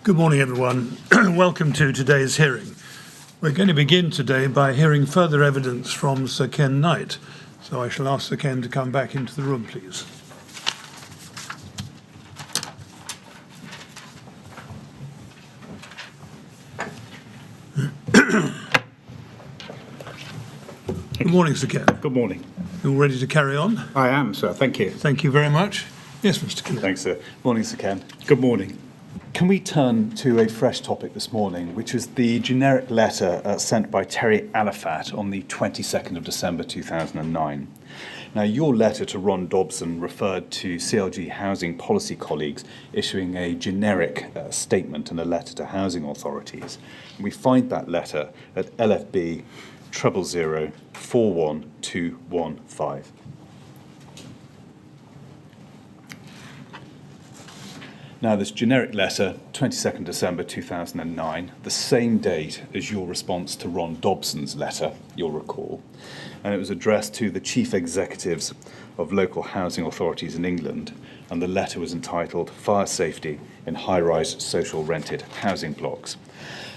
Good morning, everyone. Welcome to today's hearing. We're going to begin today by hearing further evidence from Sir Ken Knight. So I shall ask Sir Ken to come back into the room, please. Good morning, Sir Ken. Good morning. You all ready to carry on? I am, sir. Thank you. Thank you very much. Yes, Mr. Ken. Thanks, sir. Morning, Sir Ken. Good morning. Can we turn to a fresh topic this morning, which is the generic letter sent by Terry Alifat on the 22nd of December 2009. Now, your letter to Ron Dobson referred to CLG housing policy colleagues issuing a generic statement and a letter to housing authorities. And we find that letter at LFB 000 41215. Now, this generic letter, 22nd December 2009, the same date as your response to Ron Dobson's letter, you'll recall, and it was addressed to the chief executives of local housing authorities in England, and the letter was entitled Fire Safety in High-Rise Social Rented Housing Blocks.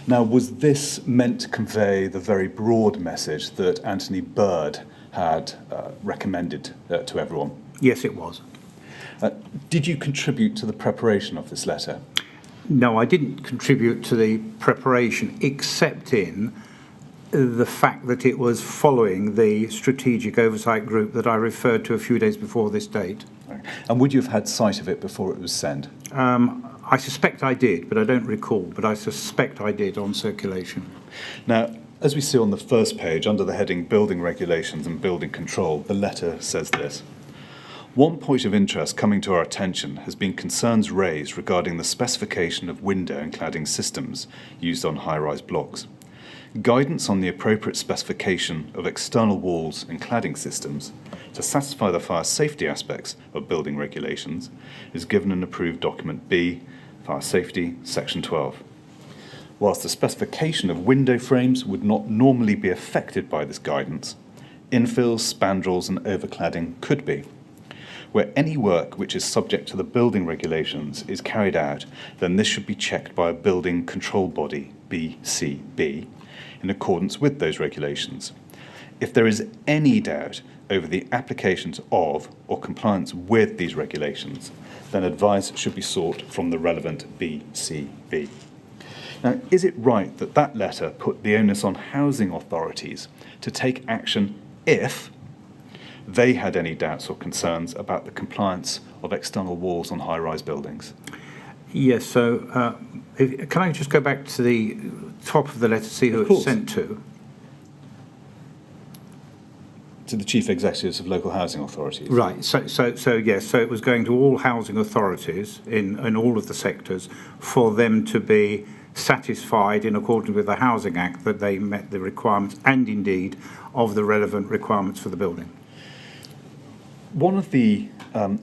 Now, was this meant to convey the very broad message that Anthony Bird had recommended to everyone? Yes, it was. Did you contribute to the preparation of this letter? No, I didn't contribute to the preparation, except in the fact that it was following the strategic oversight group that I referred to a few days before this date. And would you have had sight of it before it was sent? I suspect I did, but I don't recall, but I suspect I did on circulation. Now, as we see on the first page, under the heading Building Regulations and Building Control, the letter says this. One point of interest coming to our attention has been concerns raised regarding the specification of window and cladding systems used on high-rise blocks. Guidance on the appropriate specification of external walls and cladding systems to satisfy the fire safety aspects of building regulations is given in approved document B, Fire Safety, Section 12. Whilst the specification of window frames would not normally be affected by this guidance, infills, spandrels and overcladding could be. Where any work which is subject to the building regulations is carried out, then this should be checked by a building control body, BCB, in accordance with those regulations. If there is any doubt over the applications of or compliance with these regulations, then advice should be sought from the relevant BCB. Now, is it right that that letter put the onus on housing authorities to take action if they had any doubts or concerns about the compliance of external walls on high-rise buildings? Yes, so can I just go back to the top of the letter to see who it's sent to? To the chief executives of local housing authorities. Right, so yes, so it was going to all housing authorities in all of the sectors for them to be satisfied in accordance with the Housing Act that they met the requirements and indeed of the relevant requirements for the building. One of the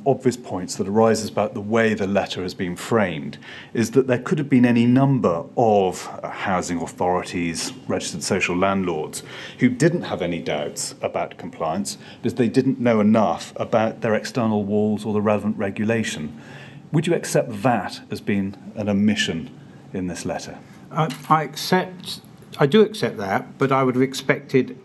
obvious points that arises about the way the letter has been framed is that there could have been any number of housing authorities, registered social landlords, who didn't have any doubts about compliance because they didn't know enough about their external walls or the relevant regulation. Would you accept that as being an omission in this letter? I do accept that, but I would have expected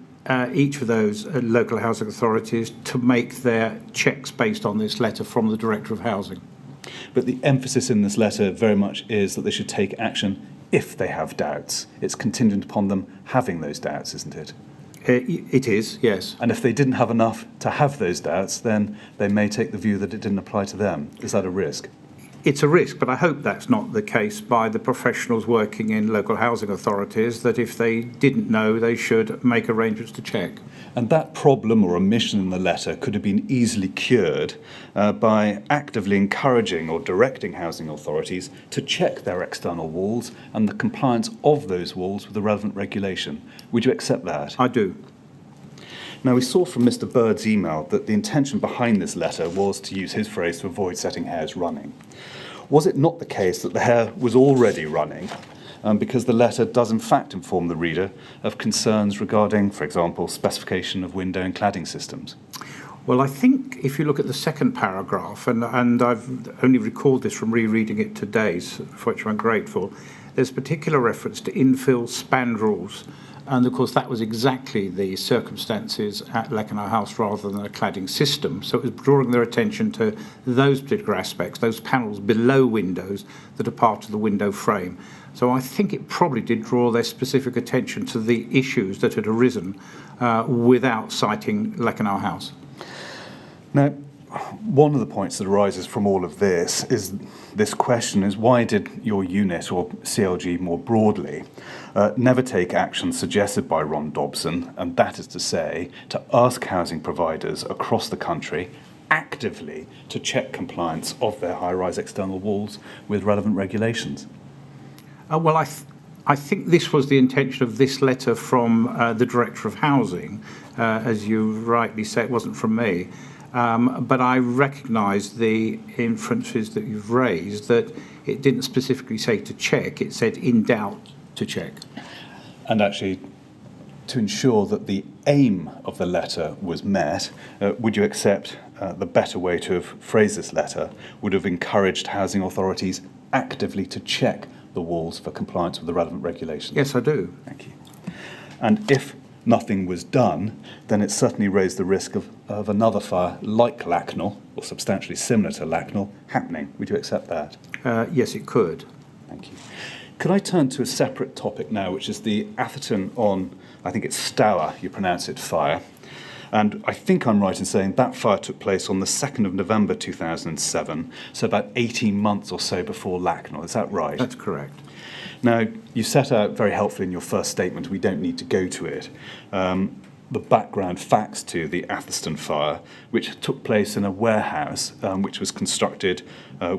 each of those local housing authorities to make their checks based on this letter from the Director of Housing. But the emphasis in this letter very much is that they should take action if they have doubts. It's contingent upon them having those doubts, isn't it? It is, yes. And if they didn't have enough to have those doubts, then they may take the view that it didn't apply to them. Is that a risk? It's a risk, but I hope that's not the case by the professionals working in local housing authorities, that if they didn't know, they should make arrangements to check. And that problem or omission in the letter could have been easily cured by actively encouraging or directing housing authorities to check their external walls and the compliance of those walls with the relevant regulation. Would you accept that? I do. Now, we saw from Mr. Bird's email that the intention behind this letter was, to use his phrase, to avoid setting hares running. Was it not the case that the hare was already running because the letter does in fact inform the reader of concerns regarding, for example, specification of window and cladding systems? Well, I think if you look at the second paragraph, and I've only recalled this from rereading it today, for which I'm grateful, there's particular reference to infill spandrels. And of course, that was exactly the circumstances at Lakanal House rather than a cladding system. So it was drawing their attention to those particular aspects, those panels below windows that are part of the window frame. So I think it probably did draw their specific attention to the issues that had arisen without citing Lakanal House. Now, one of the points that arises from all of this is this question is why did your unit, or CLG more broadly, never take action suggested by Ron Dobson, and that is to say, to ask housing providers across the country actively to check compliance of their high-rise external walls with relevant regulations? Well, I think this was the intention of this letter from the Director of Housing. As you rightly say, it wasn't from me. But I recognise the inferences that you've raised, that it didn't specifically say to check, it said in doubt to check. And actually, to ensure that the aim of the letter was met, would you accept the better way to have phrased this letter would have encouraged housing authorities actively to check the walls for compliance with the relevant regulations? Yes, I do. Thank you. And if nothing was done, then it certainly raised the risk of another fire like Lakanal, or substantially similar to Lakanal, happening. Would you accept that? Yes, it could. Thank you. Could I turn to a separate topic now, which is the Atherton on, I think it's Stour, you pronounce it, fire. And I think I'm right in saying that fire took place on the 2nd of November 2007, so about 18 months or so before Lakanal. Is that right? That's correct. Now, you set out very helpfully in your first statement, we don't need to go to it, the background facts to the Atherston fire, which took place in a warehouse which was constructed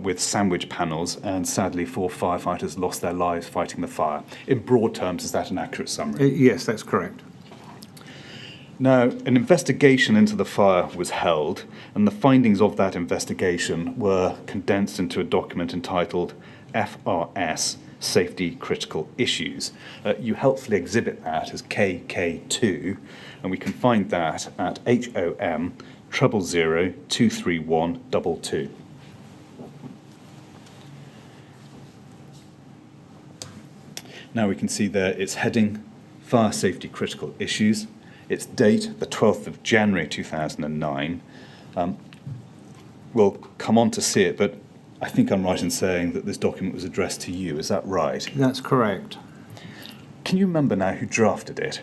with sandwich panels, and sadly 4 firefighters lost their lives fighting the fire. In broad terms, is that an accurate summary? Yes, that's correct. Now, an investigation into the fire was held, and the findings of that investigation were condensed into a document entitled FRS, Safety Critical Issues. You helpfully exhibit that as KK2, and we can find that at HOM 000023122. Now we can see there its heading, Fire Safety Critical Issues. Its date, the 12th of January 2009. We'll come on to see it, but I think I'm right in saying that this document was addressed to you. Is that right? That's correct. Can you remember now who drafted it?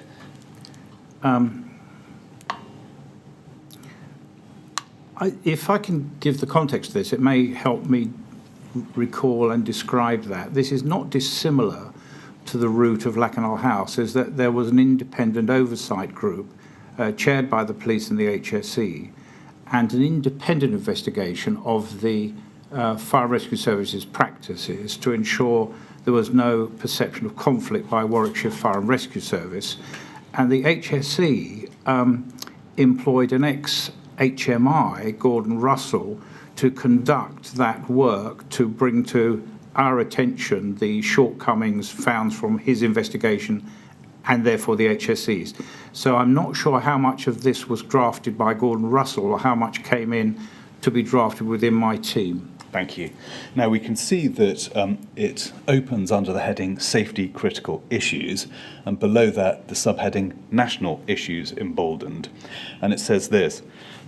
If I can give the context to this, it may help me recall and describe that. This is not dissimilar to the route of Lakanal House, is that there was an independent oversight group chaired by the police and the HSE, and an independent investigation of the Fire Rescue Services practices to ensure there was no perception of conflict by Warwickshire Fire and Rescue Service. And the HSE employed an ex-HMI, Gordon Russell, to conduct that work to bring to our attention the shortcomings found from his investigation and therefore the HSE's. So I'm not sure how much of this was drafted by Gordon Russell or how much came in to be drafted within my team. Thank you. Now we can see that it opens under the heading Safety Critical Issues, and below that the subheading National Issues emboldened. And it says this: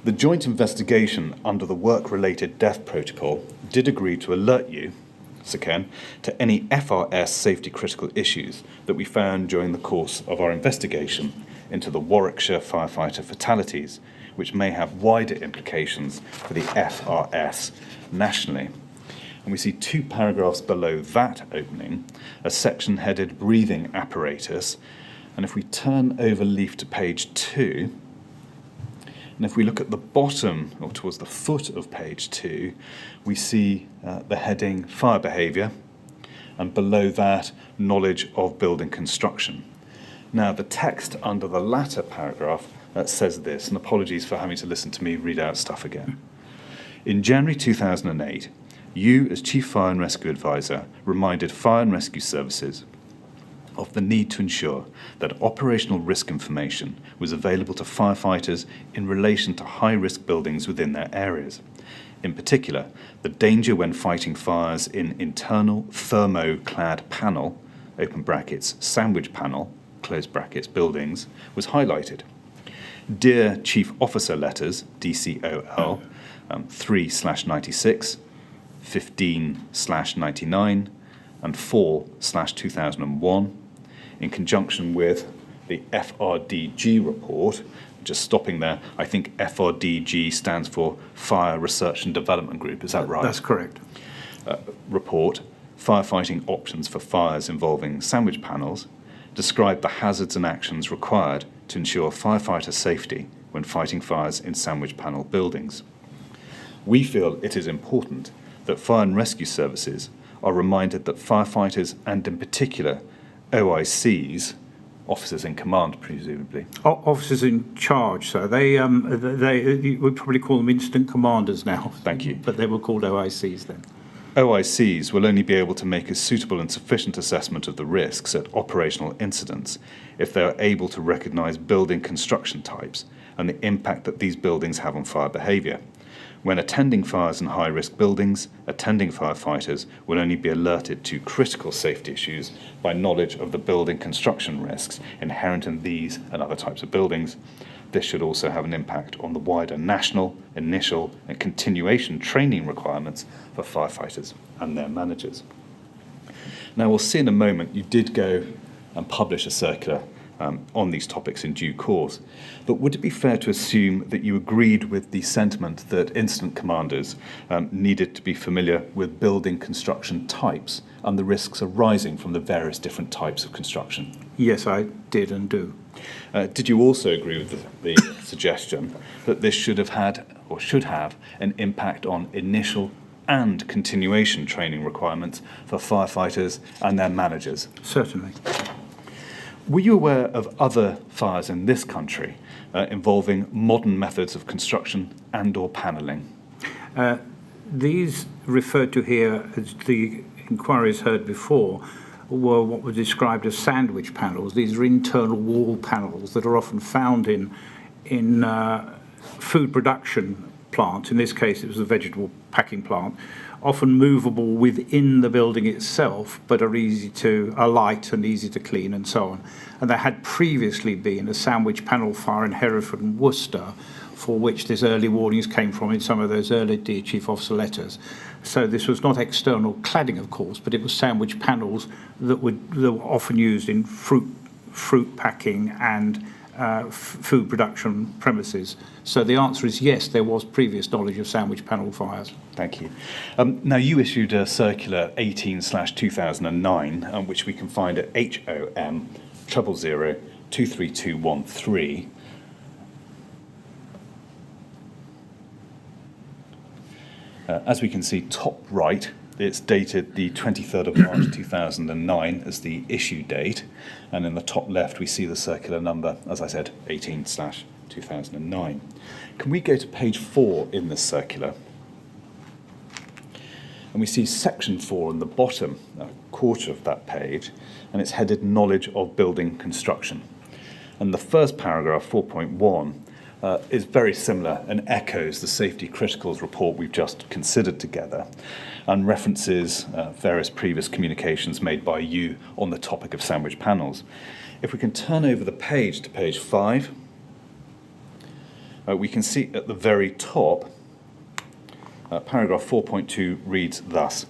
the joint investigation under the work-related death protocol did agree to alert you, Sir Ken, to any FRS safety critical issues that we found during the course of our investigation into the Warwickshire firefighter fatalities, which may have wider implications for the FRS nationally. And we see 2 paragraphs below that opening, a section headed Breathing Apparatus. And if we turn over leaf to page 2, and if we look at the bottom, or towards the foot of page 2, we see the heading Fire Behaviour, and below that, Knowledge of Building Construction. Now, the text under the latter paragraph says this, and apologies for having to listen to me read out stuff again. In January 2008, you, as Chief Fire and Rescue Advisor, reminded Fire and Rescue Services of the need to ensure that operational risk information was available to firefighters in relation to high-risk buildings within their areas. In particular, the danger when fighting fires in internal thermoclad panel, open brackets, sandwich panel, close brackets, buildings, was highlighted. Dear Chief Officer letters, DCOL, 3/96, 15/99, and 4/2001, in conjunction with the FRDG report. Just stopping there, I think FRDG stands for Fire Research and Development Group, is that right? That's correct. Report, Firefighting Options for Fires Involving Sandwich Panels, describe the hazards and actions required to ensure firefighter safety when fighting fires in sandwich panel buildings. We feel it is important that fire and rescue services are reminded that firefighters, and in particular OICs, officers in command presumably. Officers in charge, so we probably call them incident commanders now. Thank you. But they were called OICs then. OICs will only be able to make a suitable and sufficient assessment of the risks at operational incidents if they are able to recognise building construction types and the impact that these buildings have on fire behaviour. When attending fires in high-risk buildings, attending firefighters will only be alerted to critical safety issues by knowledge of the building construction risks inherent in these and other types of buildings. This should also have an impact on the wider national, initial and continuation training requirements for firefighters and their managers. Now, we'll see in a moment you did go and publish a circular on these topics in due course, but would it be fair to assume that you agreed with the sentiment that incident commanders needed to be familiar with building construction types and the risks arising from the various different types of construction? Yes, I did and do. Did you also agree with the suggestion that this should have had or should have an impact on initial and continuation training requirements for firefighters and their managers? Certainly. Were you aware of other fires in this country involving modern methods of construction and or panelling? These referred to here, as the inquiries heard before, were what were described as sandwich panels. These are internal wall panels that are often found in food production plants. In this case, it was a vegetable packing plant, often movable within the building itself, but are light and easy to clean and so on. And there had previously been a sandwich panel fire in Hereford and Worcester, for which this early warnings came from in some of those early Dear Chief Officer letters. So this was not external cladding, of course, but it was sandwich panels that were often used in fruit packing and food production premises. So the answer is yes, there was previous knowledge of sandwich panel fires. Thank you. Now, you issued a circular 18/2009, which we can find at HOM 000 23213. As we can see, top right, it's dated the 23rd of March 2009 as the issue date, and in the top left we see the circular number, as I said, 18/2009. Can we go to page 4 in this circular? And we see section 4 in the bottom quarter of that page, and it's headed Knowledge of Building Construction. And the first paragraph, 4.1, is very similar and echoes the Safety Criticals report we've just considered together, and references various previous communications made by you on the topic of sandwich panels. If we can turn over the page to page 5, we can see at the very top, paragraph 4.2 reads thus: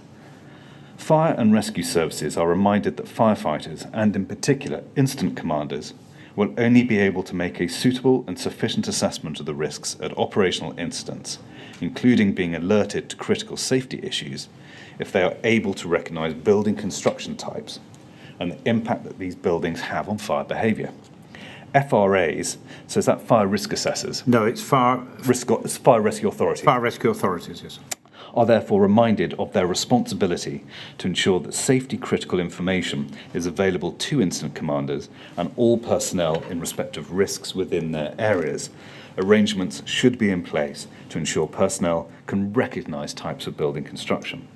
Fire and rescue services are reminded that firefighters, and in particular incident commanders, will only be able to make a suitable and sufficient assessment of the risks at operational incidents, including being alerted to critical safety issues, if they are able to recognise building construction types and the impact that these buildings have on fire behaviour. FRAs, so is that fire risk assessors? No, it's fire rescue authorities. Fire rescue authorities, yes. Are therefore reminded of their responsibility to ensure that safety critical information is available to incident commanders and all personnel in respect of risks within their areas. Arrangements should be in place to ensure personnel can recognise types of building construction.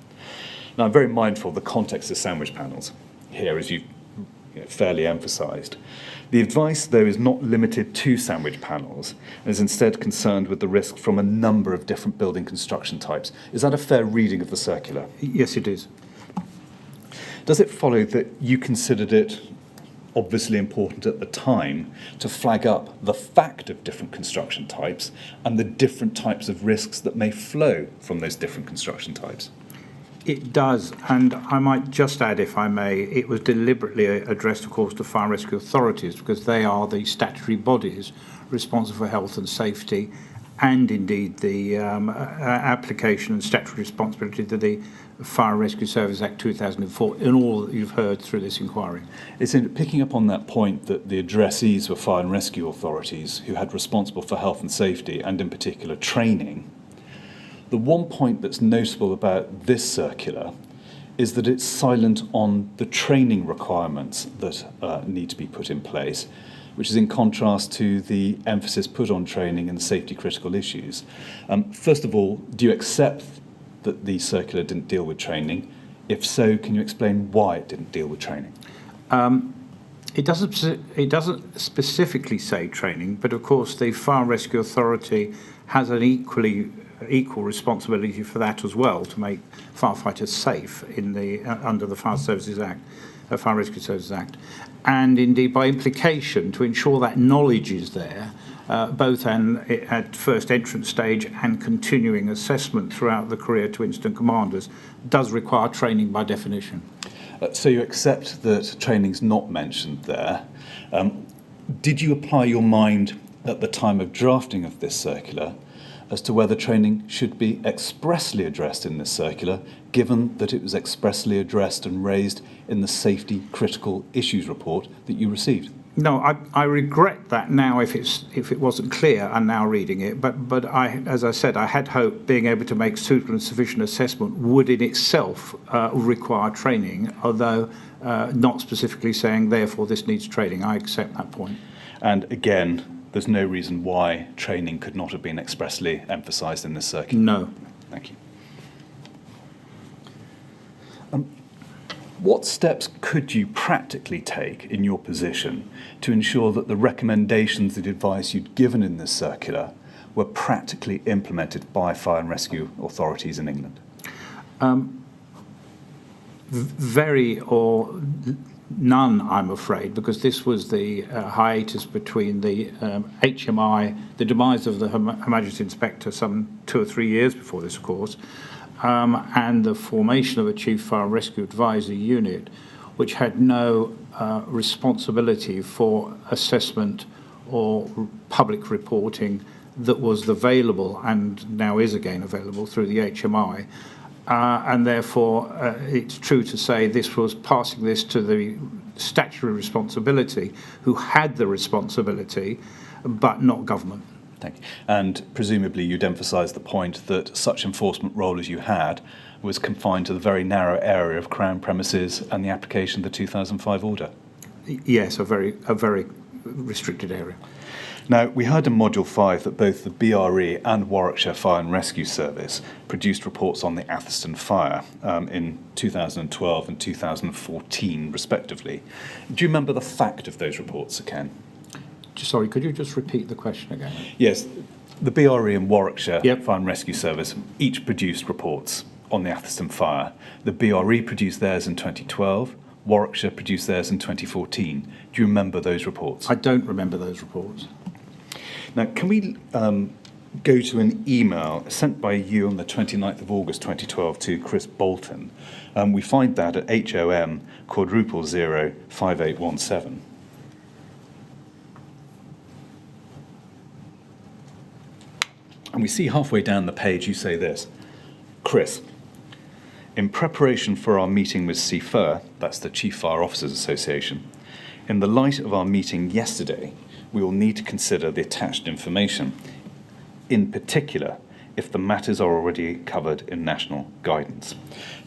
Now, I'm very mindful of the context of sandwich panels here, as you've fairly emphasised. The advice, though, is not limited to sandwich panels, and is instead concerned with the risk from a number of different building construction types. Is that a fair reading of the circular? Yes, it is. Does it follow that you considered it obviously important at the time to flag up the fact of different construction types and the different types of risks that may flow from those different construction types? It does, and I might just add, if I may, it was deliberately addressed, of course, to fire and rescue authorities because they are the statutory bodies responsible for health and safety, and indeed the application and statutory responsibility to the Fire and Rescue Service Act 2004 in all that you've heard through this inquiry. It's in picking up on that point that the addressees were fire and rescue authorities who had responsible for health and safety and in particular training. The one point that's notable about this circular is that it's silent on the training requirements that need to be put in place, which is in contrast to the emphasis put on training and safety critical issues. First of all, do you accept that the circular didn't deal with training? If so, can you explain why it didn't deal with training? It doesn't specifically say training, but of course the Fire and Rescue Authority has an equal responsibility for that as well, to make firefighters safe in the under the Fire Services Act, Fire and Rescue Services Act, and indeed by implication to ensure that knowledge is there, both at first entrance stage and continuing assessment throughout the career to incident commanders, does require training by definition. So you accept that training's not mentioned there. Did you apply your mind at the time of drafting of this circular as to whether training should be expressly addressed in this circular, given that it was expressly addressed and raised in the Safety Critical Issues report that you received? No, I regret that now if it wasn't clear. I'm now reading it, but I, as I said, I had hoped being able to make suitable and sufficient assessment would in itself require training, although not specifically saying therefore this needs training. I accept that point. And again, there's no reason why training could not have been expressly emphasised in this circular? No. Thank you. What steps could you practically take in your position to ensure that the recommendations and advice you'd given in this circular were practically implemented by fire and rescue authorities in England? Very or none, I'm afraid, because this was the hiatus between the HMI, the demise of the Her Majesty's Inspector some 2 or 3 years before this, of course, and the formation of a Chief Fire and Rescue Advisory Unit, which had no responsibility for assessment or public reporting that was available and now is again available through the HMI. And therefore, it's true to say this was passing this to the statutory responsibility, who had the responsibility, but not government. Thank you. And presumably you'd emphasise the point that such enforcement role as you had was confined to the very narrow area of Crown premises and the application of the 2005 order? Yes, a very restricted area. Now, we heard in Module 5 that both the BRE and Warwickshire Fire and Rescue Service produced reports on the Atherston fire in 2012 and 2014, respectively. Do you remember the fact of those reports, Sir Ken? Sorry, could you just repeat the question again? Yes, the BRE and Warwickshire Yep. Fire and Rescue Service each produced reports on the Atherston fire. The BRE produced theirs in 2012, Warwickshire produced theirs in 2014. Do you remember those reports? I don't remember those reports. Now, can we go to an email sent by you on the 29th of August 2012 to Chris Bolton? We find that at HOM *0 5817. And we see halfway down the page you say this: Chris, in preparation for our meeting with CFIR, that's the Chief Fire Officers Association, in the light of our meeting yesterday, we will need to consider the attached information, in particular, if the matters are already covered in national guidance.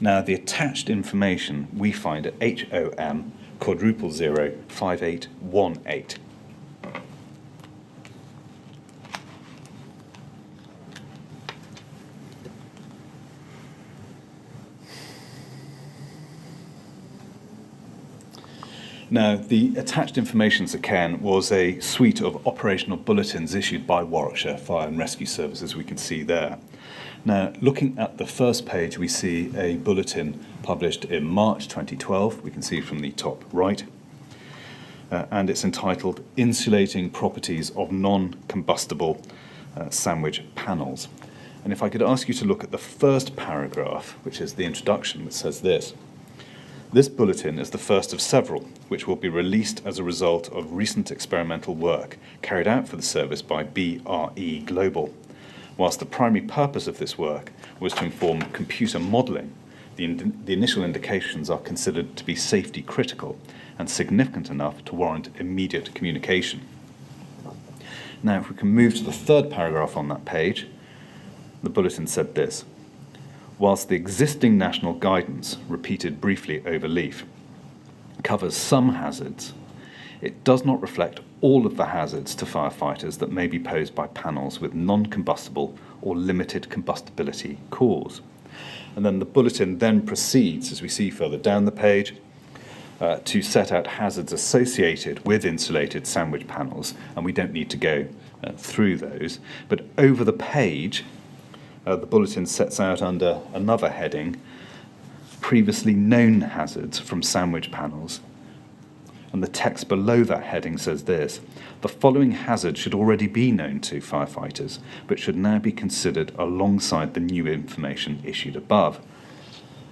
Now, the attached information we find at HOM *0 5818. Now, the attached information, Sir Ken, was a suite of operational bulletins issued by Warwickshire Fire and Rescue Service, as we can see there. Now, looking at the first page, we see a bulletin published in March 2012. We can see from the top right. And it's entitled Insulating Properties of Non-Combustible Sandwich Panels. And if I could ask you to look at the first paragraph, which is the introduction, that says this. This bulletin is the first of several, which will be released as a result of recent experimental work carried out for the service by BRE Global. Whilst the primary purpose of this work was to inform computer modelling, the initial indications are considered to be safety critical and significant enough to warrant immediate communication. Now, if we can move to the third paragraph on that page, the bulletin said this. Whilst the existing national guidance, repeated briefly over leaf, covers some hazards, it does not reflect all of the hazards to firefighters that may be posed by panels with non-combustible or limited combustibility cores. And then the bulletin then proceeds, as we see further down the page, to set out hazards associated with insulated sandwich panels, and we don't need to go through those. But over the page, the bulletin sets out under another heading, previously known hazards from sandwich panels. And the text below that heading says this, the following hazards should already be known to firefighters, but should now be considered alongside the new information issued above.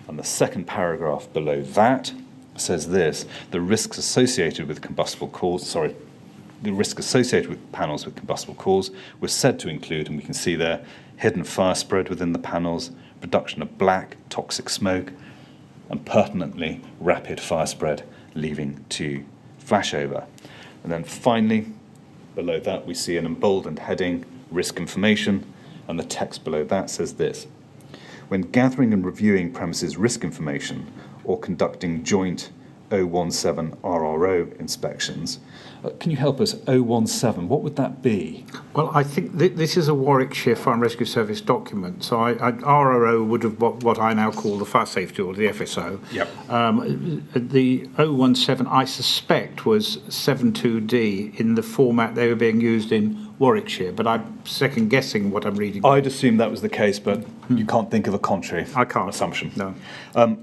And the second paragraph below that says this, the risks associated with the risk associated with panels with combustible cores was said to include, and we can see there, hidden fire spread within the panels, production of black, toxic smoke, and pertinently, rapid fire spread leading to flashover. And then finally, below that, we see an emboldened heading, risk information, and the text below that says this. When gathering and reviewing premises risk information or conducting joint 017 RRO inspections. Can you help us? 017, what would that be? Well, I think this is a Warwickshire Fire and Rescue Service document. So RRO would have what I now call the fire safety or the FSO. Yep. The 017, I suspect, was 72D in the format they were being used in Warwickshire, but I'm second guessing what I'm reading. I'd assume that was the case, but you can't think of a contrary assumption. No.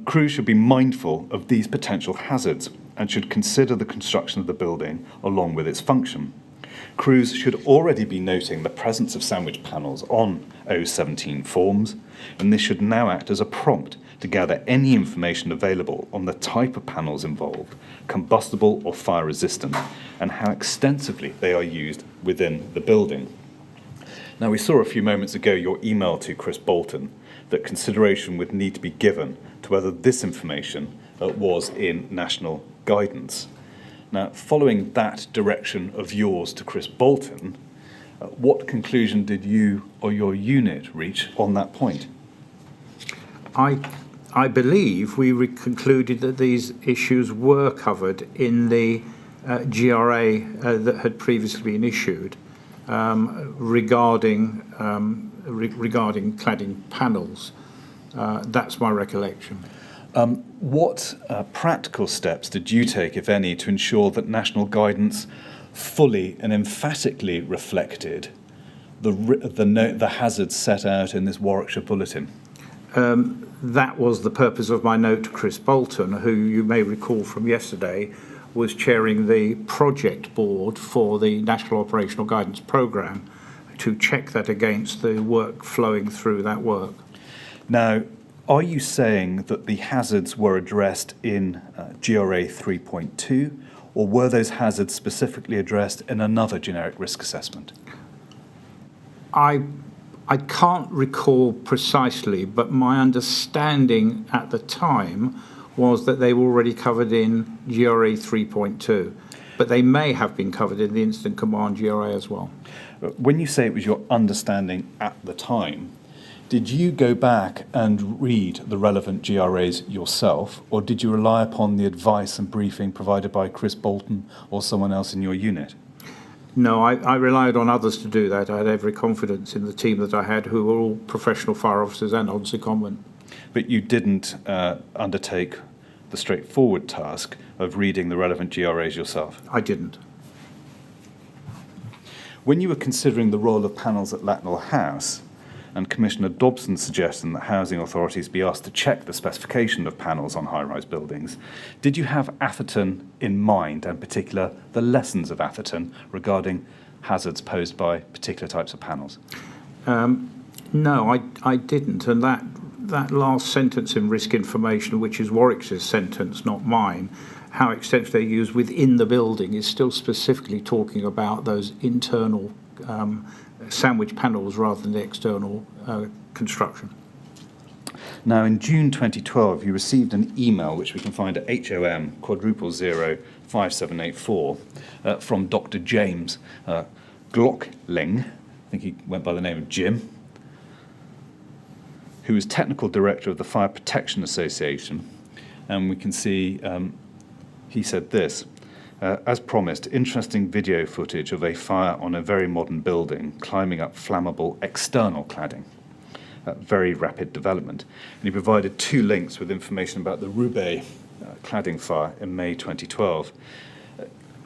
Crews should be mindful of these potential hazards and should consider the construction of the building along with its function. Crews should already be noting the presence of sandwich panels on 017 forms, and this should now act as a prompt to gather any information available on the type of panels involved, combustible or fire resistant, and how extensively they are used within the building. Now, we saw a few moments ago your email to Chris Bolton that consideration would need to be given to whether this information was in national guidance. Now, following that direction of yours to Chris Bolton, what conclusion did you or your unit reach on that point? I believe we concluded that these issues were covered in the GRA that had previously been issued regarding cladding panels. That's my recollection. What practical steps did you take, if any, to ensure that national guidance fully and emphatically reflected the hazards set out in this Warwickshire Bulletin? That was the purpose of my note to Chris Bolton, who you may recall from yesterday was chairing the project board for the National Operational Guidance Programme to check that against the work flowing through that work. Now, are you saying that the hazards were addressed in GRA 3.2, or were those hazards specifically addressed in another generic risk assessment? I can't recall precisely, but my understanding at the time was that they were already covered in GRA 3.2, but they may have been covered in the Incident Command GRA as well. When you say it was your understanding at the time, did you go back and read the relevant GRAs yourself, or did you rely upon the advice and briefing provided by Chris Bolton or someone else in your unit? No, I relied on others to do that. I had every confidence in the team that I had, who were all professional fire officers and on secondment. But you didn't undertake the straightforward task of reading the relevant GRAs yourself? I didn't. When you were considering the role of panels at Lakanal House, and Commissioner Dobson's suggestion that housing authorities be asked to check the specification of panels on high-rise buildings, did you have Atherton in mind, and in particular the lessons of Atherton regarding hazards posed by particular types of panels? No, I didn't. And that last sentence in risk information, which is Warwick's sentence, not mine, how extensive they're used within the building, is still specifically talking about those internal sandwich panels rather than the external construction. Now, in June 2012, you received an email, which we can find at HOM *0005784, from Dr. James Glockling, I think he went by the name of Jim, who is Technical Director of the Fire Protection Association. And we can see he said this: as promised, interesting video footage of a fire on a very modern building climbing up flammable external cladding. Very rapid development. And he provided 2 links with information about the Roubaix cladding fire in May 2012.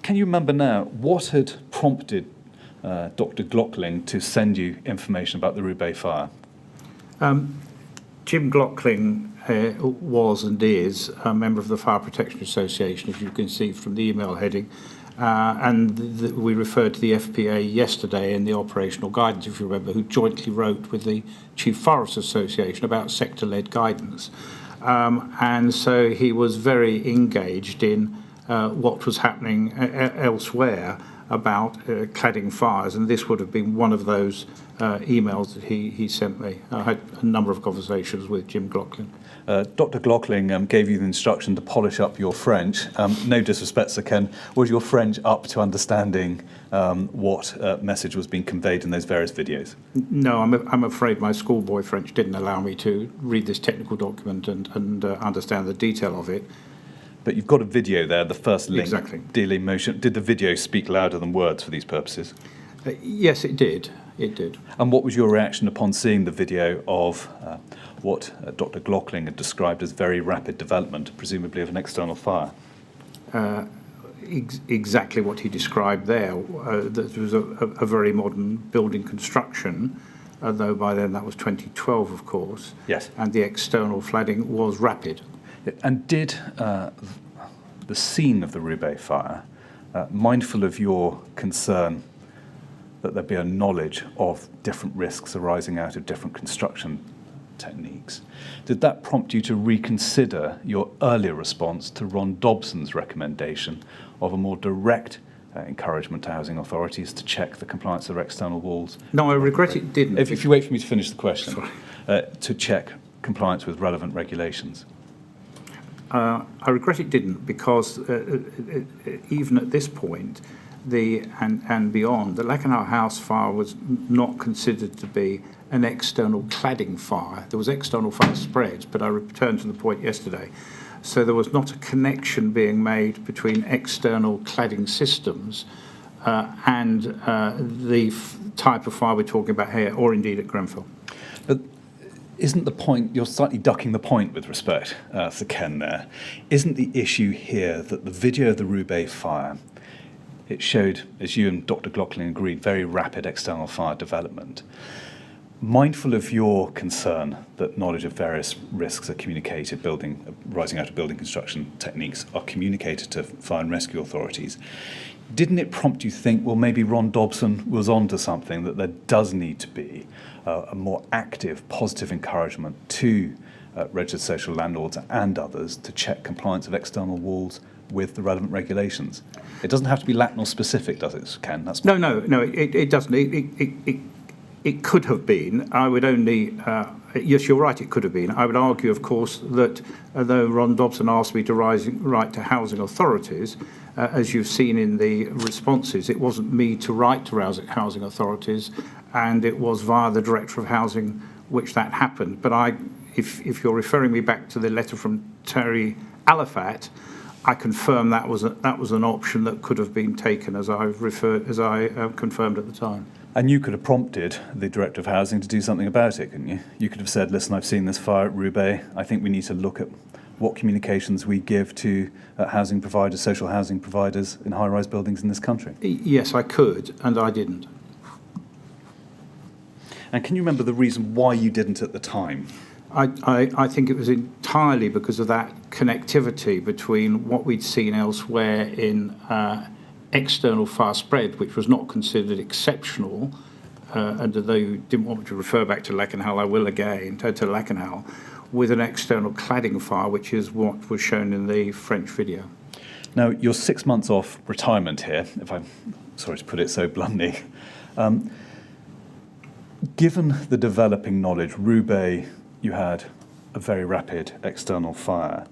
Can you remember now what had prompted Dr. Glockling to send you information about the Roubaix fire? Jim Glockling was and is a member of the Fire Protection Association, as you can see from the email heading. We referred to the FPA yesterday in the operational guidance, if you remember, who jointly wrote with the Chief Forest Association about sector-led guidance. And so he was very engaged in what was happening elsewhere about cladding fires, and this would have been one of those emails that he sent me. I had a number of conversations with Jim Glockling. Dr. Glockling gave you the instruction to polish up your French. No disrespect, Sir Ken, was your French up to understanding what message was being conveyed in those various videos? No, I'm afraid my schoolboy French didn't allow me to read this technical document and understand the detail of it. But you've got a video there, the first link. Exactly. Dealing motion. Did the video speak louder than words for these purposes? Yes, it did. It did. And what was your reaction upon seeing the video of what Dr. Glockling had described as very rapid development, presumably of an external fire? Exactly what he described there. That there was a very modern building construction, though by then that was 2012, of course. Yes. And the external flooding was rapid. And did the scene of the Roubaix fire, mindful of your concern that there be a knowledge of different risks arising out of different construction techniques, did that prompt you to reconsider your earlier response to Ron Dobson's recommendation of a more direct encouragement to housing authorities to check the compliance of their external walls? No, I regret it didn't. If you wait for me to finish the question, to check compliance with relevant regulations. I regret it didn't, because even at this point, and beyond, the Lakanal House fire was not considered to be an external cladding fire. There was external fire spreads, but I returned to the point yesterday. So there was not a connection being made between external cladding systems and the type of fire we're talking about here, or indeed at Grenfell. But isn't the point, you're slightly ducking the point with respect, Sir Ken there, isn't the issue here that the video of the Roubaix fire, it showed, as you and Dr. Glockling agreed, very rapid external fire development. Mindful of your concern that knowledge of various risks are communicated, rising out of building construction techniques are communicated to fire and rescue authorities, didn't it prompt you to think, well, maybe Ron Dobson was onto something, that there does need to be a more active, positive encouragement to registered social landlords and others to check compliance of external walls with the relevant regulations? It doesn't have to be Lakanal specific, does it, Ken? No, it doesn't. It could have been. I would only, yes, you're right, it could have been. I would argue, of course, that although Ron Dobson asked me to write to housing authorities, as you've seen in the responses, it wasn't me to write to housing authorities, and it was via the Director of Housing which that happened. But if you're referring me back to the letter from Terry Alifat, I confirm that was an option that could have been taken, as I confirmed at the time. And you could have prompted the Director of Housing to do something about it, couldn't you? You could have said, listen, I've seen this fire at Roubaix. I think we need to look at what communications we give to housing providers, social housing providers in high-rise buildings in this country? Yes, I could, and I didn't. And can you remember the reason why you didn't at the time? I think it was entirely because of that connectivity between what we'd seen elsewhere in external fire spread, which was not considered exceptional, and although you didn't want me to refer back to Lakanal, I will again, to Lakanal, with an external cladding fire, which is what was shown in the French video. Now, you're 6 months off retirement here, if I'm sorry to put it so bluntly. Given the developing knowledge, Roubaix, you had a very rapid external fire.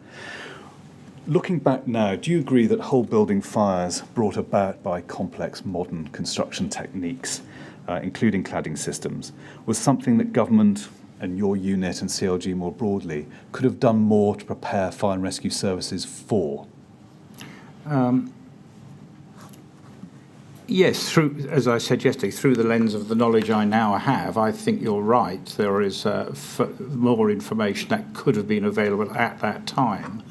Looking back now, do you agree that whole building fires brought about by complex modern construction techniques, including cladding systems, was something that government and your unit and CLG more broadly could have done more to prepare fire and rescue services for? Yes, through, as I said yesterday, through the lens of the knowledge I now have, I think you're right. There is more information that could have been available at that time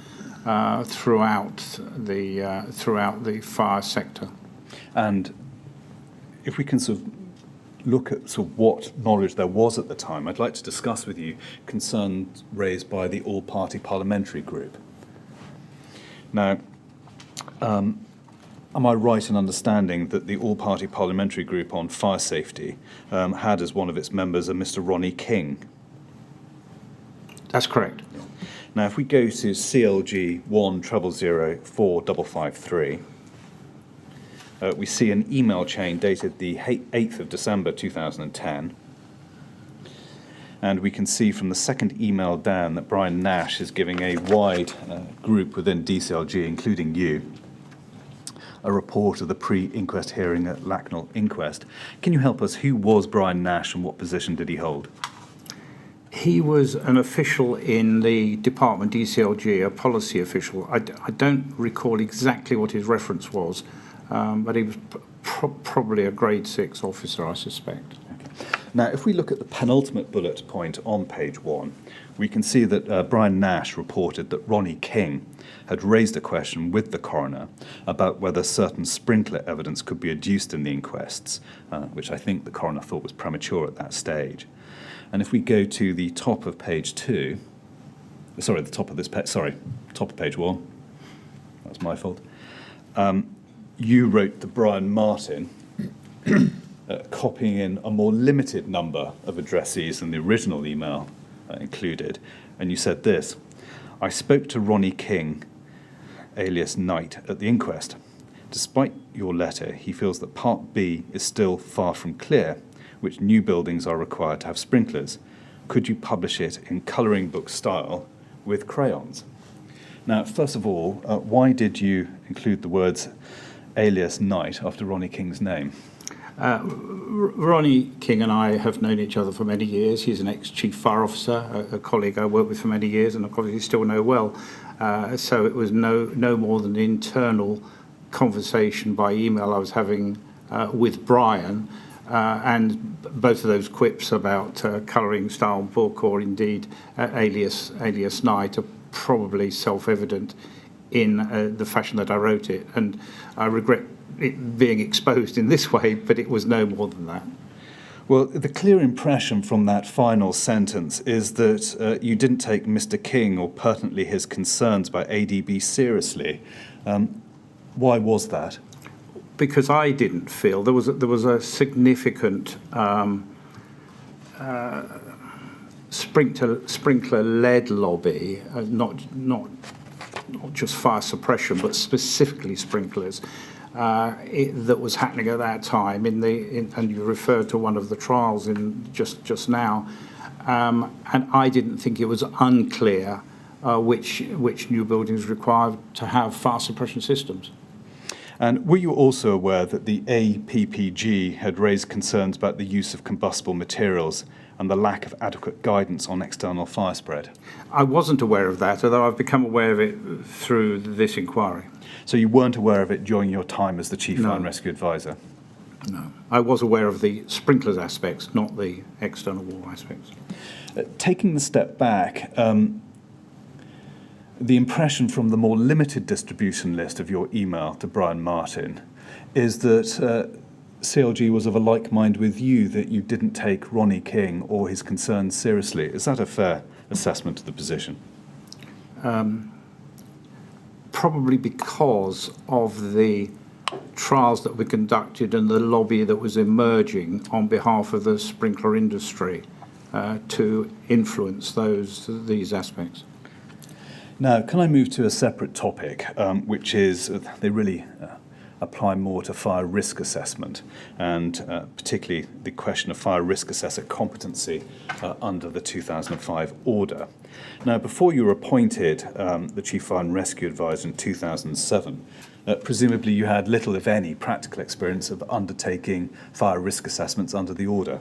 throughout the fire sector. And if we can sort of look at sort of what knowledge there was at the time, I'd like to discuss with you concerns raised by the all-party parliamentary group. Now, am I right in understanding that the all-party parliamentary group on fire safety had as one of its members a Mr. Ronnie King? That's correct. Now, if we go to CLG 1000553, we see an email chain dated the 8th of December 2010. And we can see from the second email down that Brian Nash is giving a wide group within DCLG, including you, a report of the pre-inquest hearing at Lakanal Inquest. Can you help us? Who was Brian Nash and what position did he hold? He was an official in the department, DCLG, a policy official. I don't recall exactly what his reference was, but he was probably a grade 6 officer, I suspect. Now, if we look at the penultimate bullet point on page 1, we can see that Brian Nash reported that Ronnie King had raised a question with the coroner about whether certain sprinkler evidence could be adduced in the inquests, which I think the coroner thought was premature at that stage. And if we go to the top of page 2, sorry, the top of this page, sorry, top of page 1, that's my fault. You wrote to Brian Martin, copying in a more limited number of addressees than the original email included, and you said this: I spoke to Ronnie King, alias Knight, at the inquest. Despite your letter, he feels that Part B is still far from clear, which new buildings are required to have sprinklers. Could you publish it in colouring book style with crayons? Now, first of all, why did you include the words alias Knight after Ronnie King's name? Ronnie King and I have known each other for many years. He's an ex-chief fire officer, a colleague I worked with for many years, and obviously still know well. So it was no more than an internal conversation by email I was having with Brian, and both of those quips about colouring style book or indeed alias Knight are probably self-evident in the fashion that I wrote it, and I regret it being exposed in this way, but it was no more than that. Well, the clear impression from that final sentence is that you didn't take Mr. King or pertinently his concerns about ADB seriously. Why was that? Because I didn't feel there was a significant sprinkler-led lobby, not just fire suppression, but specifically sprinklers. That was happening at that time and you referred to one of the trials in just now, and I didn't think it was unclear which new buildings required to have fire suppression systems. And were you also aware that the APPG had raised concerns about the use of combustible materials and the lack of adequate guidance on external fire spread? I wasn't aware of that, although I've become aware of it through this inquiry. So you weren't aware of it during your time as the Chief Fire and Rescue Advisor? No. I was aware of the sprinklers aspects, not the external wall aspects. Taking the step back, the impression from the more limited distribution list of your email to Brian Martin is that CLG was of a like mind with you, that you didn't take Ronnie King or his concerns seriously. Is that a fair assessment of the position? Probably because of the trials that were conducted and the lobby that was emerging on behalf of the sprinkler industry to influence these aspects. Now, can I move to a separate topic, which is they really apply more to fire risk assessment, and particularly the question of fire risk assessor competency under the 2005 order. Now, before you were appointed the Chief Fire and Rescue Advisor in 2007, presumably you had little, if any, practical experience of undertaking fire risk assessments under the order.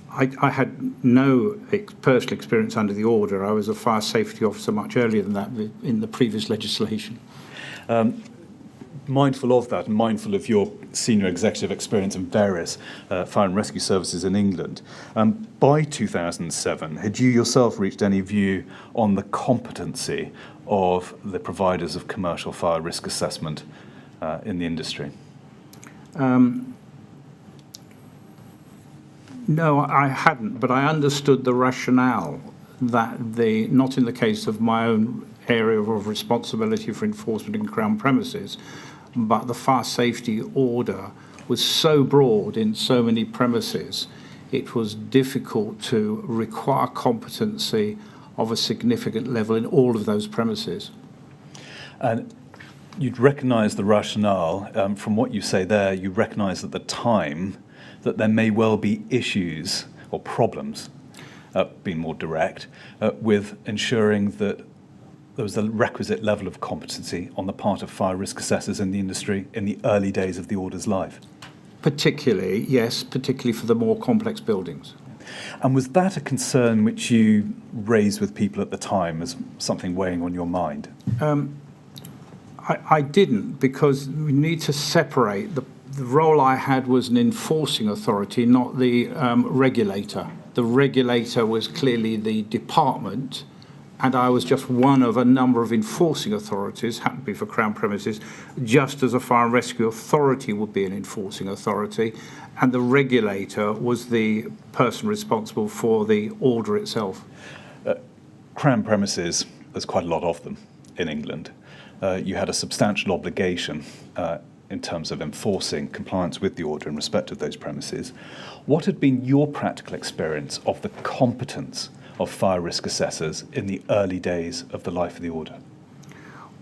I had no personal experience under the order. I was a fire safety officer much earlier than that in the previous legislation. Mindful of that and mindful of your senior executive experience in various fire and rescue services in England, by 2007, had you yourself reached any view on the competency of the providers of commercial fire risk assessment in the industry? No, I hadn't, but I understood the rationale that not in the case of my own area of responsibility for enforcement in Crown premises, but the fire safety order was so broad in so many premises, it was difficult to require competency of a significant level in all of those premises. And you'd recognise the rationale. From what you say there, you recognise at the time that there may well be issues or problems, being more direct, with ensuring that there was the requisite level of competency on the part of fire risk assessors in the industry in the early days of the order's life. Particularly, yes, particularly for the more complex buildings. And was that a concern which you raised with people at the time as something weighing on your mind? I didn't, because we need to separate the role I had was an enforcing authority, not the regulator. The regulator was clearly the department, and I was just one of a number of enforcing authorities, happened to be for Crown premises, just as a fire and rescue authority would be an enforcing authority, and the regulator was the person responsible for the order itself. Crown premises, there's quite a lot of them in England. You had a substantial obligation in terms of enforcing compliance with the order in respect of those premises. What had been your practical experience of the competence of fire risk assessors in the early days of the life of the order?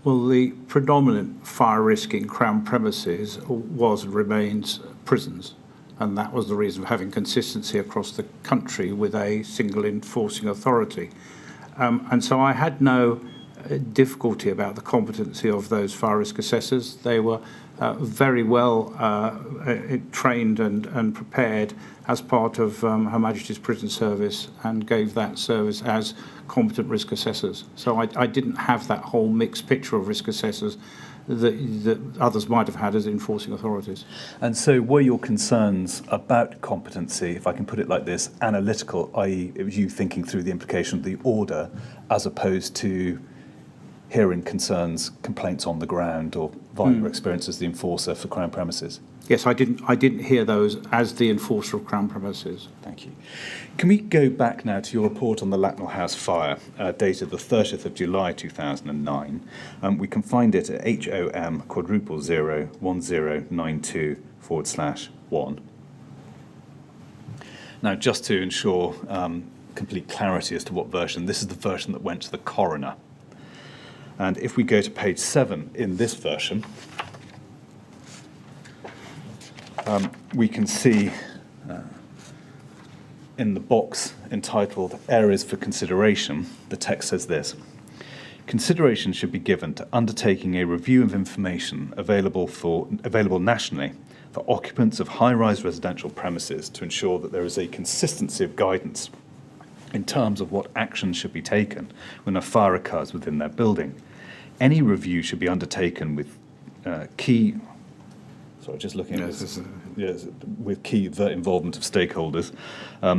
Well, the predominant fire risk in Crown premises was and remains prisons, and that was the reason for having consistency across the country with a single enforcing authority. And so I had no difficulty about the competency of those fire risk assessors. They were very well trained and prepared as part of Her Majesty's Prison Service, and gave that service as competent risk assessors. So I didn't have that whole mixed picture of risk assessors that others might have had as enforcing authorities. And so were your concerns about competency, if I can put it like this, analytical, i.e. it was you thinking through the implication of the order, as opposed to hearing concerns, complaints on the ground, or via your experience as the enforcer for Crown premises? Yes, I didn't hear those as the enforcer of Crown premises. Thank you. Can we go back now to your report on the Lakanal House fire, dated the 30th of July 2009? We can find it at HOM *0001092/1. Now, just to ensure complete clarity as to what version, this is the version that went to the Coroner. And if we go to page 7 in this version, we can see in the box entitled Areas for Consideration, the text says this: consideration should be given to undertaking a review of information available nationally for occupants of high-rise residential premises to ensure that there is a consistency of guidance in terms of what actions should be taken when a fire occurs within their building. Any review should be undertaken with key sorry, just looking at Yes, this, this yes, with key involvement of stakeholders,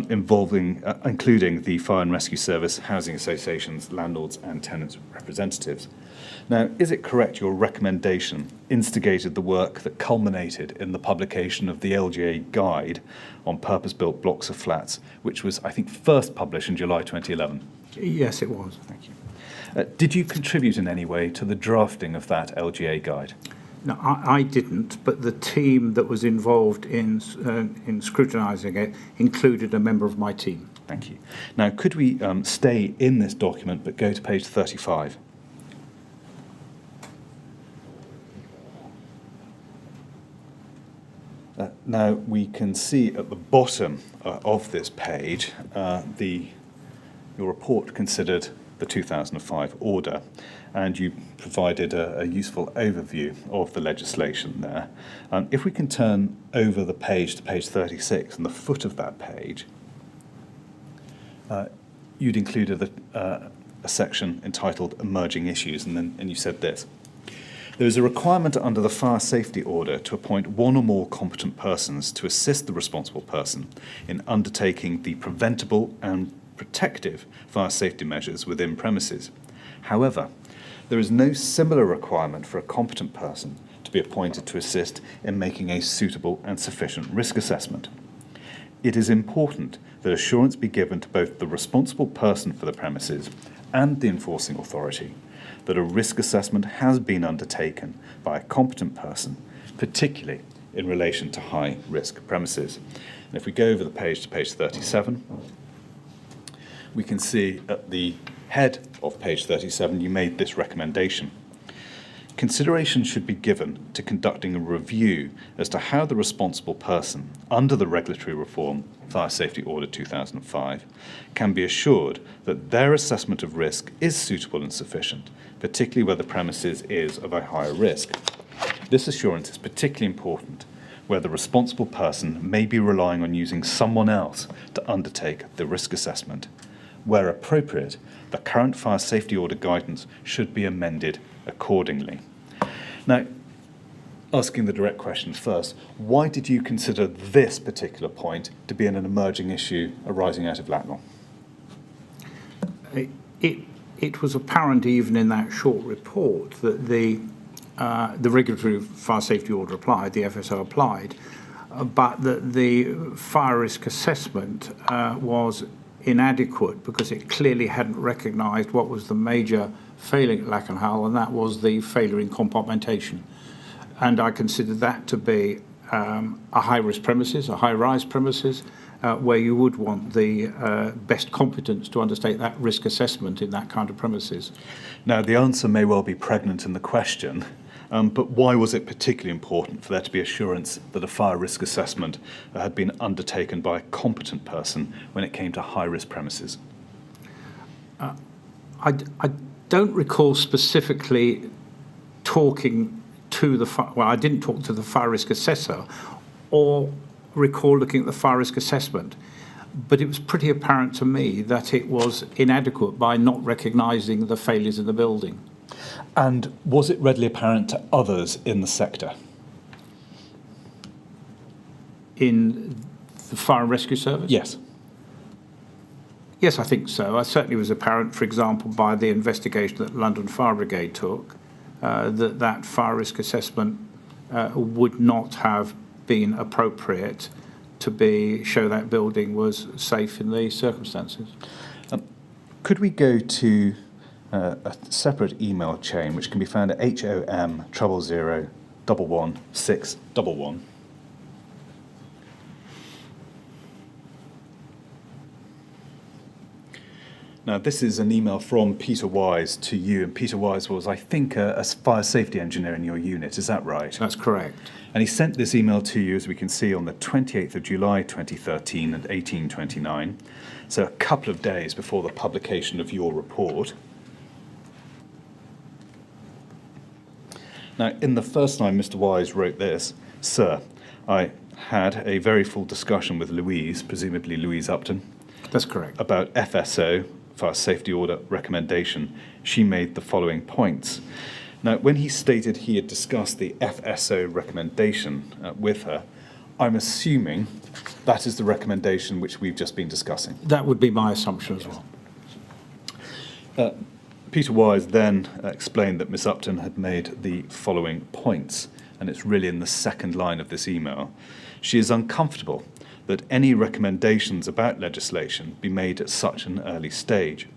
including the Fire and Rescue Service, housing associations, landlords and tenants representatives. Now, is it correct your recommendation instigated the work that culminated in the publication of the LGA Guide on purpose-built blocks of flats, which was, I think, first published in July 2011? Yes, it was. Thank you. Did you contribute in any way to the drafting of that LGA Guide? No, I didn't, but the team that was involved in scrutinising it included a member of my team. Thank you. Now, could we stay in this document but go to page 35? Now, we can see at the bottom of this page your report considered the 2005 order, and you provided a useful overview of the legislation there. If we can turn over the page to page 36, and the foot of that page, you'd included a section entitled Emerging Issues, and you said this: there is a requirement under the fire safety order to appoint one or more competent persons to assist the responsible person in undertaking the preventable and protective fire safety measures within premises. However, there is no similar requirement for a competent person to be appointed to assist in making a suitable and sufficient risk assessment. It is important that assurance be given to both the responsible person for the premises and the enforcing authority that a risk assessment has been undertaken by a competent person, particularly in relation to high-risk premises. And if we go over the page to page 37, we can see at the head of page 37, you made this recommendation. Consideration should be given to conducting a review as to how the responsible person, under the regulatory reform Fire Safety Order 2005, can be assured that their assessment of risk is suitable and sufficient, particularly where the premises is of a higher risk. This assurance is particularly important where the responsible person may be relying on using someone else to undertake the risk assessment. Where appropriate, the current fire safety order guidance should be amended accordingly. Now, asking the direct question first, why did you consider this particular point to be an emerging issue arising out of Lakanal? It was apparent even in that short report that the regulatory fire safety order applied, the FSO applied, but that the fire risk assessment was inadequate because it clearly hadn't recognised what was the major failing at Lakanal, and that was the failure in compartmentation. And I considered that to be a high-risk premises, a high-rise premises, where you would want the best competence to undertake that risk assessment in that kind of premises. Now, the answer may well be pregnant in the question, but why was it particularly important for there to be assurance that a fire risk assessment had been undertaken by a competent person when it came to high-risk premises? I don't recall specifically talking to I didn't talk to the fire risk assessor or recall looking at the fire risk assessment, but it was pretty apparent to me that it was inadequate by not recognising the failures in the building. And was it readily apparent to others in the sector? In the fire and rescue service? Yes. Yes, I think so. I certainly was apparent, for example, by the investigation that London Fire Brigade took, that fire risk assessment would not have been appropriate to show that building was safe in the circumstances. Could we go to a separate email chain which can be found at HOM00111611? Now, this is an email from Peter Wise to you, and Peter Wise was, I think, a fire safety engineer in your unit. Is that right? That's correct. And he sent this email to you, as we can see, on the 28th of July 2013 at 18:29, so a couple of days before the publication of your report. Now, in the first line, Mr. Wise wrote this: Sir, I had a very full discussion with Louise, presumably Louise Upton. That's correct. About FSO, Fire Safety Order recommendation. She made the following points. Now, when he stated he had discussed the FSO recommendation with her, I'm assuming that is the recommendation which we've just been discussing. That would be my assumption as well. Peter Wise then explained that Miss Upton had made the following points, and it's really in the second line of this email. She is uncomfortable that any recommendations about legislation be made at such an early stage.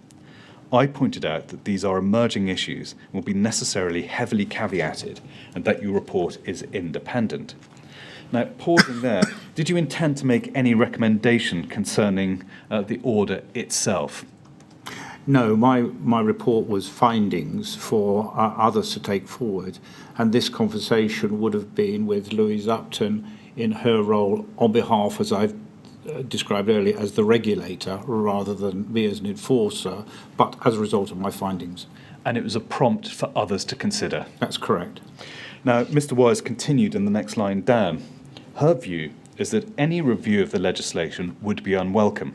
I pointed out that these are emerging issues and will be necessarily heavily caveated, and that your report is independent. Now, pausing there, did you intend to make any recommendation concerning the order itself? No, my report was findings for others to take forward, and this conversation would have been with Louise Upton in her role on behalf, as I've described earlier, as the regulator rather than me as an enforcer, but as a result of my findings. And it was a prompt for others to consider? That's correct. Now, Mr. Wise continued in the next line down. Her view is that any review of the legislation would be unwelcome.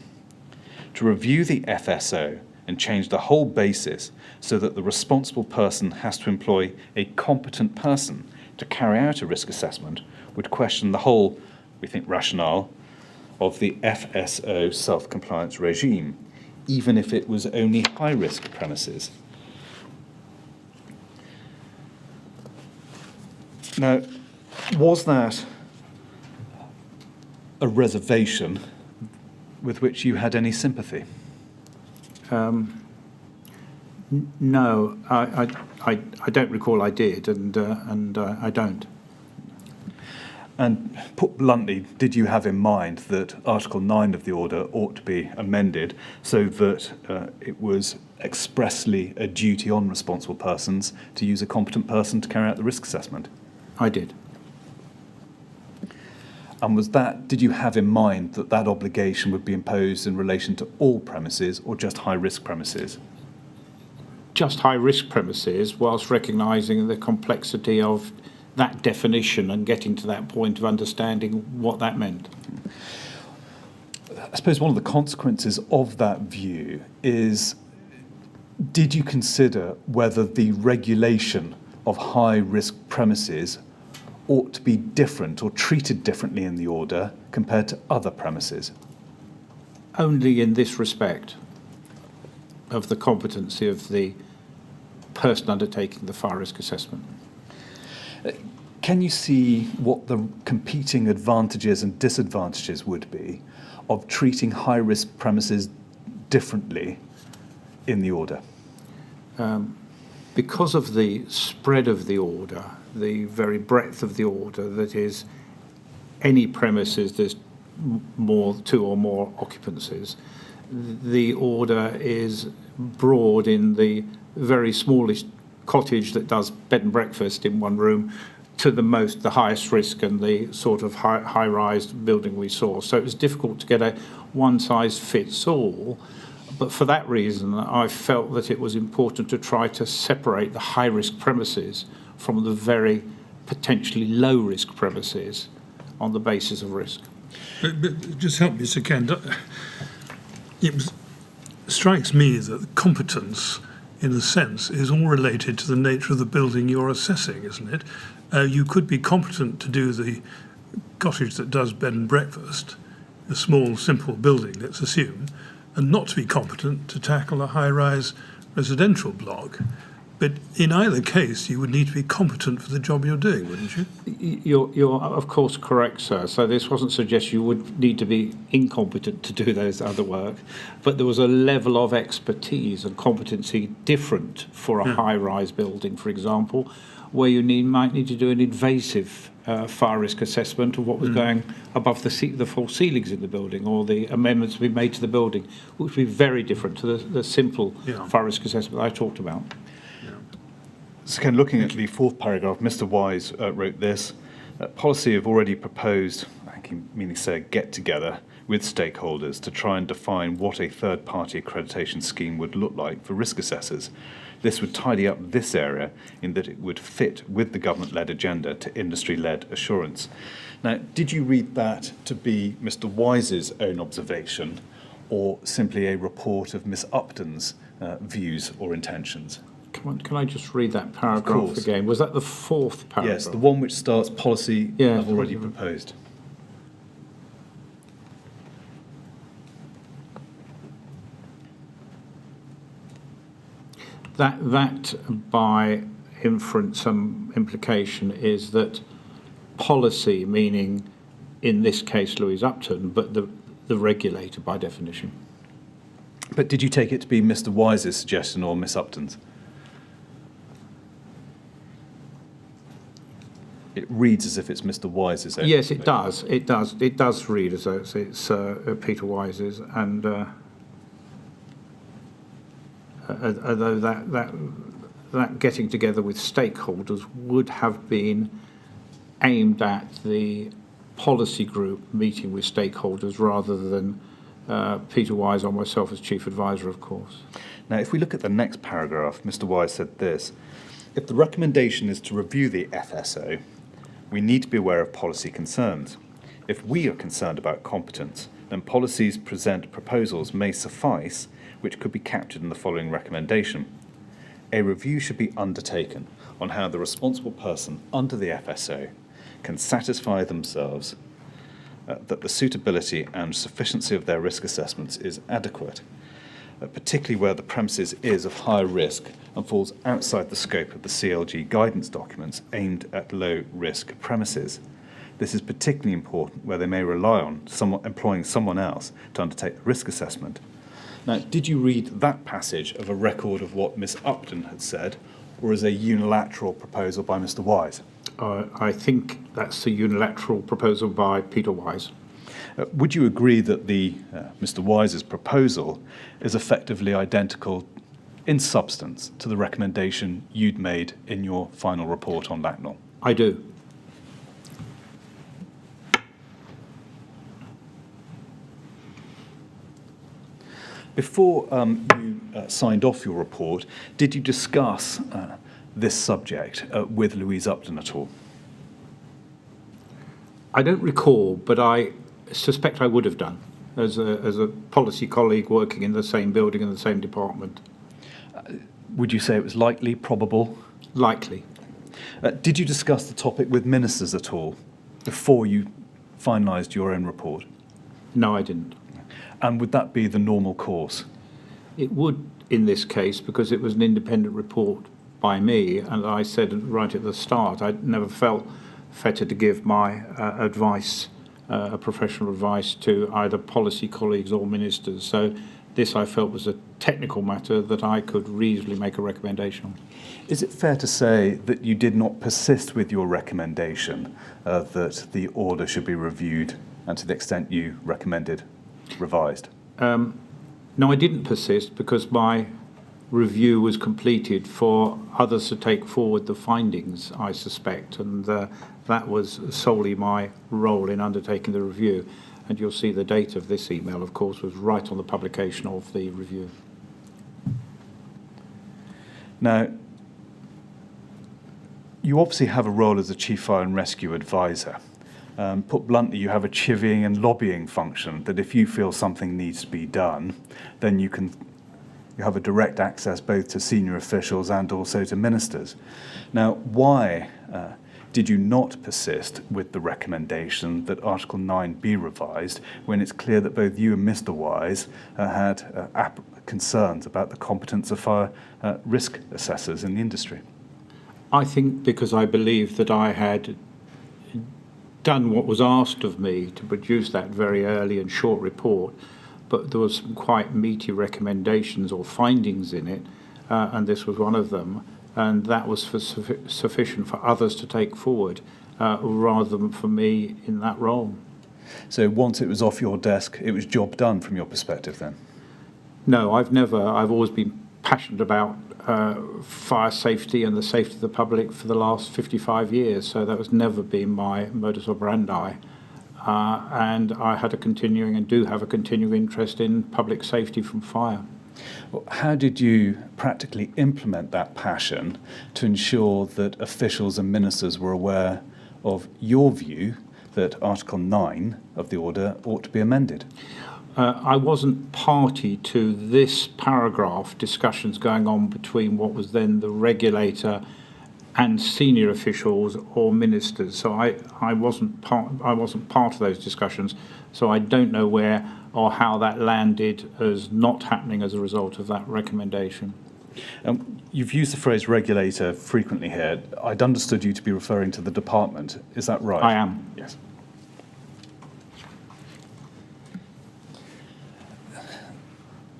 To review the FSO and change the whole basis so that the responsible person has to employ a competent person to carry out a risk assessment would question the whole, we think, rationale of the FSO self-compliance regime, even if it was only high-risk premises. Now, was that a reservation with which you had any sympathy? No, I don't recall I did, and I don't. And put bluntly, did you have in mind that Article 9 of the order ought to be amended so that it was expressly a duty on responsible persons to use a competent person to carry out the risk assessment? I did. And did you have in mind that that obligation would be imposed in relation to all premises or just high-risk premises? Just high-risk premises, whilst recognising the complexity of that definition and getting to that point of understanding what that meant. I suppose one of the consequences of that view is, did you consider whether the regulation of high-risk premises ought to be different or treated differently in the order compared to other premises? Only in this respect of the competency of the person undertaking the fire risk assessment. Can you see what the competing advantages and disadvantages would be of treating high-risk premises differently in the order? Because of the spread of the order, the very breadth of the order, that is, any premises there's two or more occupancies, the order is broad in the very smallest cottage that does bed and breakfast in one room to the highest risk and the sort of high-rise building we saw. So it was difficult to get a one-size-fits-all. But for that reason, I felt that it was important to try to separate the high-risk premises from the very potentially low-risk premises on the basis of risk. But just help me, Sir Ken. It strikes me that competence, in a sense, is all related to the nature of the building you're assessing, isn't it? You could be competent to do the cottage that does bed and breakfast, a small, simple building, let's assume, and not to be competent to tackle a high-rise residential block. But in either case, you would need to be competent for the job you're doing, wouldn't you? You're of course correct, sir. So this wasn't suggest you would need to be incompetent to do those other work, but there was a level of expertise and competency different for a high-rise building, for example, where you might need to do an invasive fire risk assessment of what was going above the false ceilings in the building, or the amendments to be made to the building, which would be very different to the simple fire risk assessment I talked about. So, Ken, looking at the fourth paragraph, Mr. Wise wrote this. Policy have already proposed, I think he meaning say, a get-together with stakeholders to try and define what a third-party accreditation scheme would look like for risk assessors. This would tidy up this area in that it would fit with the government-led agenda to industry-led assurance. Now, did you read that to be Mr. Wise's own observation, or simply a report of Miss Upton's views or intentions? Can I just read that paragraph course. again? Was that the fourth paragraph? Yes, the one which starts policy Yeah. I've already proposed. That by inference, some implication is that policy, meaning in this case Louise Upton, but the regulator by definition. But did you take it to be Mr. Wise's suggestion or Miss Upton's? It reads as if it's Mr. Wise's. Yes, it does. It does read as though it's Peter Wise's, and although that getting together with stakeholders would have been aimed at the policy group meeting with stakeholders rather than Peter Wise or myself as chief advisor, of course. Now, if we look at the next paragraph, Mr. Wise said this: if the recommendation is to review the FSO, we need to be aware of policy concerns. If we are concerned about competence, then policies present proposals may suffice, which could be captured in the following recommendation. A review should be undertaken on how the responsible person under the FSO can satisfy themselves that the suitability and sufficiency of their risk assessments is adequate, particularly where the premises is of high risk and falls outside the scope of the CLG guidance documents aimed at low-risk premises. This is particularly important where they may rely on employing someone else to undertake the risk assessment. Now, did you read that passage of a record of what Miss Upton had said, or as a unilateral proposal by Mr. Wise? I think that's a unilateral proposal by Peter Wise. Would you agree that the Mr. Wise's proposal is effectively identical in substance to the recommendation you'd made in your final report on Lakanal? I do. Before you signed off your report, did you discuss this subject with Louise Upton at all? I don't recall, but I suspect I would have done as a policy colleague working in the same building in the same department. Would you say it was likely, probable? Likely. Did you discuss the topic with ministers at all before you finalised your own report? No, I didn't. And would that be the normal course? It would in this case because it was an independent report by me, and I said right at the start I never felt fettered to give my advice, professional advice, to either policy colleagues or ministers. So this I felt was a technical matter that I could reasonably make a recommendation on. Is it fair to say that you did not persist with your recommendation that the order should be reviewed and to the extent you recommended revised? No, I didn't persist because my review was completed for others to take forward the findings, I suspect, and that was solely my role in undertaking the review. And you'll see the date of this email, of course, was right on the publication of the review. Now, you obviously have a role as a Chief Fire and Rescue Advisor. Put bluntly, you have a chivying and lobbying function that if you feel something needs to be done, then you have a direct access both to senior officials and also to ministers. Now, why did you not persist with the recommendation that Article 9 be revised when it's clear that both you and Mr. Wise had concerns about the competence of fire risk assessors in the industry? I think because I believe that I had done what was asked of me to produce that very early and short report, but there was some quite meaty recommendations or findings in it, and this was one of them, and that was sufficient for others to take forward rather than for me in that role. So once it was off your desk, it was job done from your perspective then? No, I've always been passionate about fire safety and the safety of the public for the last 55 years, so that has never been my modus operandi. And I had a continuing and do have a continuing interest in public safety from fire. Well, how did you practically implement that passion to ensure that officials and ministers were aware of your view that Article 9 of the order ought to be amended? I wasn't party to this paragraph, discussions going on between what was then the regulator and senior officials or ministers. So I wasn't part of those discussions. So I don't know where or how that landed as not happening as a result of that recommendation. You've used the phrase regulator frequently here. I'd understood you to be referring to the department. Is that right? I am. Yes.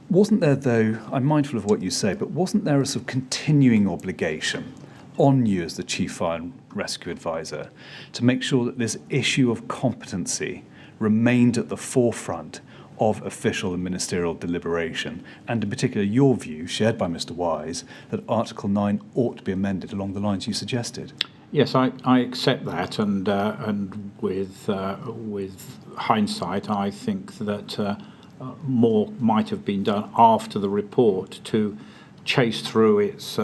Wasn't there, though, I'm mindful of what you say, but wasn't there a sort of continuing obligation on you as the Chief Fire and Rescue Advisor to make sure that this issue of competency remained at the forefront of official and ministerial deliberation, and in particular your view, shared by Mr. Wise, that Article 9 ought to be amended along the lines you suggested? Yes, I accept that, and with hindsight, I think that more might have been done after the report to chase through its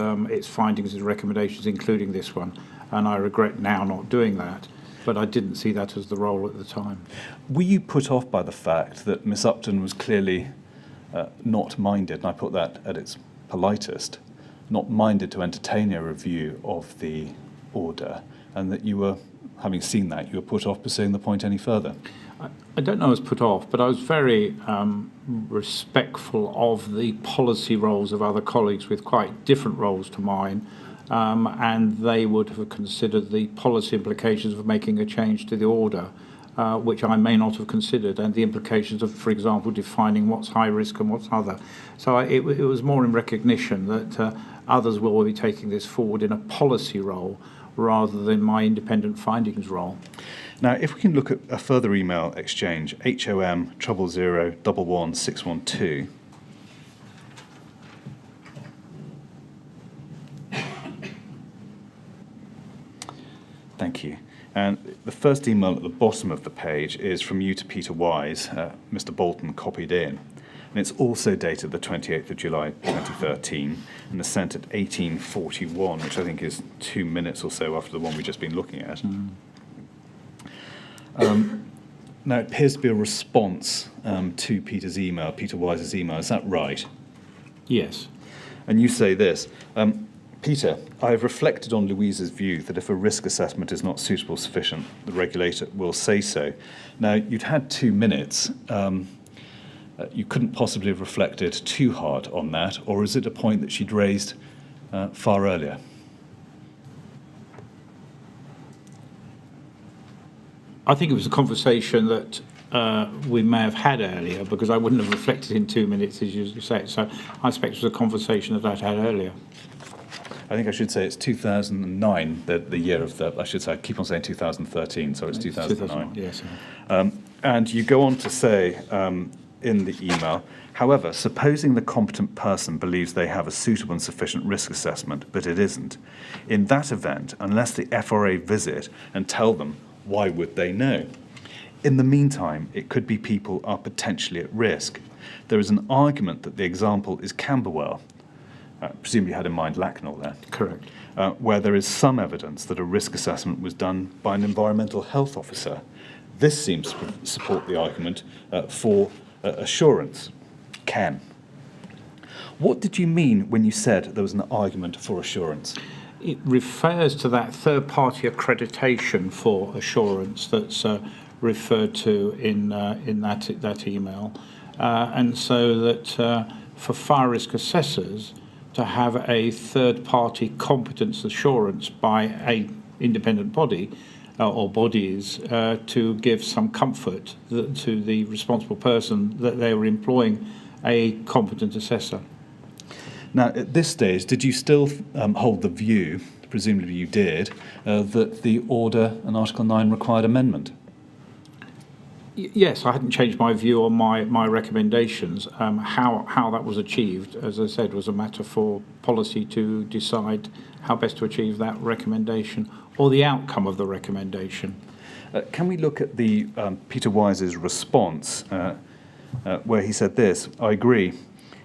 findings and recommendations, including this one, and I regret now not doing that. But I didn't see that as the role at the time. Were you put off by the fact that Miss Upton was clearly not minded, and I put that at its politest, not minded to entertain a review of the order, and that you were, having seen that, you were put off pursuing the point any further? I don't know I was put off, but I was very respectful of the policy roles of other colleagues with quite different roles to mine. And they would have considered the policy implications of making a change to the order, which I may not have considered, and the implications of, for example, defining what's high risk and what's other. So it was more in recognition that others will be taking this forward in a policy role rather than my independent findings role. Now, if we can look at a further email exchange, HOM 000111612. Thank you. And the first email at the bottom of the page is from you to Peter Wise, Mr. Bolton copied in. And it's also dated the 28th of July 2013 and is sent at 18:41, which I think is 2 minutes or so after the one we've just been looking at. Now, it appears to be a response to Peter Wise's email. Is that right? Yes. And you say this, Peter, I have reflected on Louise's view that if a risk assessment is not suitable sufficient, the regulator will say so. Now, you'd had 2 minutes. You couldn't possibly have reflected too hard on that, or is it a point that she'd raised far earlier? I think it was a conversation that we may have had earlier, because I wouldn't have reflected in 2 minutes, as you say. So I expect it was a conversation that I'd had earlier. I think I should say it's 2009, the year of the, I should say, I keep on saying 2013, so it's 2009. Yes. And you go on to say in the email, however, supposing the competent person believes they have a suitable and sufficient risk assessment, but it isn't, in that event, unless the FRA visit and tell them, why would they know? In the meantime, it could be people are potentially at risk. There is an argument that the example is Camberwell, presumably you had in mind Lakanal there. Correct. Where there is some evidence that a risk assessment was done by an environmental health officer. This seems to support the argument for assurance. Ken, what did you mean when you said there was an argument for assurance? It refers to that third-party accreditation for assurance that's referred to in that email, and so that for fire risk assessors to have a third-party competence assurance by a independent body or bodies to give some comfort to the responsible person that they were employing a competent assessor. Now, at this stage, did you still hold the view, presumably you did, that the order and Article 9 required amendment? Yes, I hadn't changed my view on my recommendations. How that was achieved, as I said, was a matter for policy to decide how best to achieve that recommendation or the outcome of the recommendation. Can we look at the Peter Wise's response where he said this, I agree.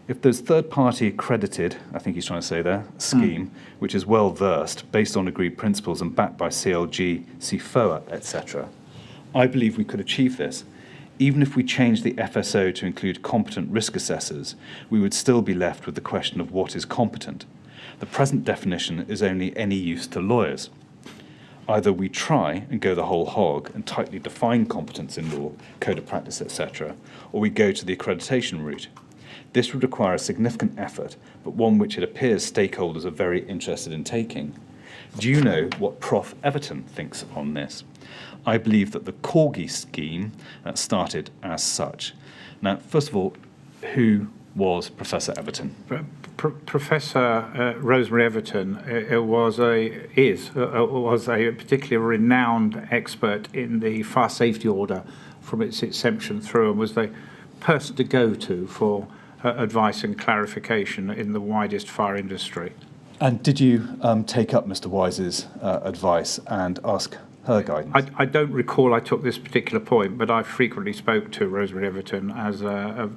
If there's third-party accredited, I think he's trying to say there, scheme, which is well-versed, based on agreed principles and backed by CLG, CFOA, etc., I believe we could achieve this. even if we change the FSO to include competent risk assessors, we would still be left with the question of what is competent. The present definition is only any use to lawyers. Either we try and go the whole hog and tightly define competence in law, code of practice, etc., or we go to the accreditation route. This would require a significant effort, but one which it appears stakeholders are very interested in taking. Do you know what Prof. Everton thinks on this? I believe that the Corgi scheme started as such. Now, first of all, who was Professor Everton? Professor Rosemary Everton was a particularly renowned expert in the fire safety order from its inception through, and was the person to go to for advice and clarification in the widest fire industry. And did you take up Mr. Wise's advice and ask her guidance? I don't recall I took this particular point, but I frequently spoke to Rosemary Everton as a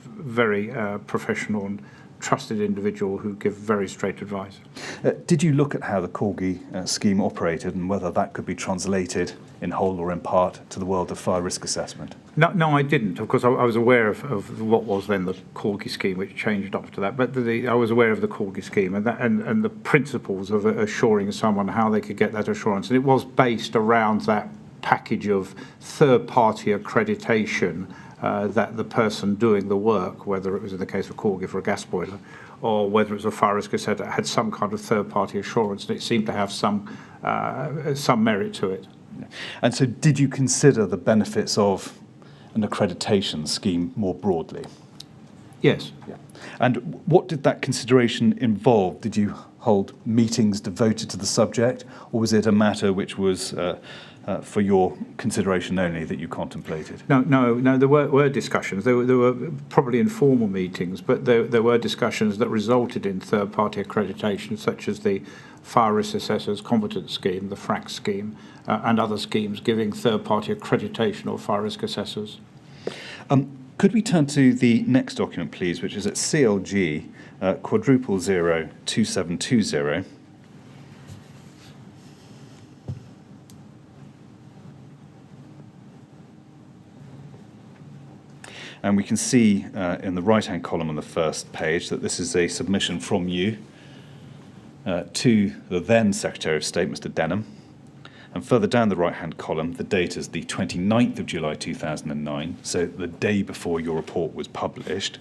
very professional and trusted individual who give very straight advice. Did you look at how the Corgi scheme operated and whether that could be translated in whole or in part to the world of fire risk assessment? No, I didn't. Of course, I was aware of what was then the Corgi scheme, which changed after that. But I was aware of the Corgi scheme and the principles of assuring someone how they could get that assurance. And it was based around that package of third-party accreditation that the person doing the work, whether it was in the case of Corgi for a gas boiler, or whether it was a fire risk assessor, had some kind of third-party assurance, and it seemed to have some merit to it. And so did you consider the benefits of an accreditation scheme more broadly? Yes. Yeah. And what did that consideration involve? Did you hold meetings devoted to the subject, or was it a matter which was for your consideration only that you contemplated? No. There were discussions. There were probably informal meetings, but there were discussions that resulted in third-party accreditation, such as the Fire Risk Assessors Competence Scheme, the FRAC scheme, and other schemes giving third-party accreditation of fire risk assessors. Could we turn to the next document, please, which is at CLG quadruple 02720. And we can see in the right-hand column on the first page that this is a submission from you to the then Secretary of State, Mr. Denham. And further down the right-hand column, the date is the 29th of July 2009, so the day before your report was published.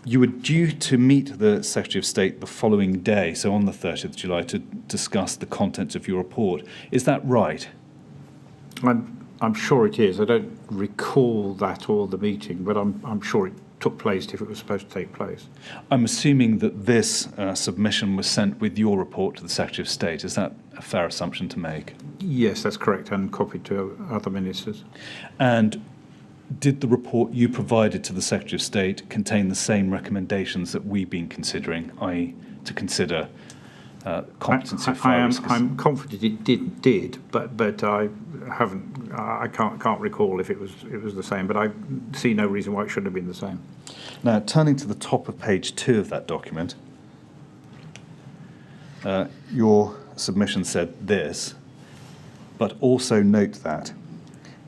You were due to meet the Secretary of State the following day, so on the 30th of July, to discuss the contents of your report. Is that right? I'm sure it is. I don't recall that or the meeting, but I'm sure it took place if it was supposed to take place. I'm assuming that this submission was sent with your report to the Secretary of State. Is that a fair assumption to make? Yes, that's correct, and copied to other ministers. And did the report you provided to the Secretary of State contain the same recommendations that we've been considering, i.e. to consider competency of fire risk? I'm confident it did, but I haven't. I can't recall if it was the same. But I see no reason why it shouldn't have been the same. Now, turning to the top of page 2 of that document, your submission said this, but also note that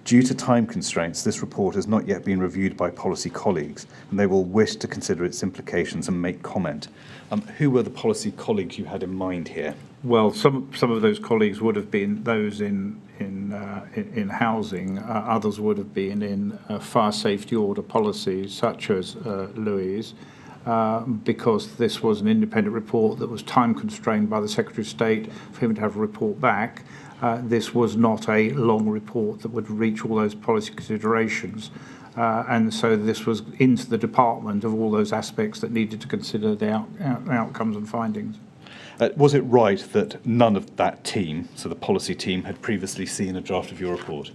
due to time constraints, this report has not yet been reviewed by policy colleagues, and they will wish to consider its implications and make comment. Who were the policy colleagues you had in mind here? Well, some of those colleagues would have been those in housing. Others would have been in fire safety order policies, such as Louise, because this was an independent report that was time constrained by the Secretary of State for him to have a report back. This was not a long report that would reach all those policy considerations. And so this was into the department of all those aspects that needed to consider the outcomes and findings. Was it right that none of that team, so the policy team, had previously seen a draft of your report?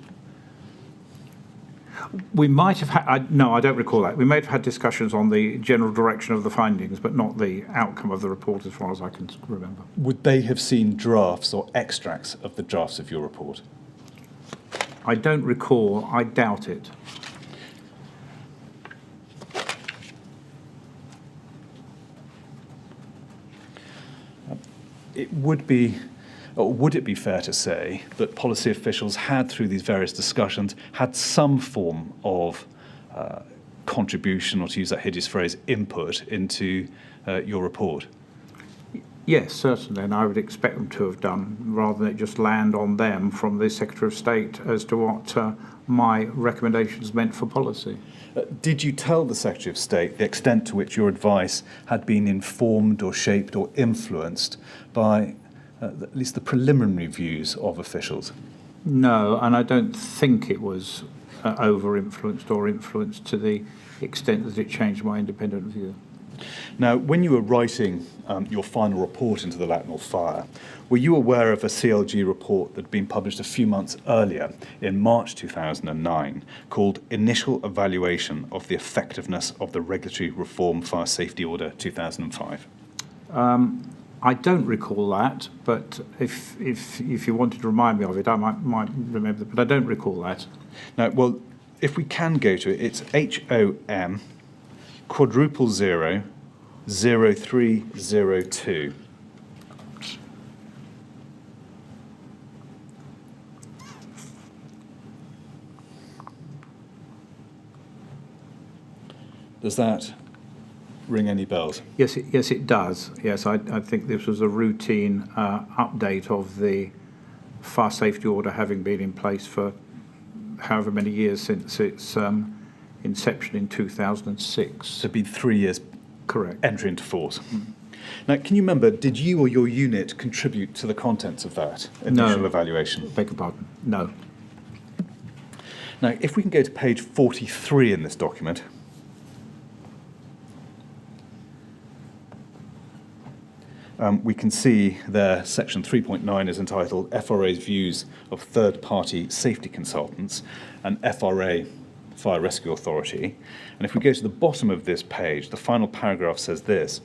We might have had, no, I don't recall that. We may have had discussions on the general direction of the findings, but not the outcome of the report as far as I can remember. Would they have seen drafts or extracts of the drafts of your report? I don't recall. I doubt it. It would be Or would it be fair to say that policy officials had, through these various discussions, had some form of contribution, or to use that hideous phrase, input into your report? Yes, certainly, and I would expect them to have done, rather than it just land on them from the Secretary of State as to what my recommendations meant for policy. Did you tell the Secretary of State the extent to which your advice had been informed or shaped or influenced by at least the preliminary views of officials? No, and I don't think it was over-influenced or influenced to the extent that it changed my independent view. Now, when you were writing your final report into the Lakanal fire, were you aware of a CLG report that had been published a few months earlier, in March 2009, called Initial Evaluation of the Effectiveness of the Regulatory Reform Fire Safety Order 2005? I don't recall that, but if you wanted to remind me of it, I might remember, but I don't recall that. Now, well, if we can go to it, it's HOM 000 0302. Does that ring any bells? Yes, it does. Yes, I think this was a routine update of the fire safety order having been in place for however many years since its inception in 2006. So it'd been 3 years. Correct. Entry into force. Now, can you remember, did you or your unit contribute to the contents of that initial evaluation? Beg your pardon. No. Now, if we can go to page 43 in this document, we can see there section 3.9 is entitled FRA's Views of Third-Party Safety Consultants, and FRA, Fire Rescue Authority. And if we go to the bottom of this page, the final paragraph says this: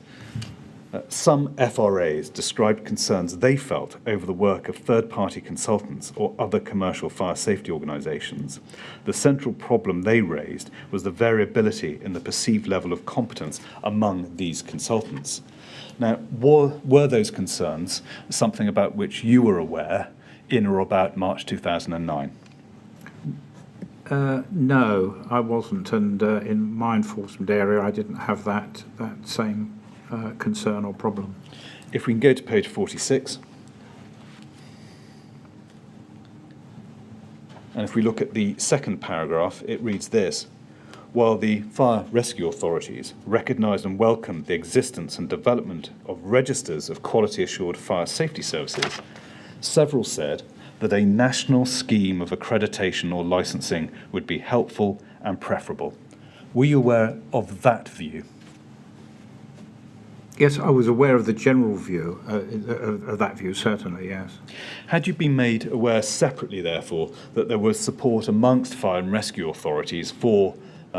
some FRAs described concerns they felt over the work of third-party consultants or other commercial fire safety organisations. The central problem they raised was the variability in the perceived level of competence among these consultants. Now, were those concerns something about which you were aware in or about March 2009? No, I wasn't, and in my enforcement area I didn't have that same concern or problem. If we can go to page 46, and if we look at the second paragraph, it reads this: while the fire rescue authorities recognised and welcomed the existence and development of registers of quality assured fire safety services, several said that a national scheme of accreditation or licensing would be helpful and preferable. Were you aware of that view? Yes, I was aware of the general view, of that view, certainly, yes. Had you been made aware separately, therefore, that there was support amongst fire and rescue authorities for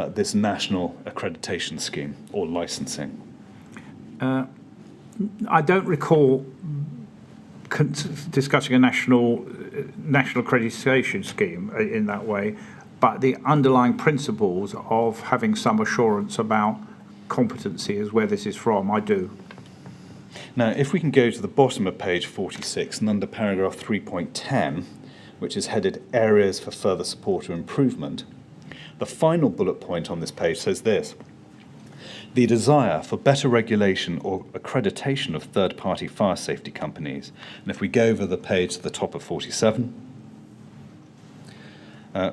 this national accreditation scheme or licensing? I don't recall discussing a national accreditation scheme in that way, but the underlying principles of having some assurance about competency is where this is from, I do. Now, if we can go to the bottom of page 46 and under paragraph 3.10, which is headed Areas for Further Support or Improvement, the final bullet point on this page says this: the desire for better regulation or accreditation of third-party fire safety companies. And if we go over the page to the top of 47,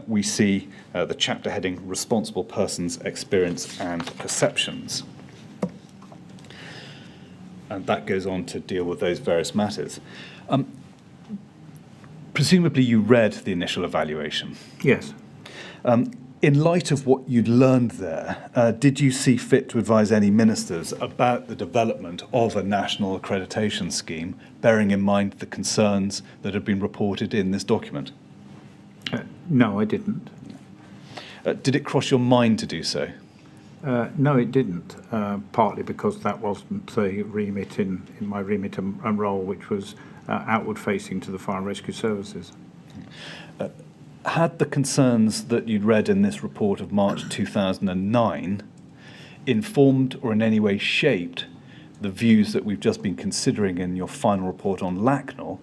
we see the chapter heading Responsible Persons' Experience and Perceptions. And that goes on to deal with those various matters. Presumably you read the initial evaluation. Yes. In light of what you'd learned there, did you see fit to advise any ministers about the development of a national accreditation scheme, bearing in mind the concerns that have been reported in this document? No, I didn't. Did it cross your mind to do so? No, it didn't, partly because that wasn't the remit in my remit and role, which was outward facing to the fire and rescue services. Had the concerns that you'd read in this report of March 2009 informed or in any way shaped the views that we've just been considering in your final report on Lakanal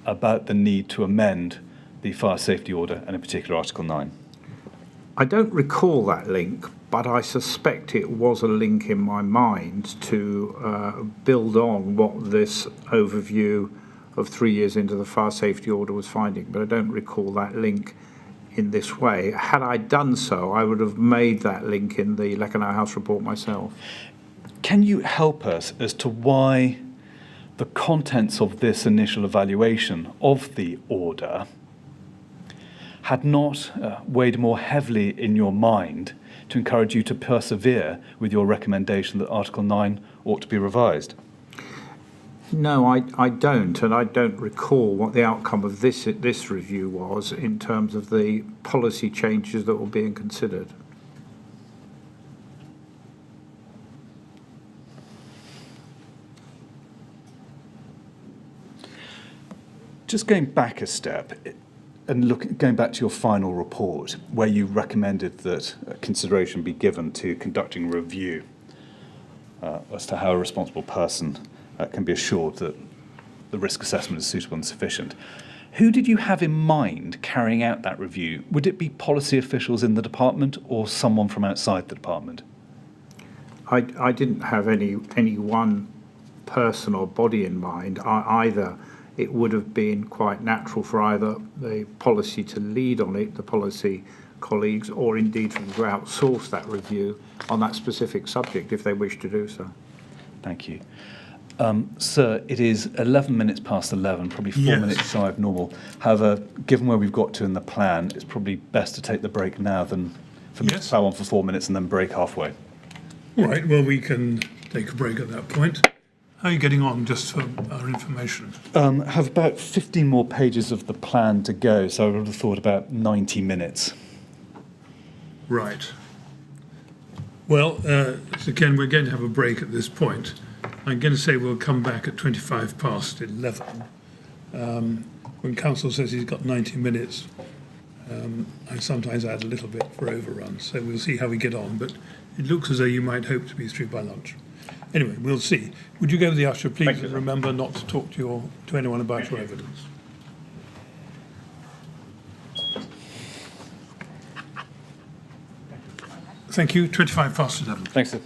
about the need to amend the fire safety order, and in particular Article 9? I don't recall that link, but I suspect it was a link in my mind to build on what this overview of 3 years into the fire safety order was finding, but I don't recall that link in this way. Had I done so, I would have made that link in the Lakanal House report myself. Can you help us as to why the contents of this initial evaluation of the order had not weighed more heavily in your mind to encourage you to persevere with your recommendation that Article 9 ought to be revised? No, I don't, and I don't recall what the outcome of this review was in terms of the policy changes that were being considered. Just going back a step and going back to your final report, where you recommended that consideration be given to conducting a review as to how a responsible person can be assured that the risk assessment is suitable and sufficient. Who did you have in mind carrying out that review? Would it be policy officials in the department or someone from outside the department? I didn't have any one person or body in mind. Either it would have been quite natural for either the policy to lead on it, the policy colleagues, or indeed for them to outsource that review on that specific subject if they wish to do so. Thank you. Sir, it is 11 minutes past 11, probably 4 minutes shy of normal. However, given where we've got to in the plan, it's probably best to take the break now than for me to plough on for 4 minutes and then break halfway. All right, well, we can take a break at that point. How are you getting on, just for our information? Have about 15 more pages of the plan to go, so I would have thought about 90 minutes. Right. Well, so again, we're going to have a break at this point. I'm going to say we'll come back at 25 past 11. When council says he's got 90 minutes, I sometimes add a little bit for overrun, so we'll see how we get on, but it looks as though you might hope to be through by lunch. Anyway, we'll see. Would you go to the usher, please, and remember not to talk to anyone about your evidence. Thank you. 25 past 11. Thanks, sir.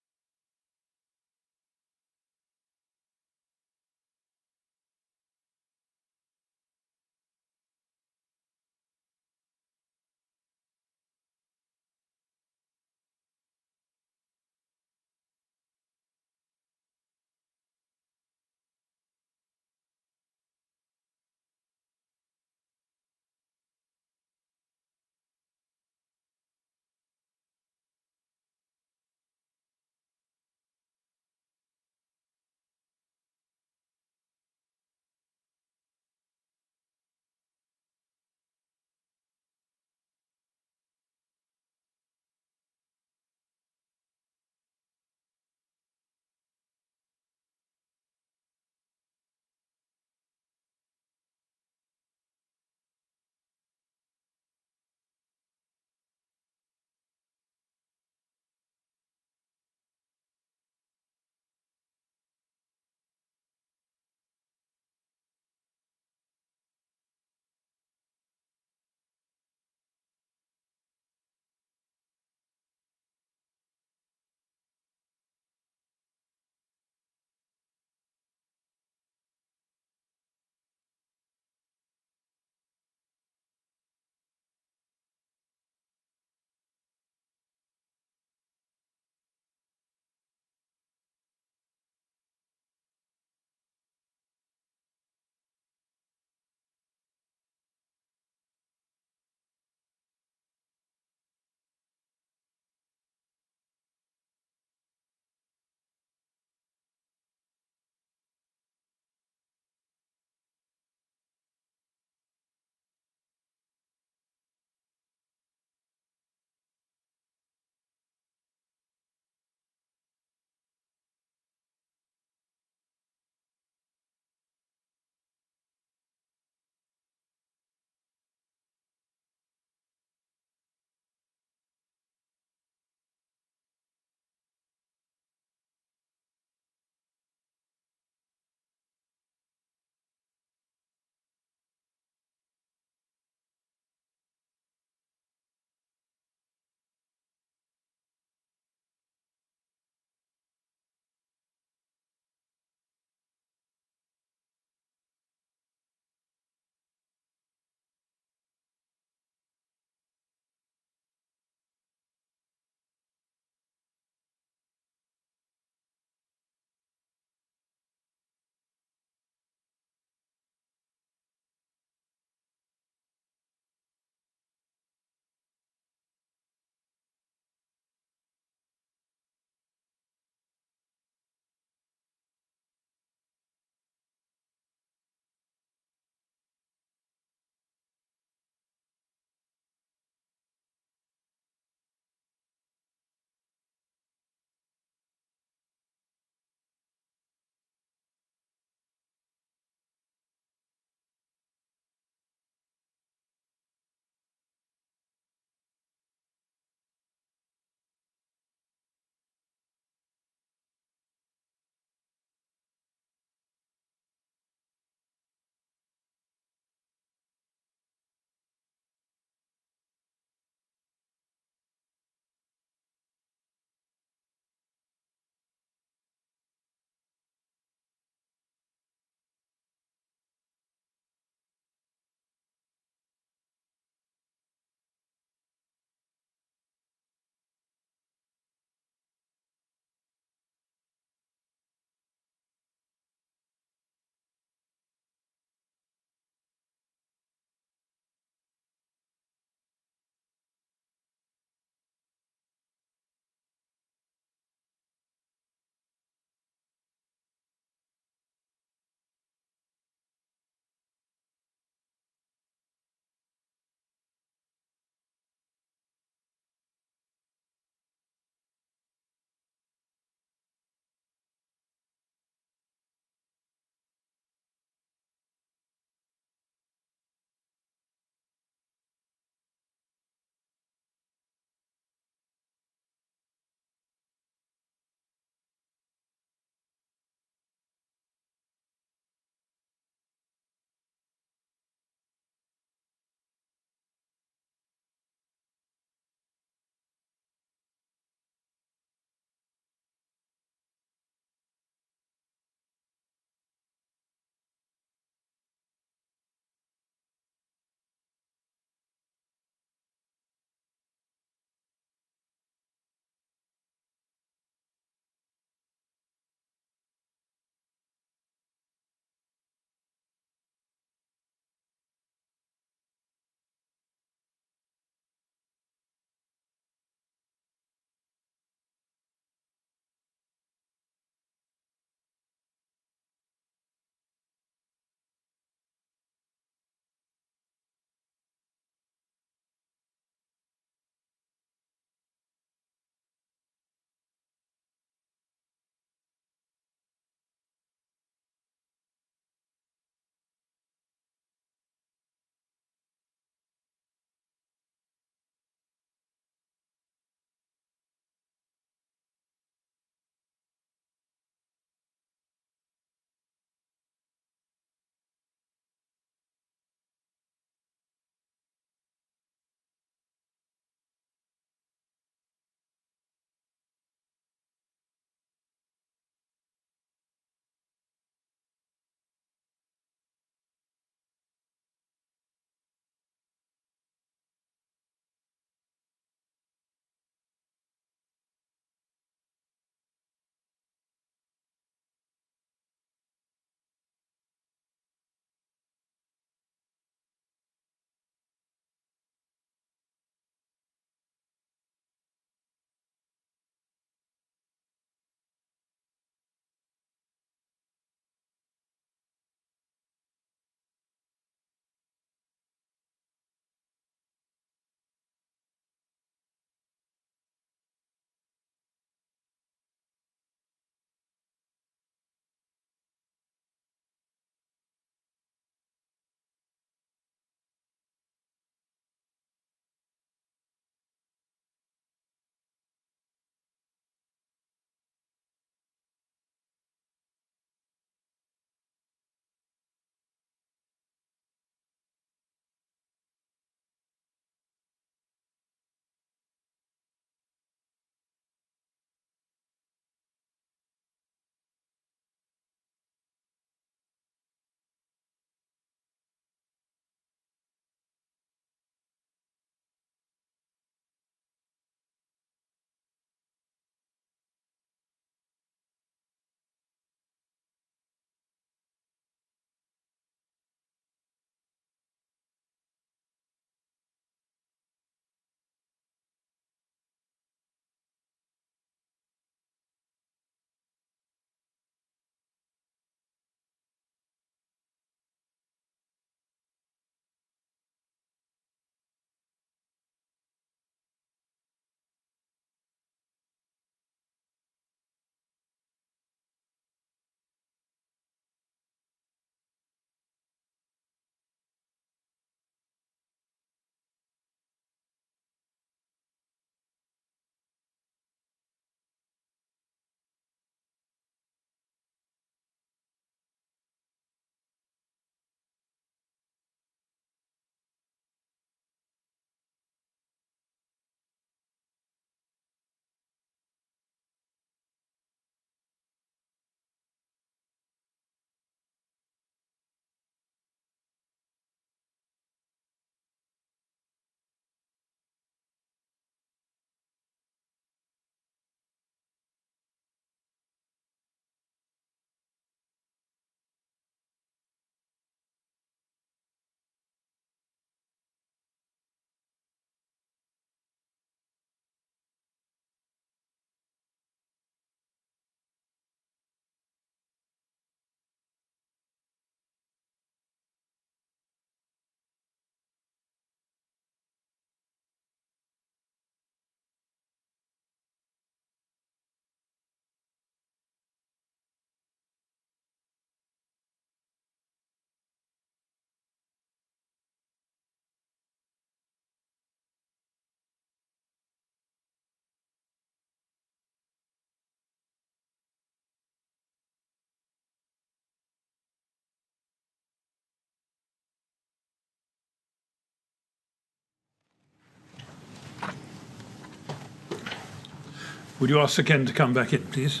Would you ask Sir Ken to come back in, please?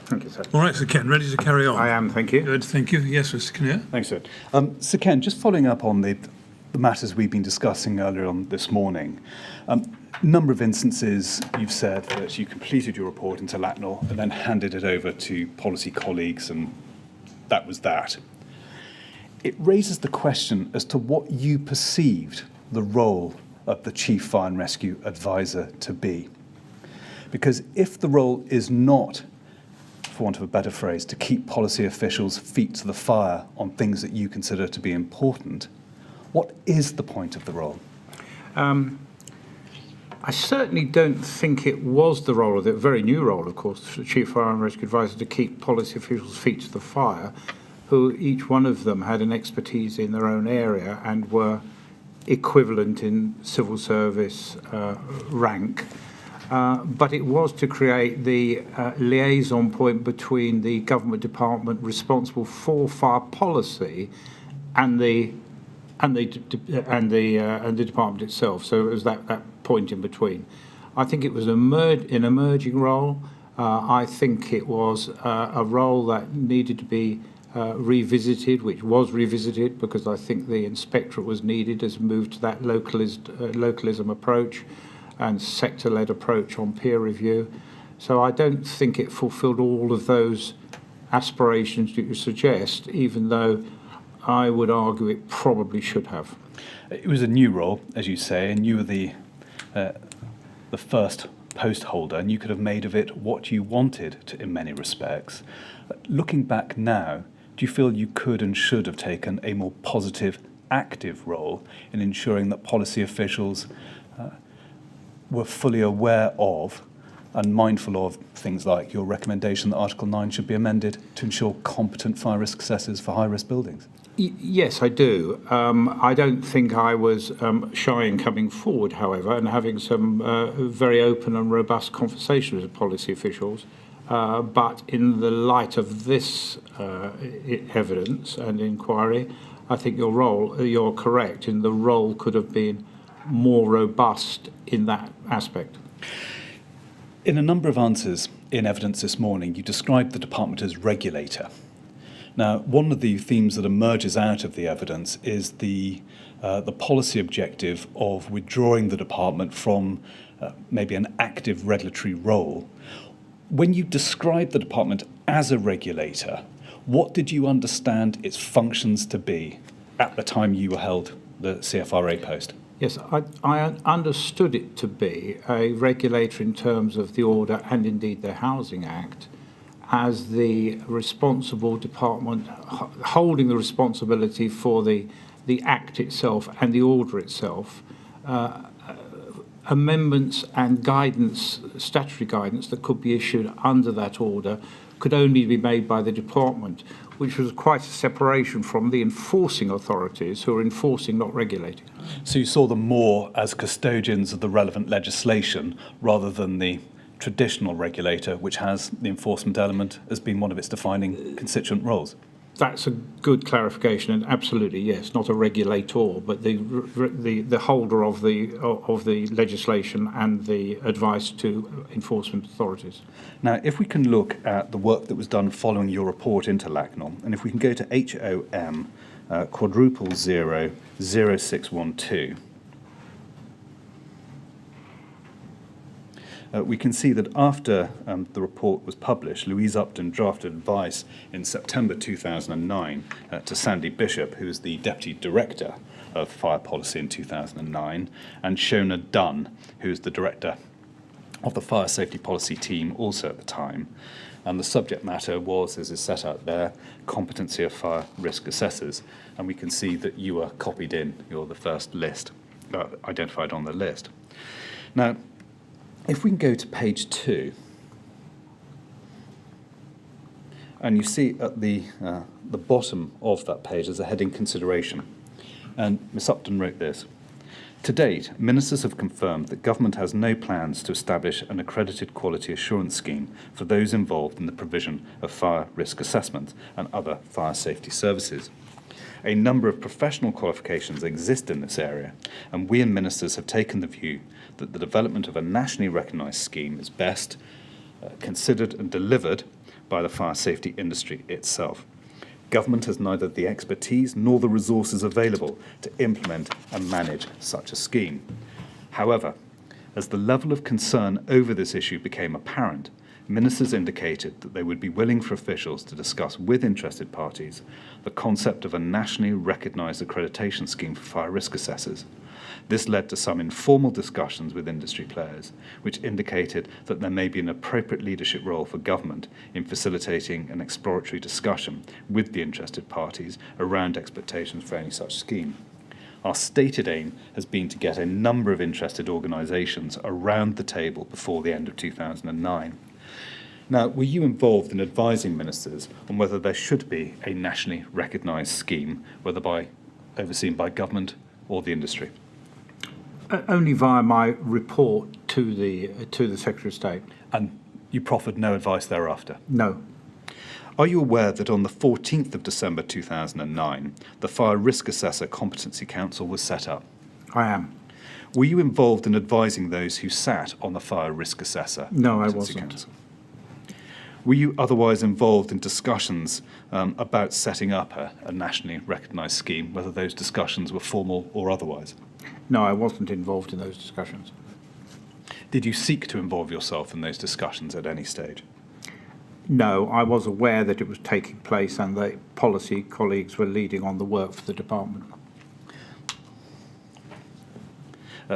Thank you, sir. All right, Sir Ken, ready to carry on? I am, thank you. Good, thank you. Yes, Mr. Kinnear. Thanks, sir. Sir Ken, just following up on the matters we've been discussing earlier on this morning, number of instances you've said that you completed your report into Lakanal and then handed it over to policy colleagues, and that was that. It raises the question as to what you perceived the role of the Chief Fire and Rescue Advisor to be. Because if the role is not, for want of a better phrase, to keep policy officials' feet to the fire on things that you consider to be important, what is the point of the role? I certainly don't think it was the role of the very new role, of course, the Chief Fire and Rescue Advisor, to keep policy officials' feet to the fire, who each one of them had an expertise in their own area and were equivalent in civil service rank. But it was to create the liaison point between the government department responsible for fire policy and the department itself. So it was that point in between. I think it was an emerging role. I think it was a role that needed to be revisited, which was revisited because I think the inspectorate was needed as moved to that localism approach and sector-led approach on peer review. So I don't think it fulfilled all of those aspirations that you suggest, even though I would argue it probably should have. It was a new role, as you say, and you were the first post holder, and you could have made of it what you wanted in many respects. Looking back now, do you feel you could and should have taken a more positive, active role in ensuring that policy officials were fully aware of and mindful of things like your recommendation that Article 9 should be amended to ensure competent fire risk assessors for high-risk buildings? Yes, I do. I don't think I was shy in coming forward, however, and having some very open and robust conversations with policy officials. But in the light of this evidence and inquiry, I think you're correct in the role could have been more robust in that aspect. In a number of answers in evidence this morning, you described the department as regulator. Now, one of the themes that emerges out of the evidence is the policy objective of withdrawing the department from maybe an active regulatory role. When you described the department as a regulator, what did you understand its functions to be at the time you held the CFRA post? Yes, I understood it to be a regulator in terms of the order and indeed the Housing Act as the responsible department holding the responsibility for the Act itself and the order itself. Amendments and guidance, statutory guidance that could be issued under that order could only be made by the department, which was quite a separation from the enforcing authorities who are enforcing, not regulating. So you saw them more as custodians of the relevant legislation rather than the traditional regulator, which has the enforcement element as being one of its defining constituent roles. That's a good clarification, and absolutely yes, not a regulator, but the holder of the legislation and the advice to enforcement authorities. Now, if we can look at the work that was done following your report into Lakanal, and if we can go to HOM quadruple 0612. We can see that after the report was published, Louise Upton drafted advice in September 2009 to Sandy Bishop, who was the Deputy Director of Fire Policy in 2009, and Shona Dunn, who was the Director of the Fire Safety Policy team also at the time. And the subject matter was, as is set out there, competency of fire risk assessors. And we can see that you are copied in. You're the first list, identified on the list. Now, if we can go to page 2, and you see at the bottom of that page there's a heading consideration, and Miss Upton wrote this: To date, ministers have confirmed that government has no plans to establish an accredited quality assurance scheme for those involved in the provision of fire risk assessment and other fire safety services. A number of professional qualifications exist in this area, and we and ministers have taken the view that the development of a nationally recognised scheme is best considered and delivered by the fire safety industry itself. Government has neither the expertise nor the resources available to implement and manage such a scheme. However, as the level of concern over this issue became apparent, ministers indicated that they would be willing for officials to discuss with interested parties the concept of a nationally recognised accreditation scheme for fire risk assessors. This led to some informal discussions with industry players, which indicated that there may be an appropriate leadership role for government in facilitating an exploratory discussion with the interested parties around expectations for any such scheme. Our stated aim has been to get a number of interested organisations around the table before the end of 2009. Now, were you involved in advising ministers on whether there should be a nationally recognised scheme, whether overseen by government or the industry? Only via my report to the Secretary of State. And you proffered no advice thereafter? No. Are you aware that on the 14th of December 2009, the Fire Risk Assessor Competency Council was set up? I am. Were you involved in advising those who sat on the Fire Risk Assessor No, I Competency wasn't. Council? Were you otherwise involved in discussions about setting up a nationally recognised scheme, whether those discussions were formal or otherwise? No, I wasn't involved in those discussions. Did you seek to involve yourself in those discussions at any stage? No, I was aware that it was taking place and the policy colleagues were leading on the work for the department.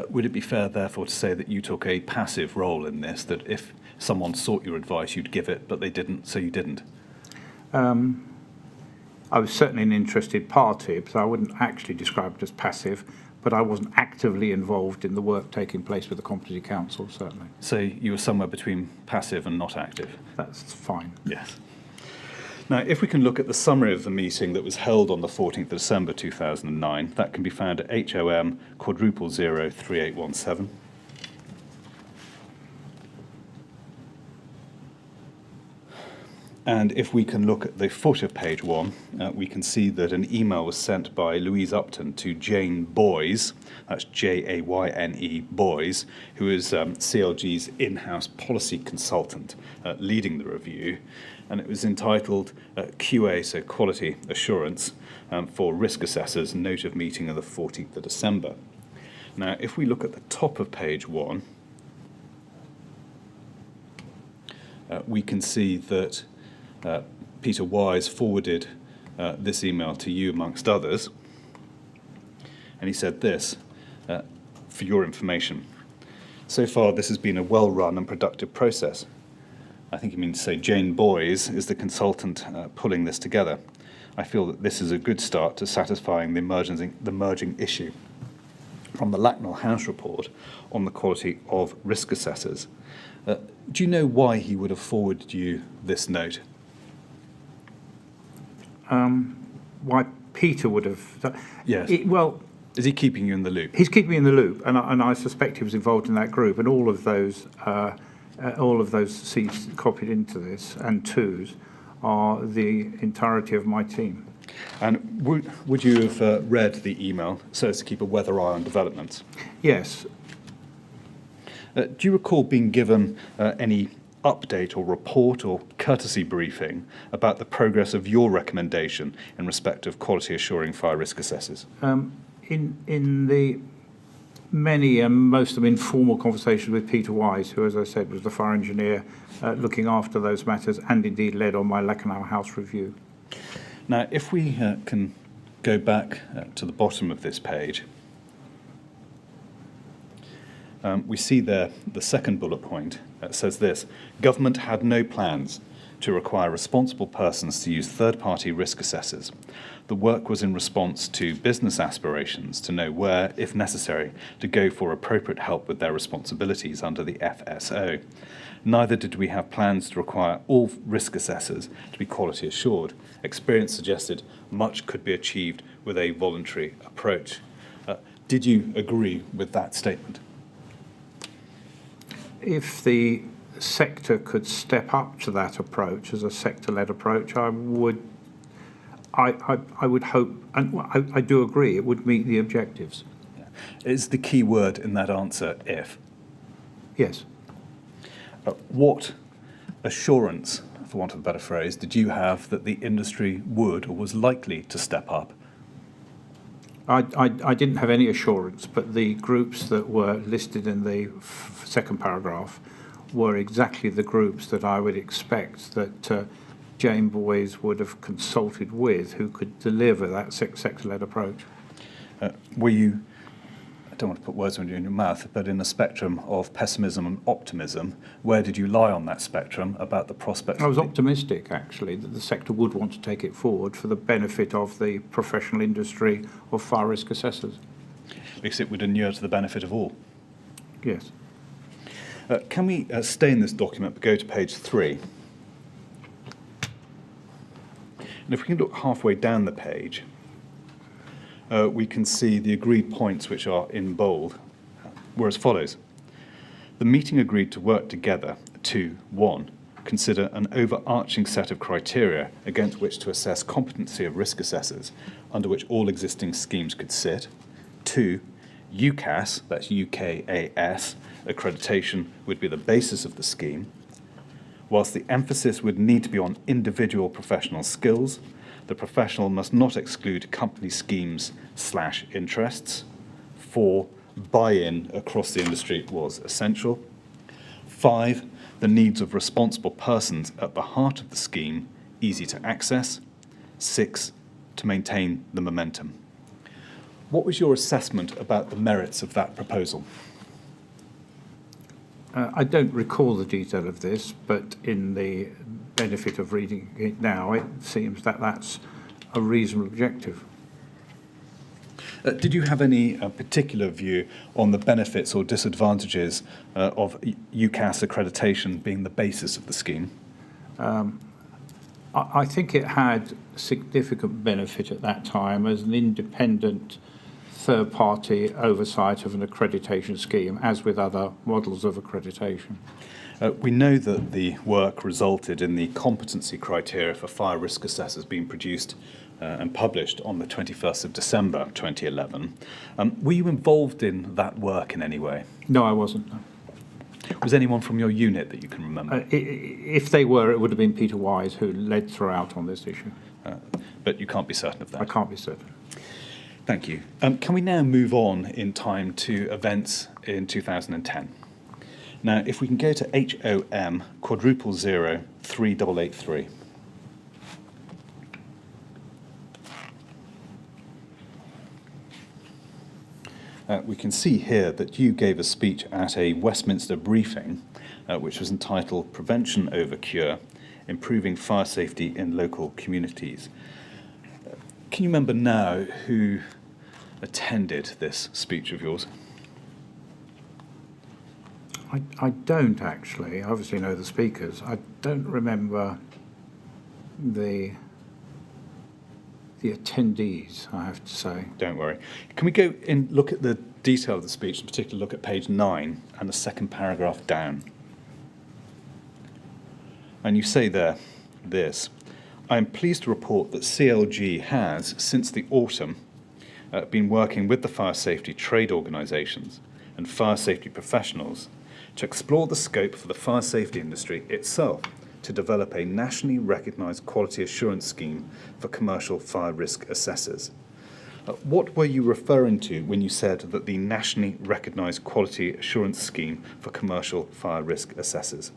Would it be fair, therefore, to say that you took a passive role in this, that if someone sought your advice, you'd give it, but they didn't, so you didn't? I was certainly an interested party, so I wouldn't actually describe it as passive, but I wasn't actively involved in the work taking place with the Competency Council, certainly. So you were somewhere between passive and not active? That's fine. Yes. Now, if we can look at the summary of the meeting that was held on the 14th of December 2009, that can be found at HOM *0003817. And if we can look at the foot of page 1, we can see that an email was sent by Louise Upton to Jane Boys, that's Jayne Boys, who is CLG's in-house policy consultant leading the review. And it was entitled QA, so Quality Assurance, for Risk Assessors, note of meeting of the 14th of December. Now, if we look at the top of page 1, we can see that Peter Wise forwarded this email to you amongst others, and he said this, for your information. So far, this has been a well-run and productive process. I think he means to say Jane Boys is the consultant pulling this together. I feel that this is a good start to satisfying the emerging issue from the Lakanal House report on the quality of risk assessors. Do you know why he would have forwarded you this note? Why Peter would have... Yes. Well, is he keeping you in the loop? He's keeping me in the loop, and I suspect he was involved in that group, and all of those seats copied into this, and twos, are the entirety of my team. And would you have read the email so as to keep a weather eye on developments? Yes. Do you recall being given any update or report or courtesy briefing about the progress of your recommendation in respect of quality assuring fire risk assessors? In the many and most of them informal conversations with Peter Wise, who, as I said, was the fire engineer looking after those matters and indeed led on my Lakanal House review. Now, if we can go back to the bottom of this page, we see there the second bullet point says this: government had no plans to require responsible persons to use third-party risk assessors. The work was in response to business aspirations to know where, if necessary, to go for appropriate help with their responsibilities under the FSO. Neither did we have plans to require all risk assessors to be quality assured. Experience suggested much could be achieved with a voluntary approach. Did you agree with that statement? If the sector could step up to that approach as a sector-led approach, I would hope, and I do agree, it would meet the objectives. Is the key word in that answer if? Yes. What assurance, for want of a better phrase, did you have that the industry would or was likely to step up? I didn't have any assurance, but the groups that were listed in the second paragraph were exactly the groups that I would expect that Jane Boys would have consulted with, who could deliver that sector-led approach. Were you, I don't want to put words in your mouth, but in a spectrum of pessimism and optimism, where did you lie on that spectrum about the prospects? I was optimistic, actually, that the sector would want to take it forward for the benefit of the professional industry of fire risk assessors. Because it would inure to the benefit of all. Yes. Can we stay in this document but go to page 3? And if we can look halfway down the page, we can see the agreed points, which are in bold, were as follows. The meeting agreed to work together to, 1, consider an overarching set of criteria against which to assess competency of risk assessors, under which all existing schemes could sit. 2, UCAS, that's UKAS, accreditation would be the basis of the scheme, whilst the emphasis would need to be on individual professional skills. The professional must not exclude company schemes/interests. 4, buy-in across the industry was essential. 5, the needs of responsible persons at the heart of the scheme, easy to access. 6, to maintain the momentum. What was your assessment about the merits of that proposal? I don't recall the detail of this, but in the benefit of reading it now, it seems that that's a reasonable objective. Did you have any particular view on the benefits or disadvantages of UCAS accreditation being the basis of the scheme? I think it had significant benefit at that time as an independent third-party oversight of an accreditation scheme, as with other models of accreditation. We know that the work resulted in the competency criteria for fire risk assessors being produced and published on the 21st of December 2011. Were you involved in that work in any way? No, I wasn't. No. Was anyone from your unit that you can remember? If they were, it would have been Peter Wise who led throughout on this issue. But you can't be certain of that? I can't be certain. Thank you. Can we now move on in time to events in 2010? Now, if we can go to HOM 0003883. We can see here that you gave a speech at a Westminster briefing, which was entitled Prevention Over Cure, Improving Fire Safety in Local Communities. Can you remember now who attended this speech of yours? I don't actually. I obviously know the speakers. I don't remember the attendees, I have to say. Don't worry. Can we go and look at the detail of the speech, in particular look at page 9 and the second paragraph down? And you say there, this, I am pleased to report that CLG has, since the autumn, been working with the fire safety trade organisations and fire safety professionals to explore the scope for the fire safety industry itself to develop a nationally recognised quality assurance scheme for commercial fire risk assessors. What were you referring to when you said that the nationally recognised quality assurance scheme for commercial fire risk assessors?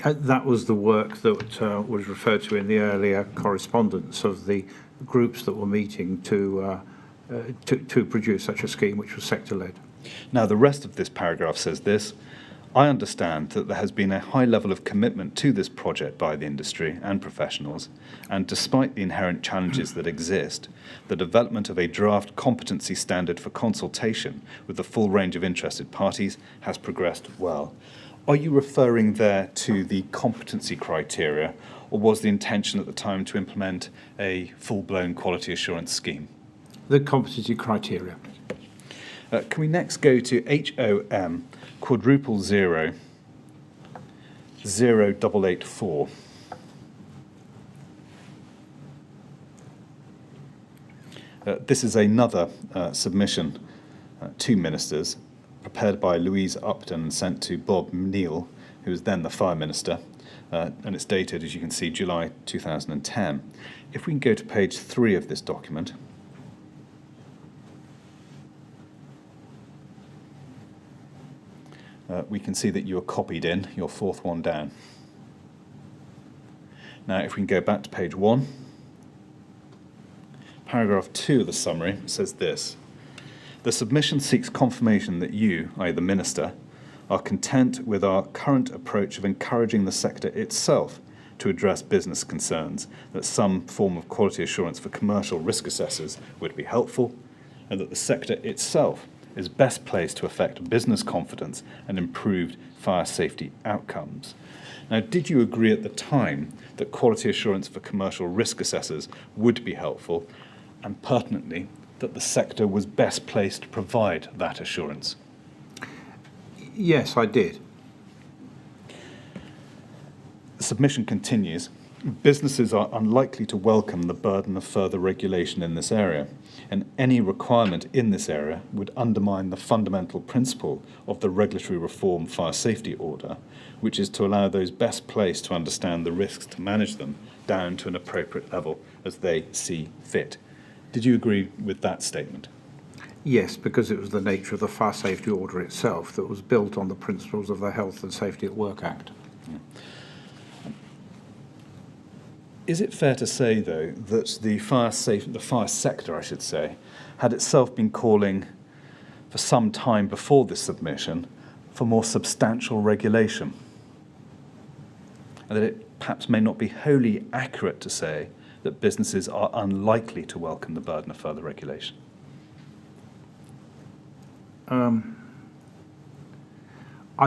That was the work that was referred to in the earlier correspondence of the groups that were meeting to produce such a scheme, which was sector-led. Now, the rest of this paragraph says this. I understand that there has been a high level of commitment to this project by the industry and professionals, and despite the inherent challenges that exist, the development of a draft competency standard for consultation with the full range of interested parties has progressed well. Are you referring there to the competency criteria, or was the intention at the time to implement a full-blown quality assurance scheme? The competency criteria. Can we next go to HOM quadruple 0884? This is another submission to ministers prepared by Louise Upton and sent to Bob Neal, who was then the Fire Minister, and it's dated, as you can see, July 2010. If we can go to page 3 of this document, we can see that you are copied in, your fourth one down. Now, if we can go back to page 1, paragraph 2 of the summary says this: the submission seeks confirmation that you, i.e. the Minister, are content with our current approach of encouraging the sector itself to address business concerns, that some form of quality assurance for commercial risk assessors would be helpful, and that the sector itself is best placed to affect business confidence and improved fire safety outcomes. Now, did you agree at the time that quality assurance for commercial risk assessors would be helpful, and pertinently, that the sector was best placed to provide that assurance? Yes, I did. The submission continues. Businesses are unlikely to welcome the burden of further regulation in this area, and any requirement in this area would undermine the fundamental principle of the Regulatory Reform Fire Safety Order, which is to allow those best placed to understand the risks to manage them down to an appropriate level as they see fit. Did you agree with that statement? Yes, because it was the nature of the Fire Safety Order itself that was built on the principles of the Health and Safety at Work Act. Yeah. Is it fair to say, though, that the fire sector, I should say, had itself been calling for some time before this submission for more substantial regulation? And that it perhaps may not be wholly accurate to say that businesses are unlikely to welcome the burden of further regulation? I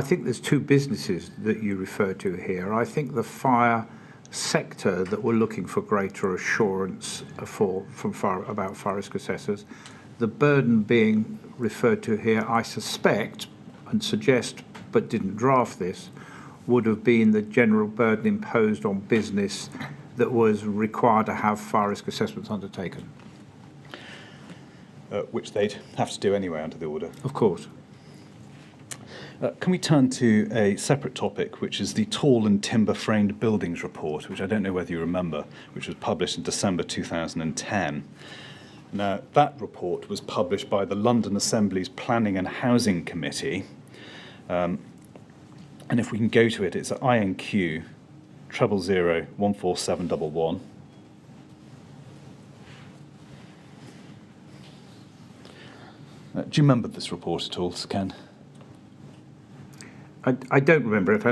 think there's two businesses that you refer to here. I think the fire sector that were looking for greater assurance about fire risk assessors. The burden being referred to here, I suspect and suggest, but didn't draft this, would have been the general burden imposed on business that was required to have fire risk assessments undertaken. Which they'd have to do anyway under the order. Of course. Can we turn to a separate topic, which is the Tall and Timber Framed Buildings Report, which I don't know whether you remember, which was published in December 2010. Now, that report was published by the London Assembly's Planning and Housing Committee. And if we can go to it, it's at INQ 000-14711. Do you remember this report at all, Sir Ken? I don't remember it. I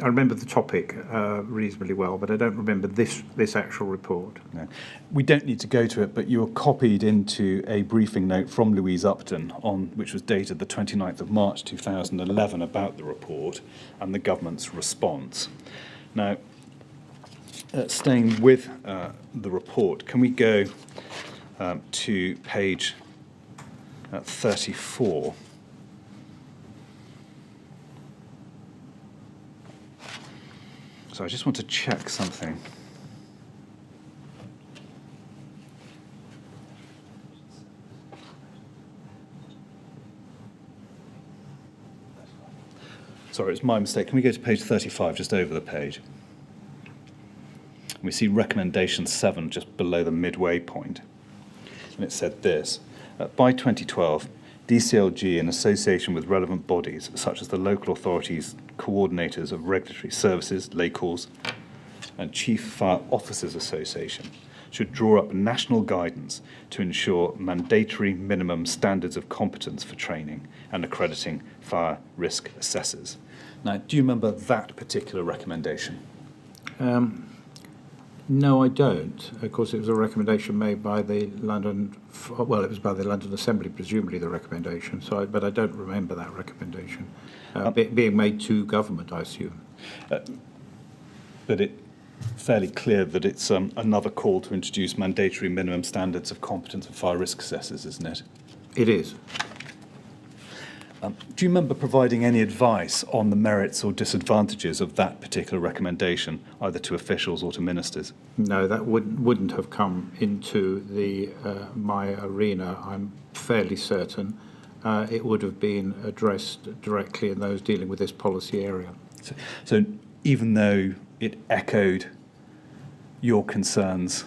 remember the topic reasonably well, but I don't remember this actual report. No. We don't need to go to it, but you were copied into a briefing note from Louise Upton, which was dated the 29th of March 2011, about the report and the government's response. Now, staying with the report, can we go to page 34? So I just want to check something. Sorry, it's my mistake. Can we go to page 35, just over the page? We see recommendation 7 just below the midway point. And it said this: by 2012, DCLG, in association with relevant bodies such as the local authorities, coordinators of regulatory services, LACORS, and Chief Fire Officers Association, should draw up national guidance to ensure mandatory minimum standards of competence for training and accrediting fire risk assessors. Now, do you remember that particular recommendation? No, I don't. Of course, it was a recommendation made by the London, well, it was by the London Assembly, presumably the recommendation, but I don't remember that recommendation being made to government, I assume. But it's fairly clear that it's another call to introduce mandatory minimum standards of competence for fire risk assessors, isn't it? It is. Do you remember providing any advice on the merits or disadvantages of that particular recommendation, either to officials or to ministers? No, that wouldn't have come into the my arena. I'm fairly certain it would have been addressed directly in those dealing with this policy area. So even though it echoed your concerns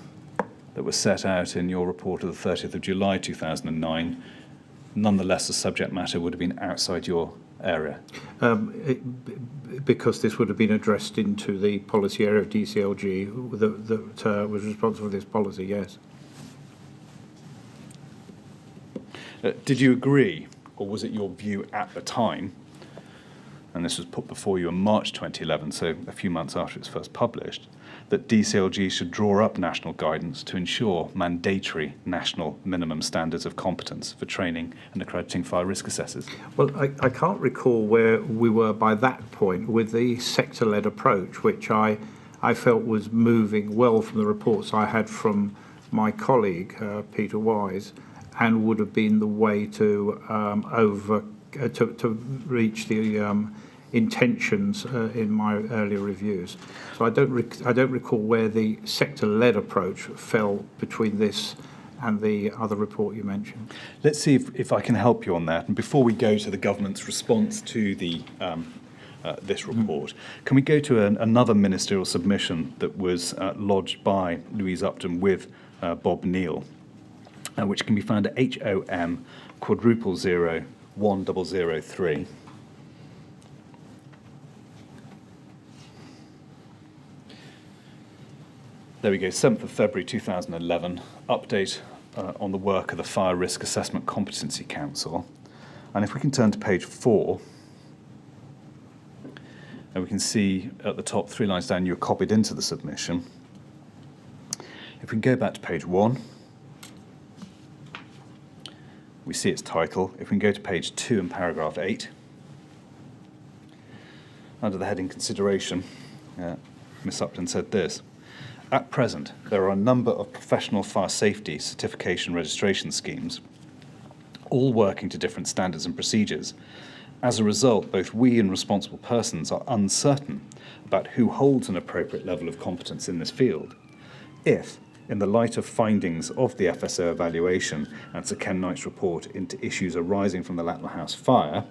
that were set out in your report of the 30th of July 2009, nonetheless the subject matter would have been outside your area? Because this would have been addressed into the policy area of DCLG that was responsible for this policy, yes. Did you agree, or was it your view at the time, and this was put before you in March 2011, so a few months after it was first published, that DCLG should draw up national guidance to ensure mandatory national minimum standards of competence for training and accrediting fire risk assessors? Well, I can't recall where we were by that point with the sector-led approach, which I felt was moving well from the reports I had from my colleague, Peter Wise, and would have been the way to to reach the intentions in my earlier reviews. So I don't recall where the sector-led approach fell between this and the other report you mentioned. Let's see if I can help you on that. And before we go to the government's response to the this report, can we go to another ministerial submission that was lodged by Louise Upton with Bob Neal, which can be found at HOM *0001003. There we go, 7th of February 2011, update on the work of the Fire Risk Assessment Competency Council. And if we can turn to page 4, and we can see at the top, 3 lines down, you're copied into the submission. If we can go back to page 1, we see its title. If we can go to page 2 and paragraph 8, under the heading Consideration, Miss Upton said this: at present, there are a number of professional fire safety certification registration schemes, all working to different standards and procedures. As a result, both we and responsible persons are uncertain about who holds an appropriate level of competence in this field. If, in the light of findings of the FSO evaluation and Sir Ken Knight's report into issues arising from the Lakanal House fire,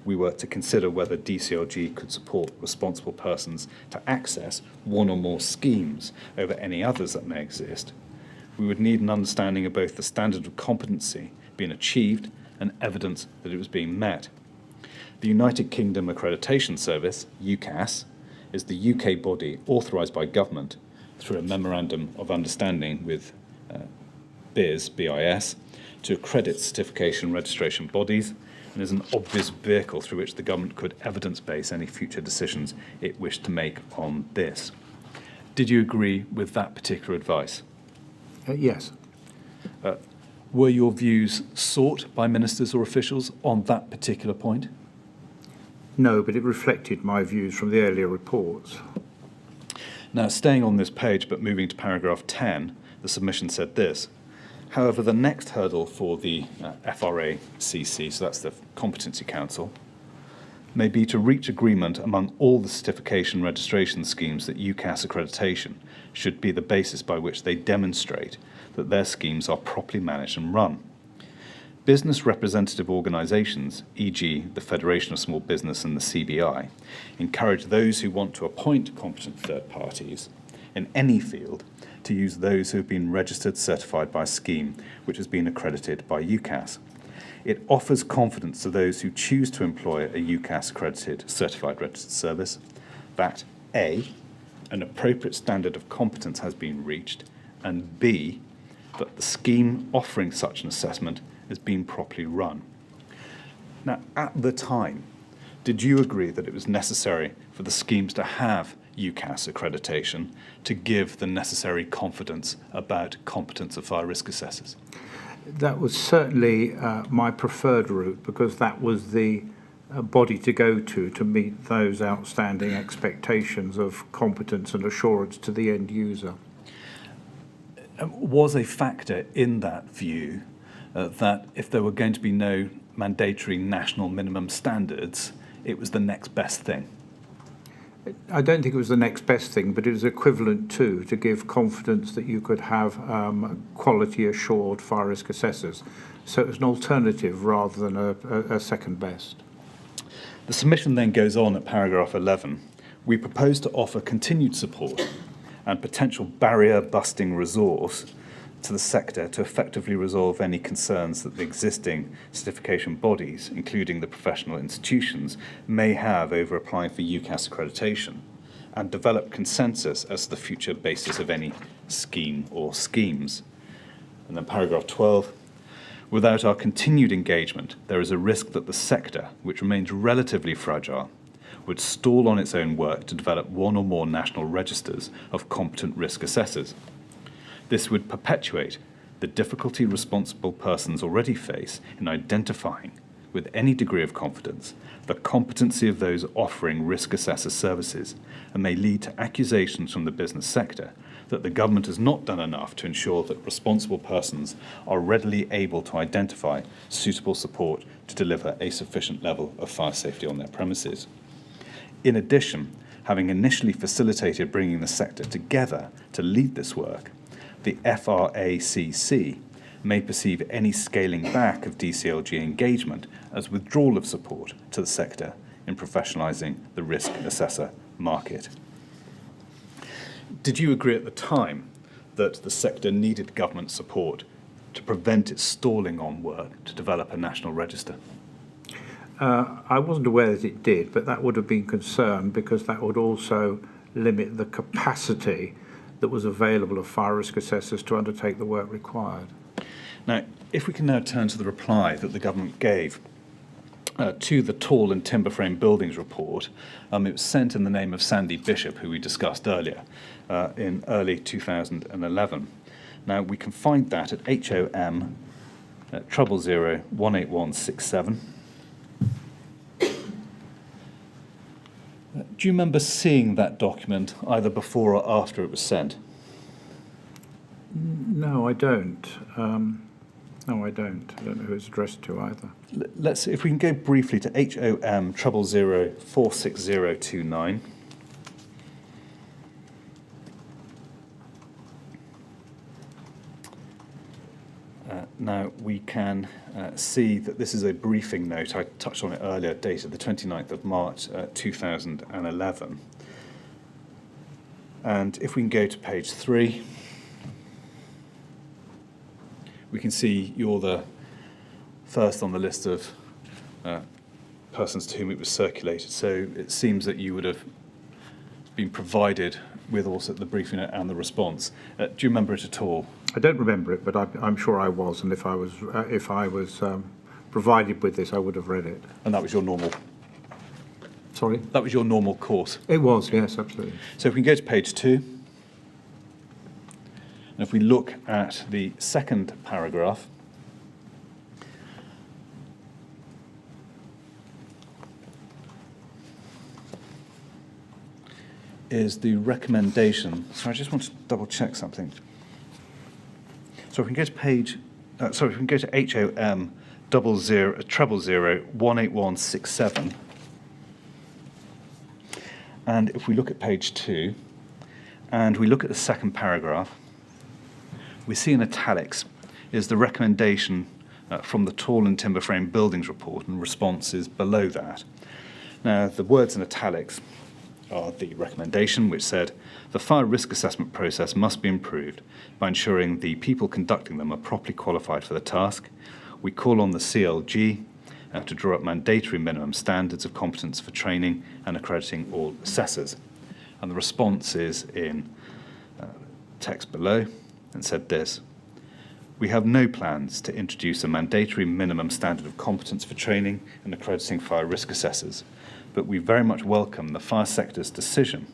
we were to consider whether DCLG could support responsible persons to access one or more schemes over any others that may exist, we would need an understanding of both the standard of competency being achieved and evidence that it was being met. The United Kingdom Accreditation Service, UCAS, is the UK body authorised by government through a Memorandum of Understanding with BIS, to accredit certification registration bodies, and is an obvious vehicle through which the government could evidence-base any future decisions it wished to make on this. Did you agree with that particular advice? Yes. Were your views sought by ministers or officials on that particular point? No, but it reflected my views from the earlier reports. Now, staying on this page but moving to paragraph 10, the submission said this: however, the next hurdle for the FRACC, so that's the Competency Council, may be to reach agreement among all the certification registration schemes that UCAS accreditation should be the basis by which they demonstrate that their schemes are properly managed and run. Business representative organisations, e.g. the Federation of Small Business and the CBI, encourage those who want to appoint competent third parties in any field to use those who have been registered certified by a scheme which has been accredited by UCAS. It offers confidence to those who choose to employ a UCAS accredited certified registered service that A, an appropriate standard of competence has been reached, and B, that the scheme offering such an assessment has been properly run. Now, at the time, did you agree that it was necessary for the schemes to have UCAS accreditation to give the necessary confidence about competence of fire risk assessors? That was certainly my preferred route, because that was the body to go to meet those outstanding expectations of competence and assurance to the end user. Was a factor in that view that if there were going to be no mandatory national minimum standards, it was the next best thing. I don't think it was the next best thing, but it was equivalent to give confidence that you could have quality assured fire risk assessors. So it was an alternative rather than a second best. The submission then goes on at paragraph 11. We propose to offer continued support and potential barrier-busting resource to the sector to effectively resolve any concerns that the existing certification bodies, including the professional institutions, may have over applying for UCAS accreditation, and develop consensus as to the future basis of any scheme or schemes. And then paragraph 12. Without our continued engagement, there is a risk that the sector, which remains relatively fragile, would stall on its own work to develop one or more national registers of competent risk assessors. This would perpetuate the difficulty responsible persons already face in identifying, with any degree of confidence, the competency of those offering risk assessor services, and may lead to accusations from the business sector that the government has not done enough to ensure that responsible persons are readily able to identify suitable support to deliver a sufficient level of fire safety on their premises. In addition, having initially facilitated bringing the sector together to lead this work, the FRACC may perceive any scaling back of DCLG engagement as withdrawal of support to the sector in professionalising the risk assessor market. Did you agree at the time that the sector needed government support to prevent it stalling on work to develop a national register? I wasn't aware that it did, but that would have been concerned because that would also limit the capacity that was available of fire risk assessors to undertake the work required. Now, if we can now turn to the reply that the government gave to the tall and timber frame buildings report. It was sent in the name of Sandy Bishop, who we discussed earlier, in early 2011. Now, we can find that at HOM 000-18167. Do you remember seeing that document either before or after it was sent? No, I don't. No, I don't. I don't know who it's addressed to either. Let's, if we can go briefly to HOM 000-46029. Now, we can see that this is a briefing note. I touched on it earlier, dated the 29th of March 2011. And if we can go to page 3, we can see you're the first on the list of persons to whom it was circulated. So it seems that you would have been provided with also the briefing note and the response. Do you remember it at all? I don't remember it, but I'm sure I was, and if I was provided with this, I would have read it. And that was your normal? Sorry? That was your normal course? It was, yes, absolutely. So if we can go to page 2, and if we look at the second paragraph, is the recommendation. So I just want to double check something. So if we can go to page, if we can go to HOM 000-18167, and if we look at page 2, and we look at the second paragraph, we see in italics is the recommendation from the Tall and Timber Frame Buildings Report, and responses below that. Now, the words in italics are the recommendation, which said, the fire risk assessment process must be improved by ensuring the people conducting them are properly qualified for the task. We call on the CLG to draw up mandatory minimum standards of competence for training and accrediting all assessors. And the response is in text below, and said this: we have no plans to introduce a mandatory minimum standard of competence for training and accrediting fire risk assessors, but we very much welcome the fire sector's decision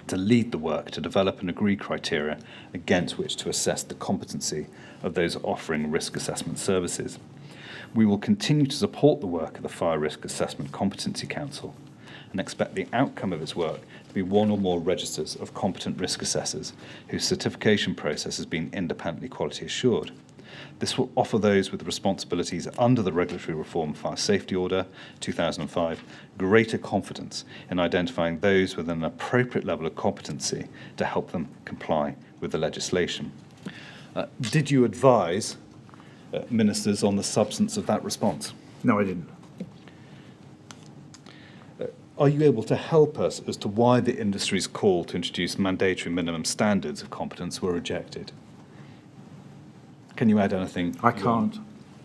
to lead the work to develop and agree criteria against which to assess the competency of those offering risk assessment services. We will continue to support the work of the Fire Risk Assessment Competency Council and expect the outcome of its work to be one or more registers of competent risk assessors whose certification process has been independently quality assured. This will offer those with responsibilities under the Regulatory Reform Fire Safety Order 2005 greater confidence in identifying those with an appropriate level of competency to help them comply with the legislation. Did you advise ministers on the substance of that response? No, I didn't. Are you able to help us as to why the industry's call to introduce mandatory minimum standards of competence were rejected? Can you add anything? I can't.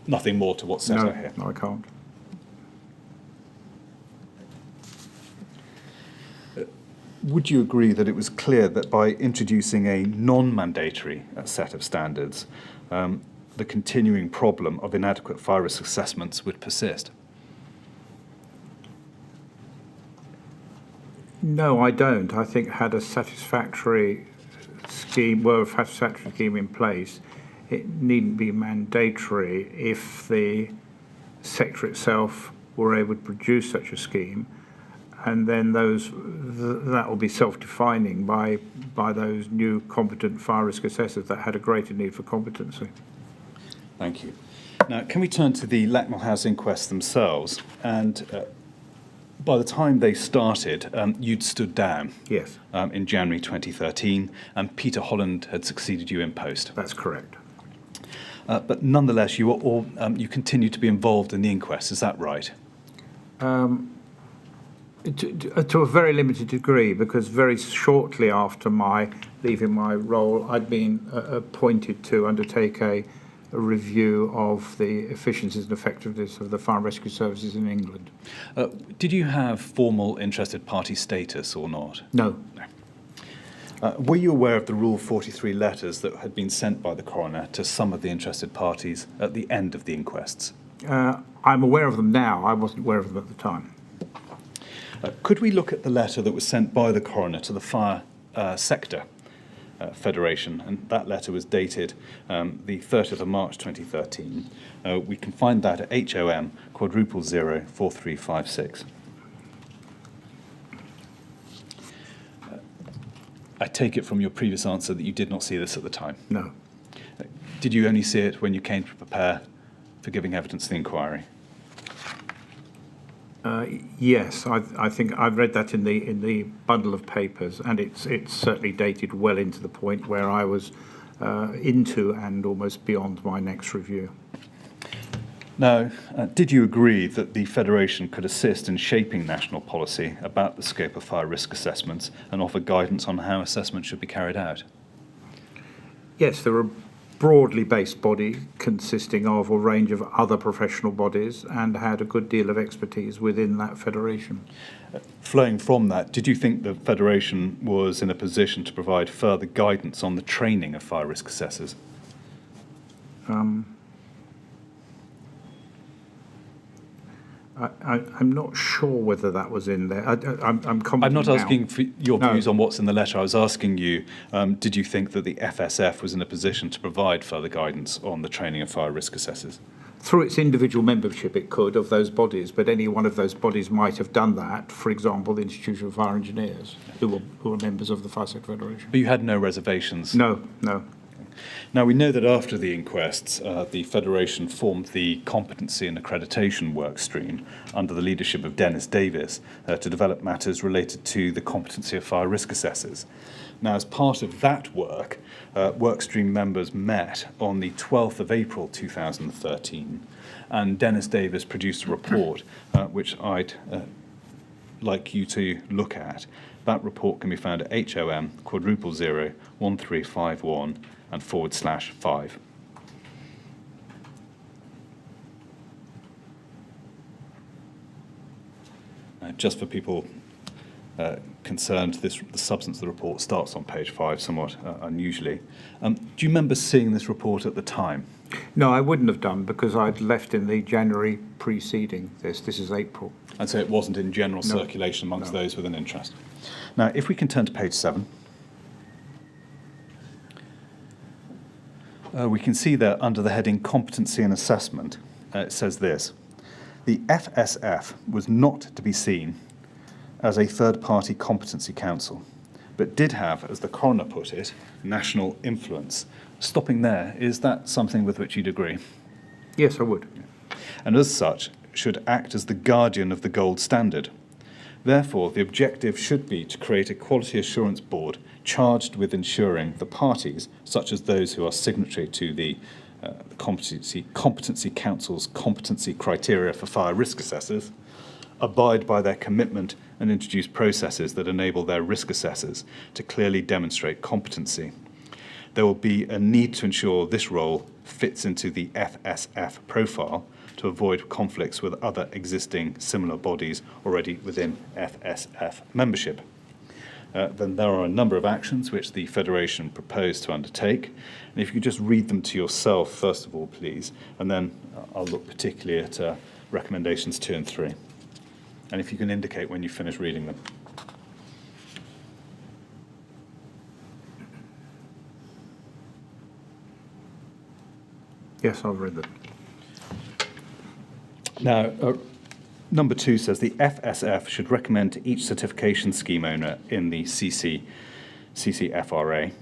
Nothing more to what's set out here? No, I can't. Would you agree that it was clear that by introducing a non-mandatory set of standards, the continuing problem of inadequate fire risk assessments would persist? No, I don't. I think had a satisfactory scheme in place, it needn't be mandatory if the sector itself were able to produce such a scheme, and then that will be self-defining by those new competent fire risk assessors that had a greater need for competency. Thank you. Now, can we turn to the Lakanal House inquests themselves? And by the time they started, you'd stood down. Yes. In January 2013, and Peter Holland had succeeded you in post. That's correct. But nonetheless, you continued to be involved in the inquest. Is that right? To a very limited degree, because very shortly after my leaving my role, I'd been appointed to undertake a review of the efficiencies and effectiveness of the fire and rescue services in England. Did you have formal interested party status or not? No. Were you aware of the Rule 43 letters that had been sent by the coroner to some of the interested parties at the end of the inquests? I'm aware of them now. I wasn't aware of them at the time. Could we look at the letter that was sent by the coroner to the Fire Sector Federation? And that letter was dated the 30th of March 2013. We can find that at HOM *0 4356. I take it from your previous answer that you did not see this at the time. No. Did you only see it when you came to prepare for giving evidence to the inquiry? Yes, I think I've read that in the bundle of papers, and it's certainly dated well into the point where I was into and almost beyond my next review. Now, did you agree that the Federation could assist in shaping national policy about the scope of fire risk assessments and offer guidance on how assessments should be carried out? Yes, there are broadly based body consisting of a range of other professional bodies and had a good deal of expertise within that federation. Flowing from that, did you think the Federation was in a position to provide further guidance on the training of fire risk assessors? I'm not sure whether that was in there. I'm not asking now. for your views on what's in the letter. I was asking you, did you think that the FSF was in a position to provide further guidance on the training of fire risk assessors? Through its individual membership, it could, of those bodies, but any one of those bodies might have done that. For example, the Institution of Fire Engineers, who were members of the Fire Sector Federation. But you had no reservations? No. Now, we know that after the inquests, the Federation formed the Competency and Accreditation work stream under the leadership of Dennis Davis to develop matters related to the competency of fire risk assessors. Now, as part of that work, work stream members met on the 12th of April 2013, and Dennis Davis produced a report which I'd like you to look at. That report can be found at HOM *0 1351 and /5. Just for people concerned, the substance of the report starts on page 5, somewhat unusually. Do you remember seeing this report at the time? No, I wouldn't have done, because I'd left in the January preceding this. This is April. And so it wasn't in general circulation amongst those with an interest. Now, if we can turn to page 7. We can see there under the heading Competency and Assessment, it says this: the FSF was not to be seen as a third-party competency council, but did have, as the coroner put it, national influence. Stopping there, is that something with which you'd agree? Yes, I would. And as such, should act as the guardian of the gold standard. Therefore, the objective should be to create a quality assurance board charged with ensuring the parties, such as those who are signatory to the Competency Council's competency criteria for fire risk assessors, abide by their commitment and introduce processes that enable their risk assessors to clearly demonstrate competency. There will be a need to ensure this role fits into the FSF profile to avoid conflicts with other existing similar bodies already within FSF membership. Then there are a number of actions which the Federation proposed to undertake. And if you could just read them to yourself, first of all, please, and then I'll look particularly at recommendations 2 and 3. And if you can indicate when you finish reading them. Yes, I've read them. Now, number 2 says the FSF should recommend to each certification scheme owner in the CCFRA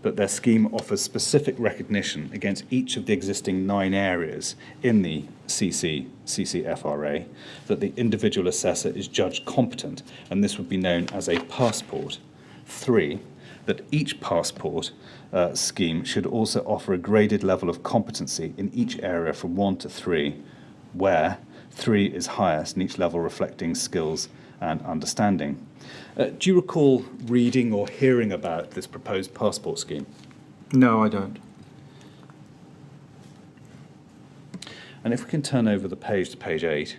that their scheme offers specific recognition against each of the existing 9 areas in the CCFRA, that the individual assessor is judged competent, and this would be known as a passport. 3, that each passport scheme should also offer a graded level of competency in each area from 1 to 3, where 3 is highest and each level reflecting skills and understanding. Do you recall reading or hearing about this proposed passport scheme? No, I don't. And if we can turn over the page to page 8,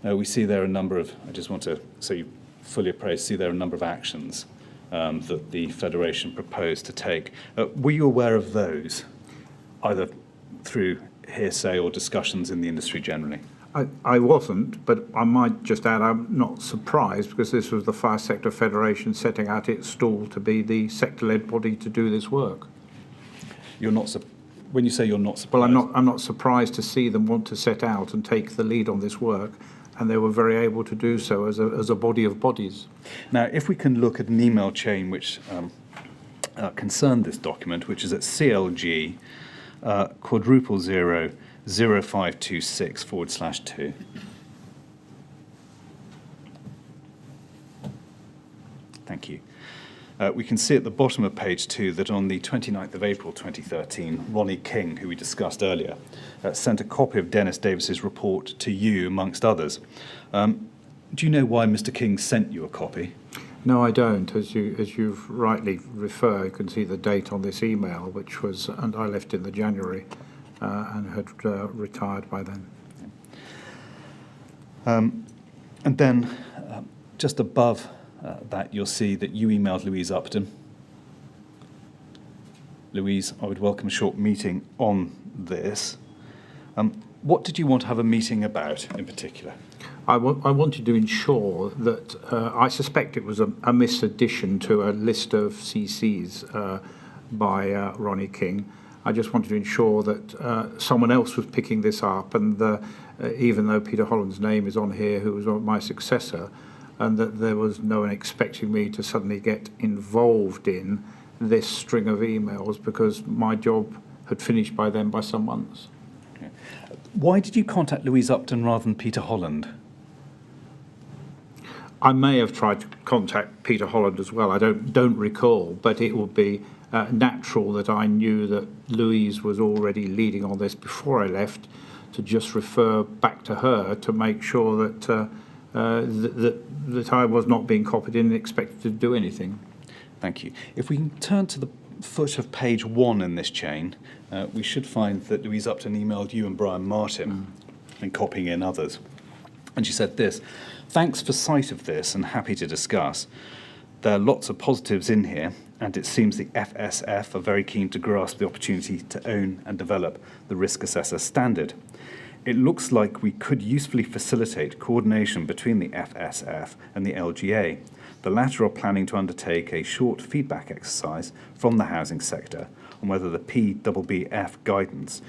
we see there are a number of, I just want to, so you fully appraised, see there are a number of actions that the Federation proposed to take. Were you aware of those, either through hearsay or discussions in the industry generally? I wasn't, but I might just add I'm not surprised, because this was the Fire Sector Federation setting out its stall to be the sector-led body to do this work. You're not when you say you're not surprised? Well, I'm not surprised to see them want to set out and take the lead on this work, and they were very able to do so as a body of bodies. Now, if we can look at an email chain which concerned this document, which is at CLG *0 0526/2. Thank you. We can see at the bottom of page 2 that on the 29th of April 2013, Ronnie King, who we discussed earlier, sent a copy of Dennis Davis's report to you, amongst others. Do you know why Mr. King sent you a copy? No, I don't. As you've rightly referred, you can see the date on this email, which was, and I left in the January, and had retired by then. And then just above that, you'll see that you emailed Louise Upton. Louise, I would welcome a short meeting on this. What did you want to have a meeting about in particular? I wanted to ensure that, I suspect it was a misaddition to a list of CCs by Ronnie King. I just wanted to ensure that someone else was picking this up, and even though Peter Holland's name is on here, who was my successor, and that there was no one expecting me to suddenly get involved in this string of emails, because my job had finished by then by some months. Okay. Why did you contact Louise Upton rather than Peter Holland? I may have tried to contact Peter Holland as well. I don't recall, but it would be natural that I knew that Louise was already leading on this before I left, to just refer back to her to make sure that that I was not being copied in and expected to do anything. Thank you. If we can turn to the foot of page 1 in this chain, we should find that Louise Upton emailed you and Brian Martin and copying in others. And she said this: "Thanks for sight of this and happy to discuss. There are lots of positives in here, and it seems the FSF are very keen to grasp the opportunity to own and develop the risk assessor standard. It looks like we could usefully facilitate coordination between the FSF and the LGA. The latter are planning to undertake a short feedback exercise from the housing sector on whether the PBBF guidance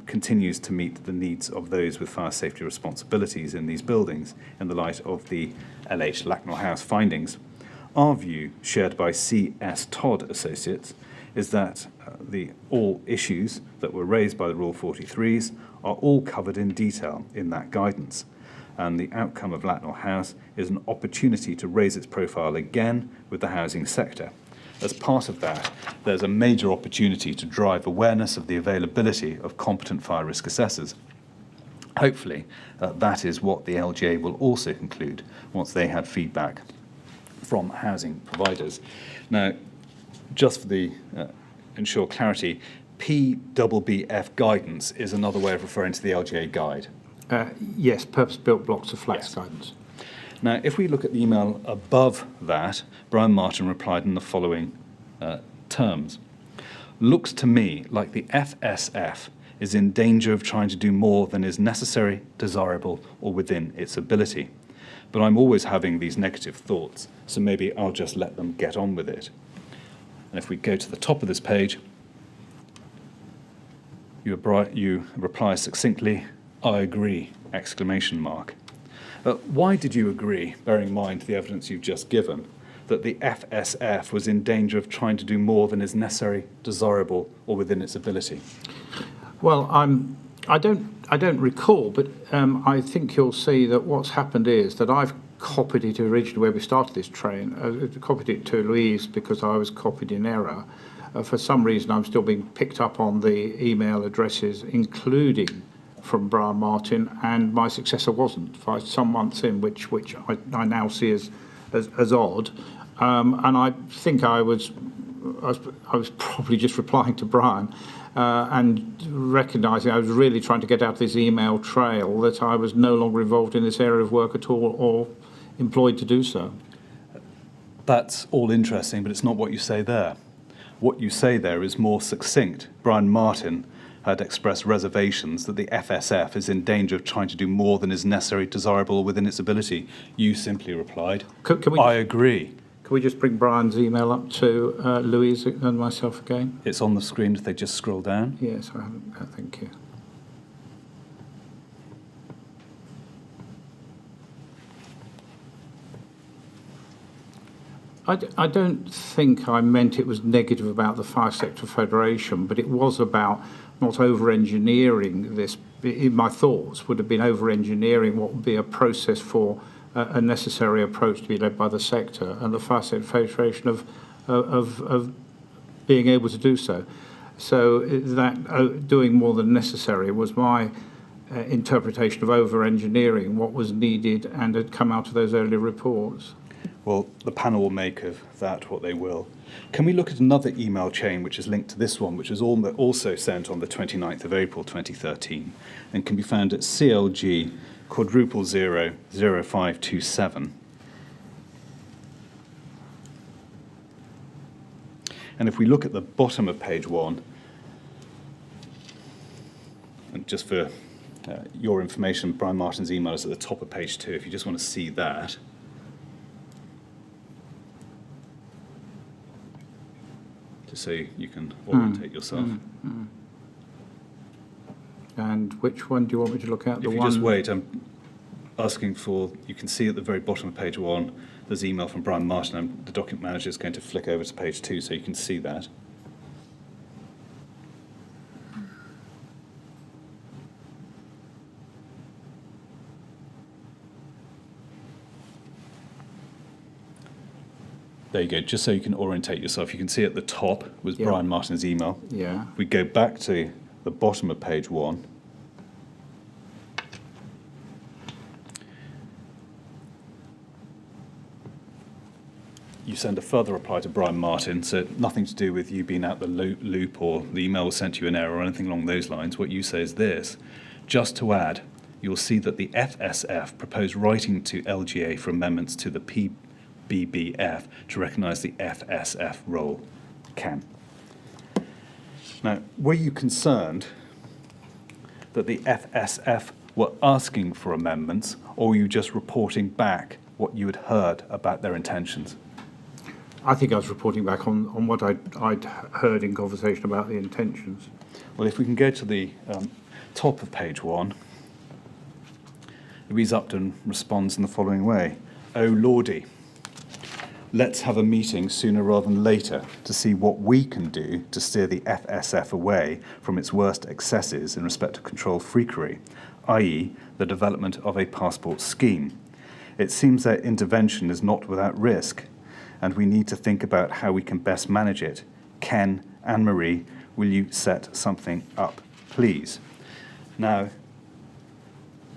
continues to meet the needs of those with fire safety responsibilities in these buildings in the light of the LH Lakanal House findings. Our view, shared by C.S. Todd Associates, is that all issues that were raised by the Rule 43s are all covered in detail in that guidance. And the outcome of Lakanal House is an opportunity to raise its profile again with the housing sector. As part of that, there's a major opportunity to drive awareness of the availability of competent fire risk assessors. Hopefully, that is what the LGA will also conclude once they had feedback from housing providers. Now, just for the ensure clarity, PBBF guidance is another way of referring to the LGA guide. Yes, purpose-built blocks of flats Yes. guidance. Now, if we look at the email above that, Brian Martin replied in the following terms. Looks to me like the FSF is in danger of trying to do more than is necessary, desirable, or within its ability. But I'm always having these negative thoughts, so maybe I'll just let them get on with it. And if we go to the top of this page, you reply succinctly, I agree, exclamation mark. Why did you agree, bearing in mind the evidence you've just given, that the FSF was in danger of trying to do more than is necessary, desirable, or within its ability? Well, I don't recall, but I think you'll see that what's happened is that I've copied it originally where we started this train, copied it to Louise because I was copied in error. For some reason, I'm still being picked up on the email addresses, including from Brian Martin, and my successor wasn't for some months in, which I now see as odd. And I think I was probably just replying to Brian and recognising I was really trying to get out this email trail that I was no longer involved in this area of work at all or employed to do so. That's all interesting, but it's not what you say there. What you say there is more succinct. Brian Martin had expressed reservations that the FSF is in danger of trying to do more than is necessary, desirable, or within its ability. You simply replied, I agree. Can we just bring Brian's email up to Louise and myself again? It's on the screen if they just scroll down. Yes, I haven't. Thank you. I don't think I meant it was negative about the Fire Sector Federation, but it was about not over-engineering this. In my thoughts would have been over-engineering what would be a process for a necessary approach to be led by the sector and the Fire Sector Federation of being able to do so. So that doing more than necessary was my interpretation of over-engineering what was needed and had come out of those early reports. Well, the panel will make of that what they will. Can we look at another email chain which is linked to this one, which was also sent on the 29th of April 2013 and can be found at CLG *0000527. And if we look at the bottom of page 1, and just for your information, Brian Martin's email is at the top of page 2, if you just want to see that. So you can orientate yourself. And which one do you want me to look at? If you just wait, I'm asking for, you can see at the very bottom of page 1, there's email from Brian Martin, and the document manager is going to flick over to page 2 so you can see that. There you go, just so you can orientate yourself. You can see at the top was Brian Martin's email. Yeah. We go back to the bottom of page 1. You send a further reply to Brian Martin, so nothing to do with you being out the loop or the email was sent you an error or anything along those lines. What you say is this. Just to add, you'll see that the FSF proposed writing to LGA for amendments to the PBBF to recognise the FSF role. Can. Now, were you concerned that the FSF were asking for amendments, or were you just reporting back what you had heard about their intentions? I think I was reporting back on what I'd heard in conversation about the intentions. Well, if we can go to the top of page 1, Louise Upton responds in the following way. Oh, Lordy, let's have a meeting sooner rather than later to see what we can do to steer the FSF away from its worst excesses in respect of controlled freakery, i.e. the development of a passport scheme. It seems that intervention is not without risk, and we need to think about how we can best manage it. Ken, Anne-Marie, will you set something up, please? Now,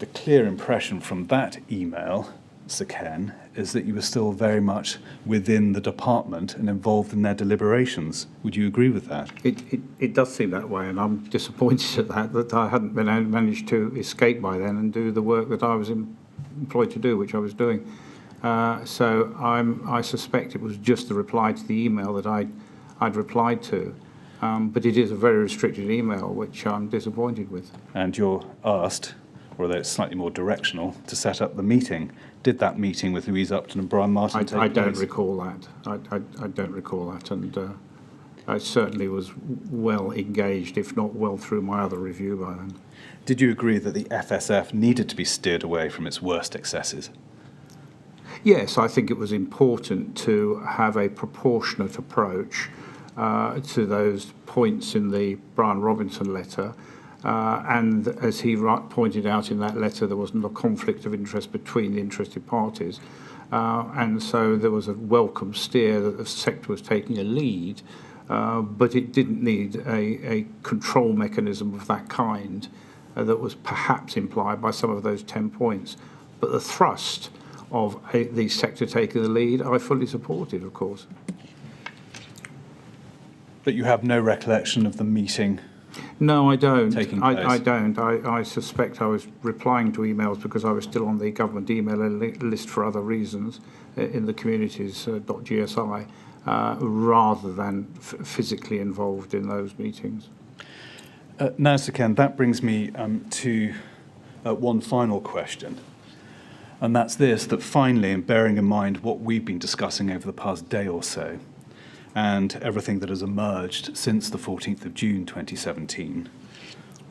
the clear impression from that email, Sir Ken, is that you were still very much within the department and involved in their deliberations. Would you agree with that? It does seem that way, and I'm disappointed at that I hadn't managed to escape by then and do the work that I was employed to do, which I was doing. So I suspect it was just the reply to the email that I'd replied to. But it is a very restricted email, which I'm disappointed with. And you're asked, although it's slightly more directional, to set up the meeting. Did that meeting with Louise Upton and Brian Martin take place? I don't recall that. I don't recall that, and I certainly was well engaged, if not well through my other review by then. Did you agree that the FSF needed to be steered away from its worst excesses? Yes, I think it was important to have a proportionate approach to those points in the Brian Robinson letter. And as he pointed out in that letter, there wasn't a conflict of interest between the interested parties. And so there was a welcome steer that the sector was taking a lead, but it didn't need a control mechanism of that kind that was perhaps implied by some of those 10 points. But the thrust of the sector taking the lead, I fully supported, of course. But you have no recollection of the meeting? No, I don't. I don't. I suspect I was replying to emails because I was still on the government email list for other reasons in the communities.gsi rather than physically involved in those meetings. Now, Sir Ken, that brings me to one final question. And that's this, that finally, and bearing in mind what we've been discussing over the past day or so, and everything that has emerged since the 14th of June 2017,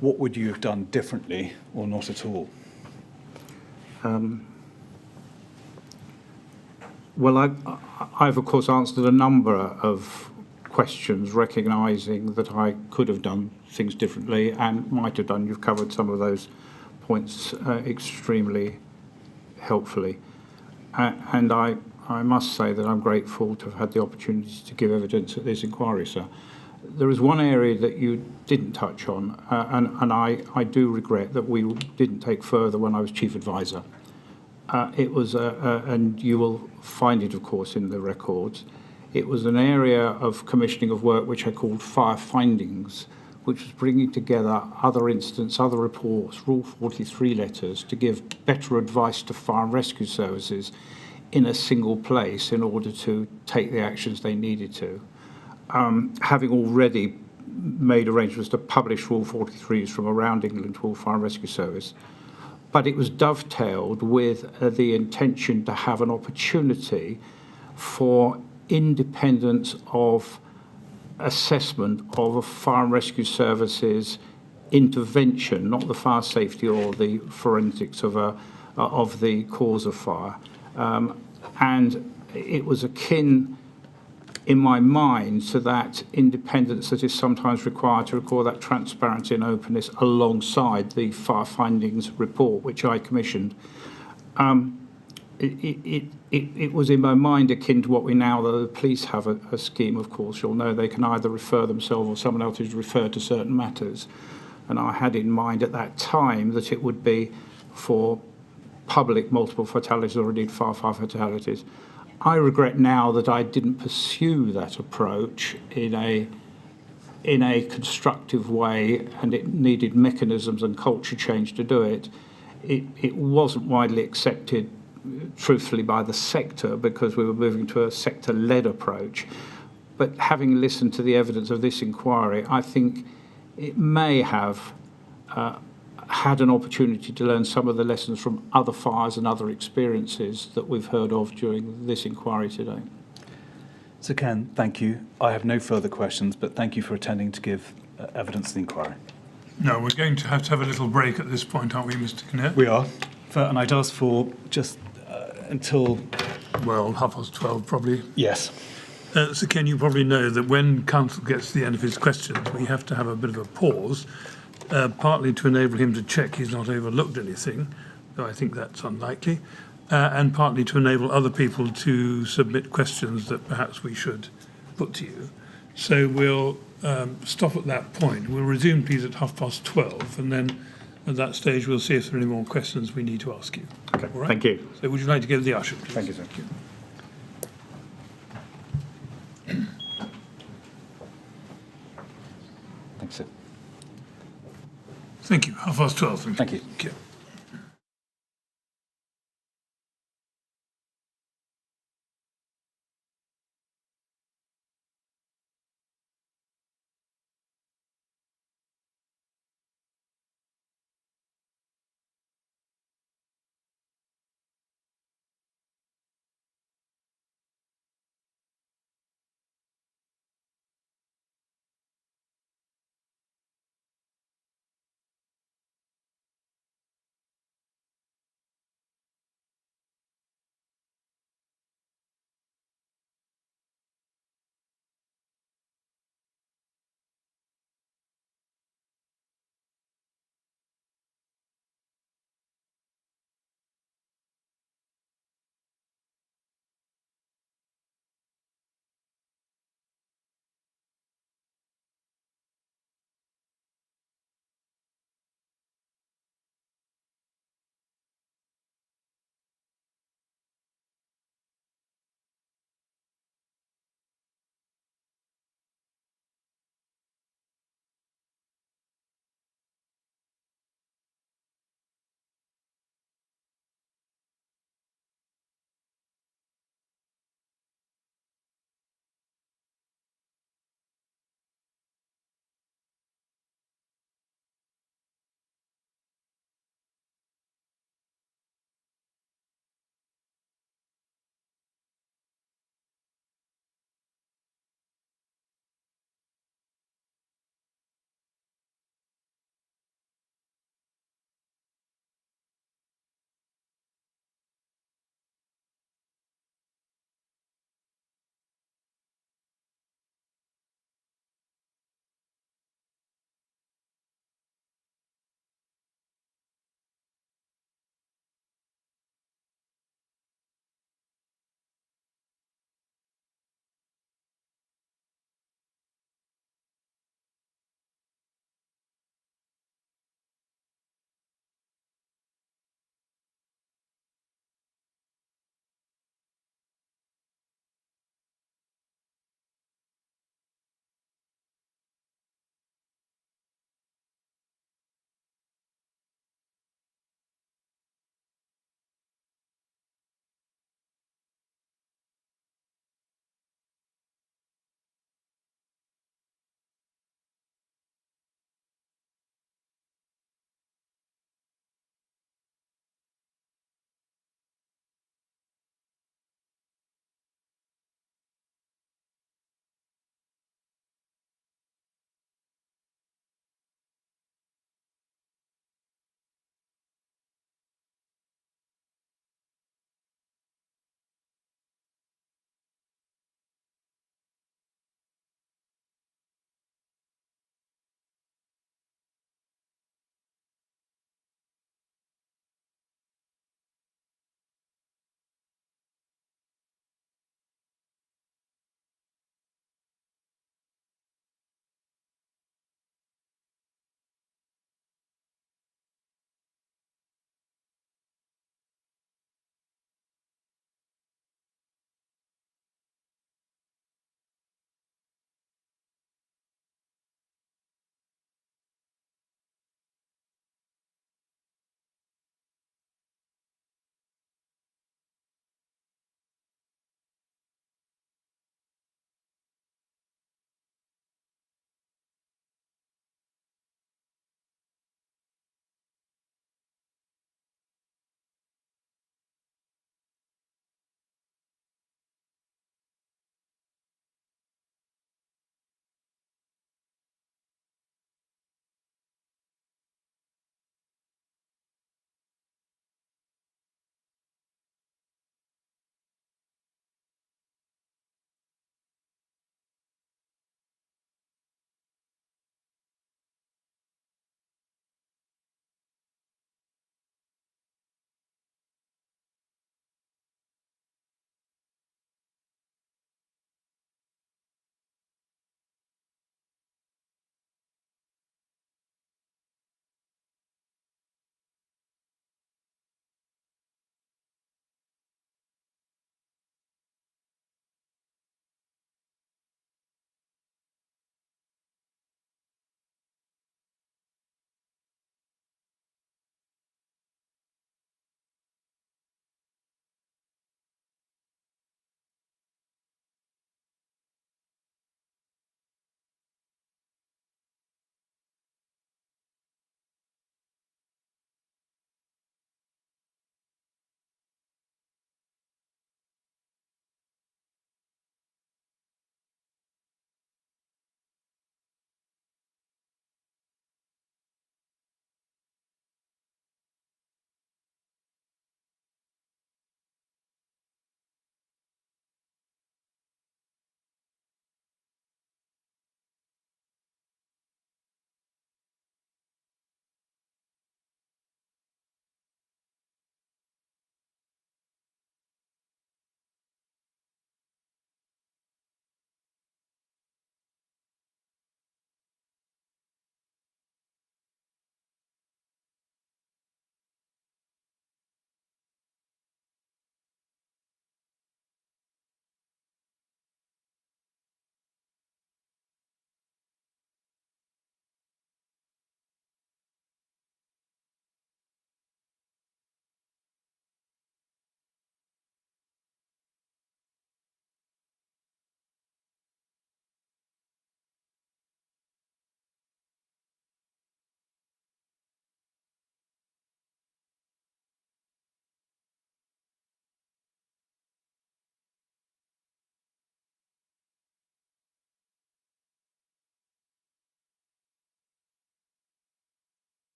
what would you have done differently or not at all? Well, I've of course answered a number of questions, recognising that I could have done things differently and might have done. You've covered some of those points extremely helpfully. And I must say that I'm grateful to have had the opportunity to give evidence at this inquiry, sir. There is one area that you didn't touch on, and I do regret that we didn't take further when I was Chief Advisor. It was, and you will find it, of course, in the records, it was an area of commissioning of work which I called fire findings, which was bringing together other incidents, other reports, Rule 43 letters, to give better advice to fire and rescue services in a single place in order to take the actions they needed to. Having already made arrangements to publish Rule 43s from around England to all fire and rescue service, but it was dovetailed with the intention to have an opportunity for independence of assessment of a fire and rescue services intervention, not the fire safety or the forensics of the cause of fire. And it was akin, in my mind, to that independence that is sometimes required to record that transparency and openness alongside the fire findings report, which I commissioned. It was in my mind akin to what we now, the police have a scheme, of course. You'll know they can either refer themselves or someone else is referred to certain matters. And I had in mind at that time that it would be for public multiple fatalities or indeed fire fatalities. I regret now that I didn't pursue that approach in a constructive way, and it needed mechanisms and culture change to do it. It wasn't widely accepted, truthfully, by the sector because we were moving to a sector-led approach. But having listened to the evidence of this inquiry, I think it may have had an opportunity to learn some of the lessons from other fires and other experiences that we've heard of during this inquiry today. So Ken, thank you. I have no further questions, but thank you for attending to give evidence to the inquiry. No, we're going to have a little break at this point, aren't we, Mr. Kinnair? We are. And I'd ask for just until... Well, 12:30 probably. Yes. So Ken, you probably know that when counsel gets to the end of his questions, we have to have a bit of a pause, partly to enable him to check he's not overlooked anything, though I think that's unlikely, and partly to enable other people to submit questions that perhaps we should put to you. So we'll stop at that point. We'll resume, please, at 12:30, and then at that stage we'll see if there are any more questions we need to ask you. Okay, All right? thank you. So would you like to go to the usher, please? Thank you, sir. Thanks, sir. Thank you. 12:30. Thank you. Okay.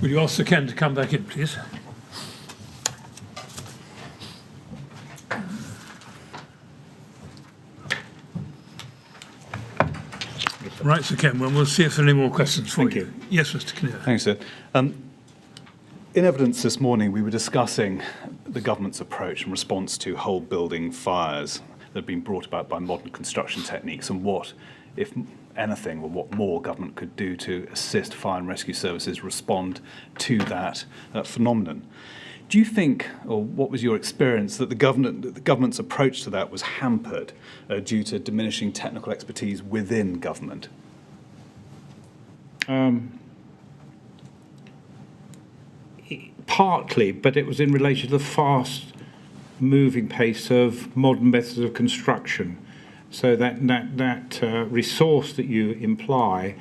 Would you ask Sir Ken to come back in, please? Right, Sir Ken, well, we'll see if there are any more questions for you. Yes, Mr. Kinnear. Thanks, sir. In evidence this morning, we were discussing the government's approach in response to whole building fires that have been brought about by modern construction techniques and what, if anything, or what more government could do to assist fire and rescue services respond to that phenomenon. Do you think, or what was your experience, that the government's approach to that was hampered due to diminishing technical expertise within government? Partly, but it was in relation to the fast moving pace of modern methods of construction. So that resource that you imply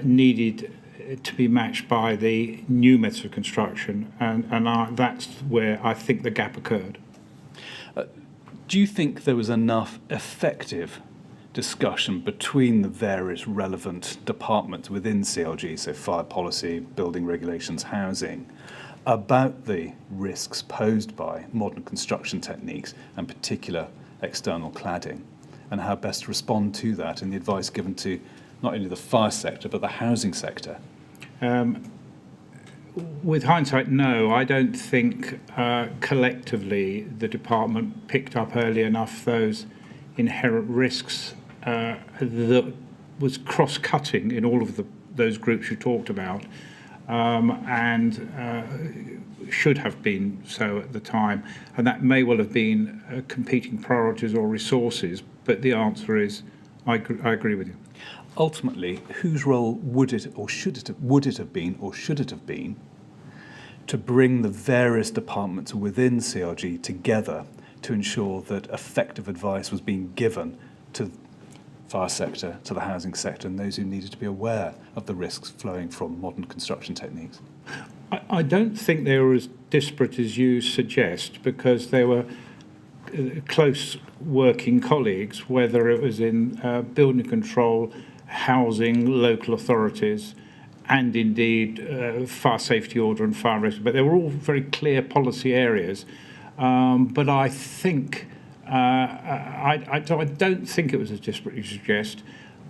needed to be matched by the new methods of construction, and that's where I think the gap occurred. Do you think there was enough effective discussion between the various relevant departments within CLG, so fire policy, building regulations, housing, about the risks posed by modern construction techniques and particular external cladding, and how best to respond to that, and the advice given to not only the fire sector but the housing sector? With hindsight, no. I don't think collectively the department picked up early enough those inherent risks that was cross-cutting in all of those groups you talked about, and should have been so at the time. And that may well have been competing priorities or resources, but the answer is I agree with you. Ultimately, whose role would it have been to bring the various departments within CLG together to ensure that effective advice was being given to the fire sector, to the housing sector, and those who needed to be aware of the risks flowing from modern construction techniques? I don't think they were as disparate as you suggest, because they were close working colleagues, whether it was in building control, housing, local authorities, and indeed fire safety order and fire rescue. But they were all very clear policy areas. But I think I don't think it was as disparate as you suggest.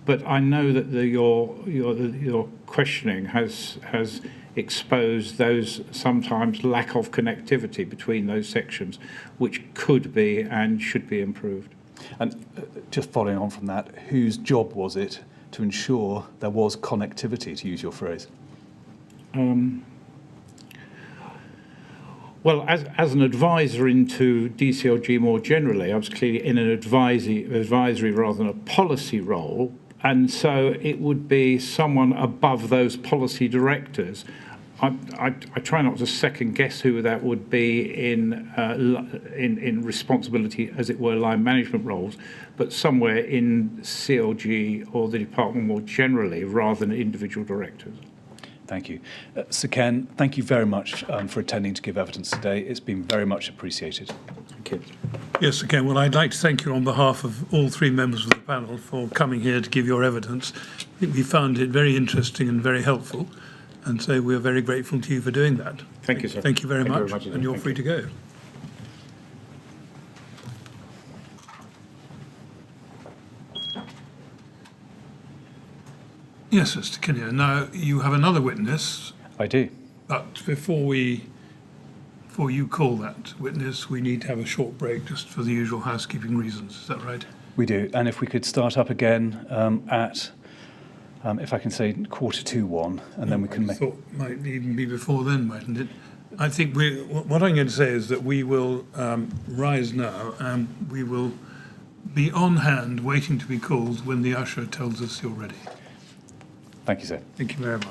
But I know that your questioning has exposed those sometimes lack of connectivity between those sections, which could be and should be improved. And just following on from that, whose job was it to ensure there was connectivity, to use your phrase? Well, as an advisor into DCLG more generally, I was clearly in an advisory rather than a policy role, and so it would be someone above those policy directors. I try not to second guess who that would be in responsibility, as it were, line management roles, but somewhere in CLG or the department more generally, rather than individual directors. Thank you. Sir Ken, thank you very much for attending to give evidence today. It's been very much appreciated. Thank you. Yes, again, well, I'd like to thank you on behalf of all three members of the panel for coming here to give your evidence. I think we found it very interesting and very helpful, and so we're very grateful to you for doing that. Thank you, sir. Thank you very much, indeed. and you're free to go. Yes, Mr. Kinnear. Now, you have another witness, I do. but before you call that witness, we need to have a short break just for the usual housekeeping reasons. Is that right? We do. And if we could start up again at, if I can say, 1:45, and then we can I make... thought might even be before then, mightn't it? I think what I'm going to say is that we will rise now, and we will be on hand waiting to be called when the usher tells us you're ready. Thank you, sir. Thank you very much.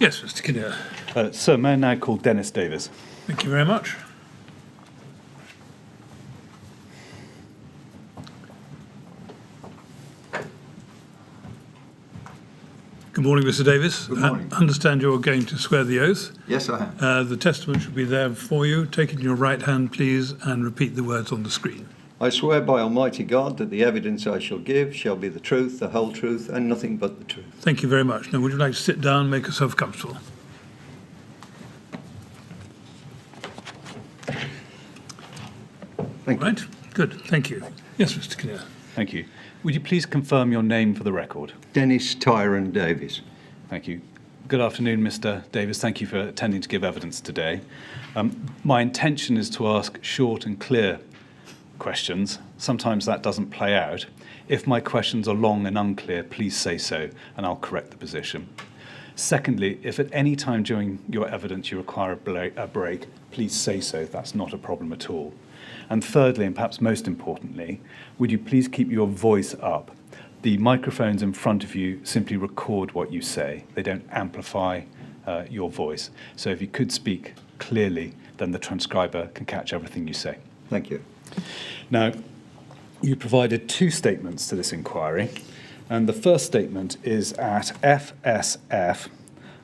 Yes, Mr. Kinnear. Sir, may I now call Dennis Davis? Thank you very much. Good morning, Mr. Davis. Good morning. I understand you're going to swear the oath. Yes, I am. The testament should be there for you. Take it in your right hand, please, and repeat the words on the screen. I swear by Almighty God that the evidence I shall give shall be the truth, the whole truth, and nothing but the truth. Thank you very much. Now, would you like to sit down and make yourself comfortable? Thank you. Right? Good. Thank you. Yes, Mr. Kinnear. Thank you. Would you please confirm your name for the record? Dennis Tyrone Davies. Thank you. Good afternoon, Mr. Davis. Thank you for attending to give evidence today. My intention is to ask short and clear questions. Sometimes that doesn't play out. If my questions are long and unclear, please say so, and I'll correct the position. Secondly, if at any time during your evidence you require a break, please say so. That's not a problem at all. And thirdly, and perhaps most importantly, would you please keep your voice up? The microphones in front of you simply record what you say. They don't amplify your voice. So if you could speak clearly, then the transcriber can catch everything you say. Thank you. Now, you provided two statements to this inquiry, and the first statement is at FSF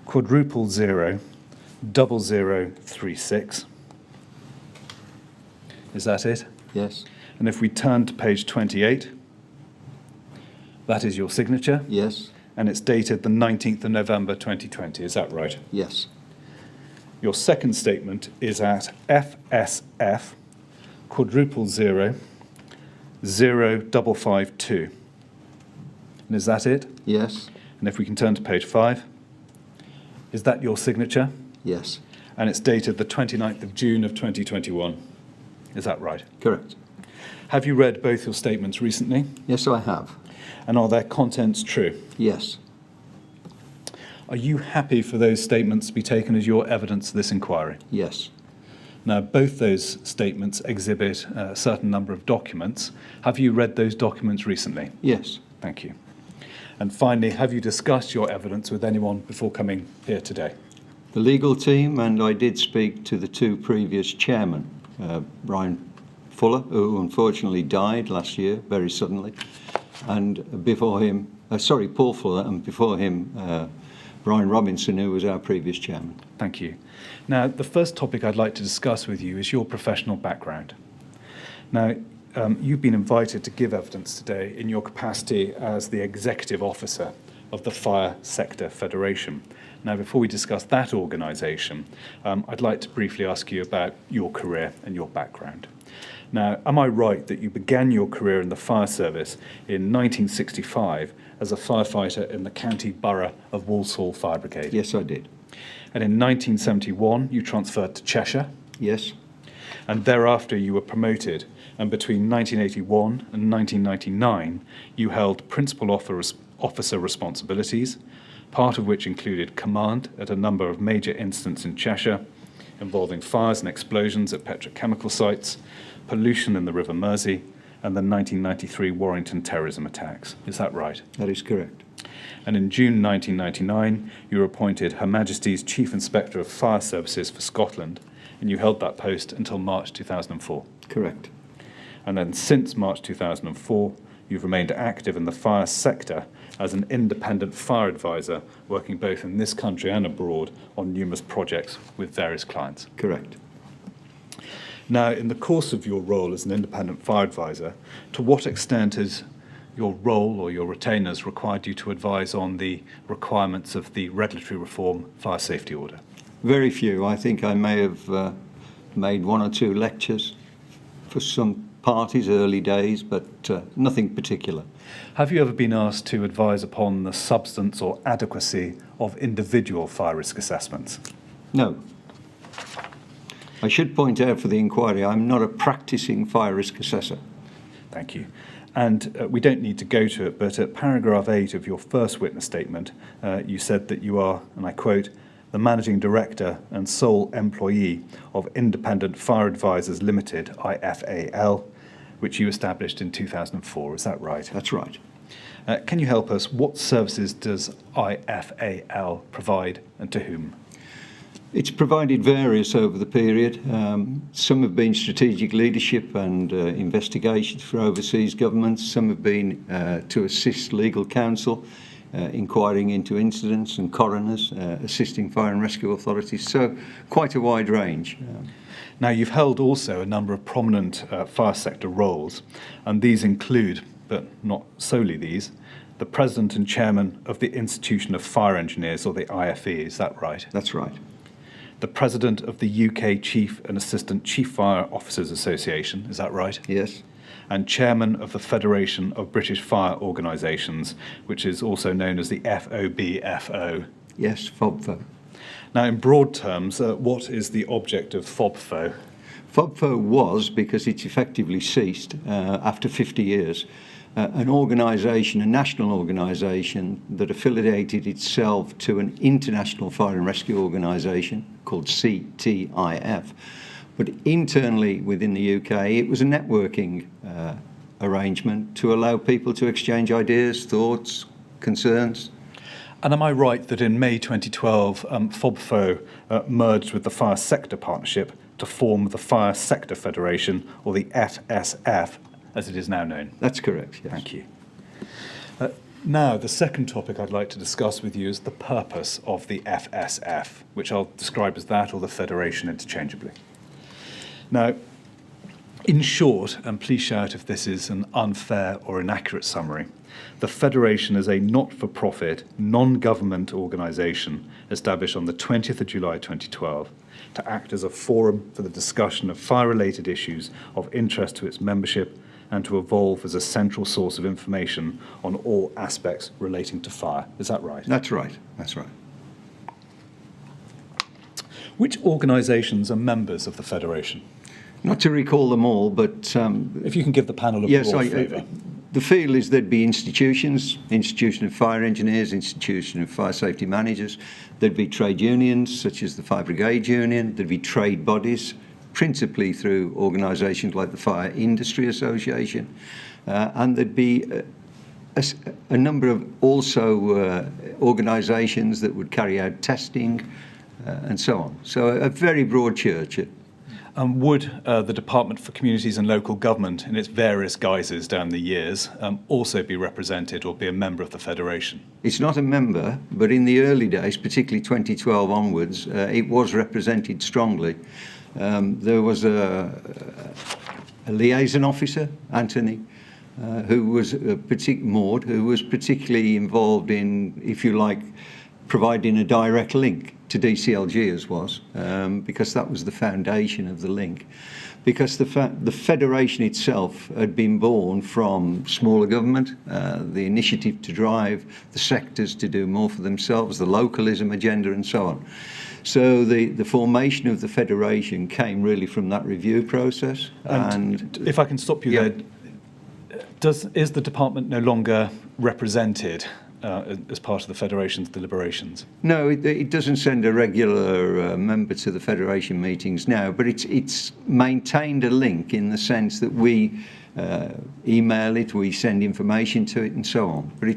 quadruple 0036. Is that it? Yes. And if we turn to page 28, that is your signature, Yes. and it's dated the 19th of November 2020. Is that right? Yes. Your second statement is at FSF quadruple 0552. And is that it? Yes. And if we can turn to page 5, is that your signature? Yes. And it's dated the 29th of June of 2021. Is that right? Correct. Have you read both your statements recently? Yes, I have. And are their contents true? Yes. Are you happy for those statements to be taken as your evidence to this inquiry? Yes. Now, both those statements exhibit a certain number of documents. Have you read those documents recently? Yes. Thank you. And finally, have you discussed your evidence with anyone before coming here today? The legal team, and I did speak to the two previous chairmen, Brian Fuller, who unfortunately died last year very suddenly, and before him, Paul Fuller, and before him, Brian Robinson, who was our previous chairman. Thank you. Now, the first topic I'd like to discuss with you is your professional background. Now, you've been invited to give evidence today in your capacity as the Executive Officer of the Fire Sector Federation. Now, before we discuss that organisation, I'd like to briefly ask you about your career and your background. Now, am I right that you began your career in the fire service in 1965 as a firefighter in the County Borough of Walsall Fire Brigade? Yes, I did. And in 1971, you transferred to Cheshire, Yes. and thereafter you were promoted. And between 1981 and 1999, you held principal officer responsibilities, part of which included command at a number of major incidents in Cheshire, involving fires and explosions at petrochemical sites, pollution in the River Mersey, and the 1993 Warrington terrorism attacks. Is that right? That is correct. And in June 1999, you were appointed Her Majesty's Chief Inspector of Fire Services for Scotland, and you held that post until March 2004. Correct. And then since March 2004, you've remained active in the fire sector as an independent fire advisor, working both in this country and abroad on numerous projects with various clients. Correct. Now, in the course of your role as an independent fire advisor, to what extent has your role or your retainers required you to advise on the requirements of the regulatory reform fire safety order? Very few. I think I may have made one or two lectures for some parties, early days, but nothing particular. Have you ever been asked to advise upon the substance or adequacy of individual fire risk assessments? No. I should point out for the inquiry, I'm not a practising fire risk assessor. Thank you. And we don't need to go to it, but at paragraph 8 of your first witness statement, you said that you are, and I quote, the Managing Director and sole employee of Independent Fire Advisors Limited, IFAL, which you established in 2004. Is that right? That's right. Can you help us? What services does IFAL provide and to whom? It's provided various over the period. Some have been strategic leadership and investigations for overseas governments. Some have been to assist legal counsel, inquiring into incidents, and coroners, assisting fire and rescue authorities. So quite a wide range. Now, you've held also a number of prominent fire sector roles, and these include, but not solely these, the President and Chairman of the Institution of Fire Engineers, or the IFE, is that right? That's right. The President of the UK Chief and Assistant Chief Fire Officers Association, is that right? Yes. And Chairman of the Federation of British Fire Organisations, which is also known as the FOBFO. Yes, FOBFO. Now, in broad terms, what is the object of FOBFO? FOBFO was, because it's effectively ceased after 50 years, an organisation, a national organisation that affiliated itself to an international fire and rescue organisation called CTIF. But internally within the UK, it was a networking arrangement to allow people to exchange ideas, thoughts, concerns. And am I right that in May 2012, FOBFO merged with the Fire Sector Partnership to form the Fire Sector Federation, or the FSF, as it is now known? That's correct, yes. Thank you. Now, the second topic I'd like to discuss with you is the purpose of the FSF, which I'll describe as that or the Federation interchangeably. Now, in short, and please shout if this is an unfair or inaccurate summary, the Federation is a not-for-profit, non-government organisation established on the 20th of July 2012 to act as a forum for the discussion of fire-related issues of interest to its membership and to evolve as a central source of information on all aspects relating to fire. Is that right? That's right, that's right. Which organisations are members of the Federation? Not to recall them all, but... If you can give the panel a broad flavour. The feel is there'd be institutions, Institution of Fire Engineers, Institution of Fire Safety Managers. There'd be trade unions, such as the Fire Brigade Union. There'd be trade bodies, principally through organisations like the Fire Industry Association. And there'd be a number of also organisations that would carry out testing and so on. So a very broad church. And would the Department for Communities and Local Government, in its various guises down the years, also be represented or be a member of the Federation? It's not a member, but in the early days, particularly 2012 onwards, it was represented strongly. There was a liaison officer, Anthony, who was Maud, who was particularly involved in, if you like, providing a direct link to DCLG as was, because that was the foundation of the link. Because the Federation itself had been born from smaller government, the initiative to drive the sectors to do more for themselves, the localism agenda and so on. So the formation of the Federation came really from that review process. And if I can stop you there, is the department no longer represented as part of the Federation's deliberations? No, it doesn't send a regular member to the Federation meetings now, but it's maintained a link in the sense that we email it, we send information to it and so on. But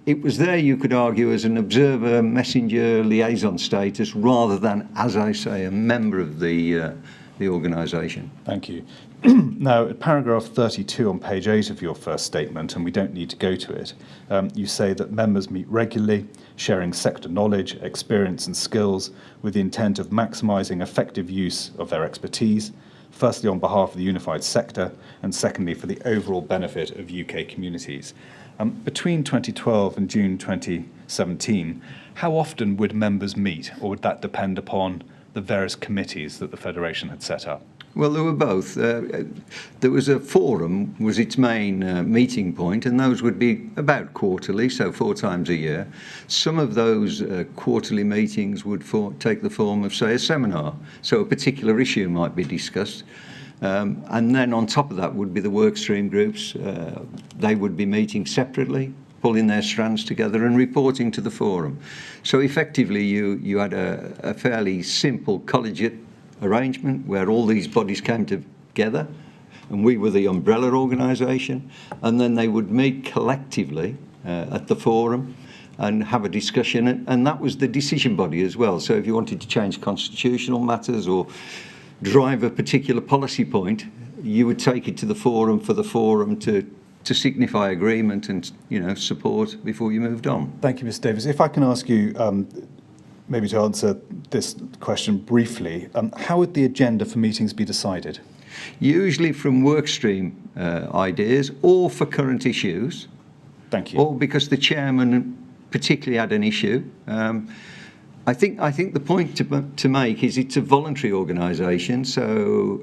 it was there, you could argue, as an observer, messenger, liaison status, rather than, as I say, a member of the organisation. Thank you. Now, at paragraph 32 on page 8 of your first statement, and we don't need to go to it, you say that members meet regularly, sharing sector knowledge, experience and skills with the intent of maximising effective use of their expertise, firstly on behalf of the unified sector, and secondly for the overall benefit of UK communities. Between 2012 and June 2017, how often would members meet, or would that depend upon the various committees that the Federation had set up? Well, there were both. There was a forum, was its main meeting point, and those would be about quarterly, so 4 times a year. Some of those quarterly meetings would take the form of, say, a seminar, so a particular issue might be discussed. And then on top of that would be the workstream groups. They would be meeting separately, pulling their strands together and reporting to the forum. So effectively you had a fairly simple collegiate arrangement where all these bodies came together and we were the umbrella organisation, and then they would meet collectively at the forum and have a discussion, and that was the decision body as well. So if you wanted to change constitutional matters or drive a particular policy point, you would take it to the forum for the forum to signify agreement and, support before you moved on. Thank you, Mr. Davis. If I can ask you maybe to answer this question briefly, how would the agenda for meetings be decided? Usually from workstream ideas or for current issues. Thank you. Or because the chairman particularly had an issue. I think the point to make is it's a voluntary organisation, so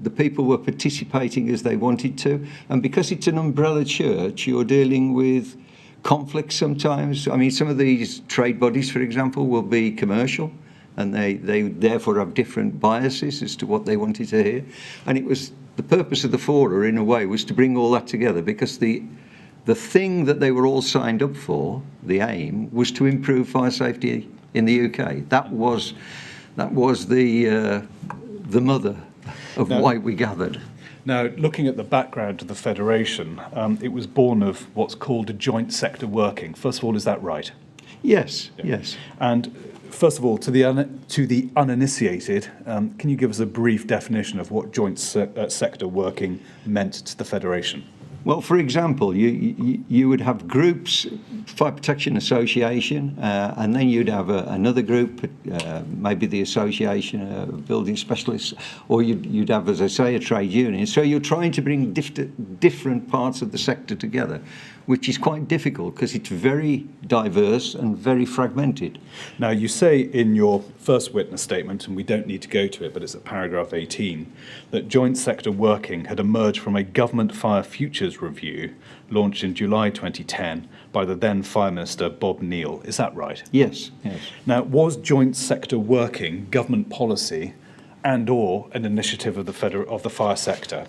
the people were participating as they wanted to, and because it's an umbrella church, you're dealing with conflicts sometimes. I mean, some of these trade bodies, for example, will be commercial, and they therefore have different biases as to what they wanted to hear. And it was the purpose of the fora, in a way, was to bring all that together, because the thing that they were all signed up for, the aim, was to improve fire safety in the UK. That was the mother of why we gathered. Now, looking at the background of the Federation, it was born of what's called a joint sector working. First of all, is that right? Yes, yes. And first of all, to the uninitiated, can you give us a brief definition of what joint sector working meant to the Federation? Well, for example, you would have groups, Fire Protection Association, and then you'd have another group, maybe the Association of Building Specialists, or you'd have, as I say, a trade union. So you're trying to bring different parts of the sector together, which is quite difficult because it's very diverse and very fragmented. Now, you say in your first witness statement, and we don't need to go to it, but it's at paragraph 18, that joint sector working had emerged from a government fire futures review launched in July 2010 by the then Fire Minister Bob Neal. Is that right? Yes, yes. Now, was joint sector working government policy and/or an initiative of the fire sector?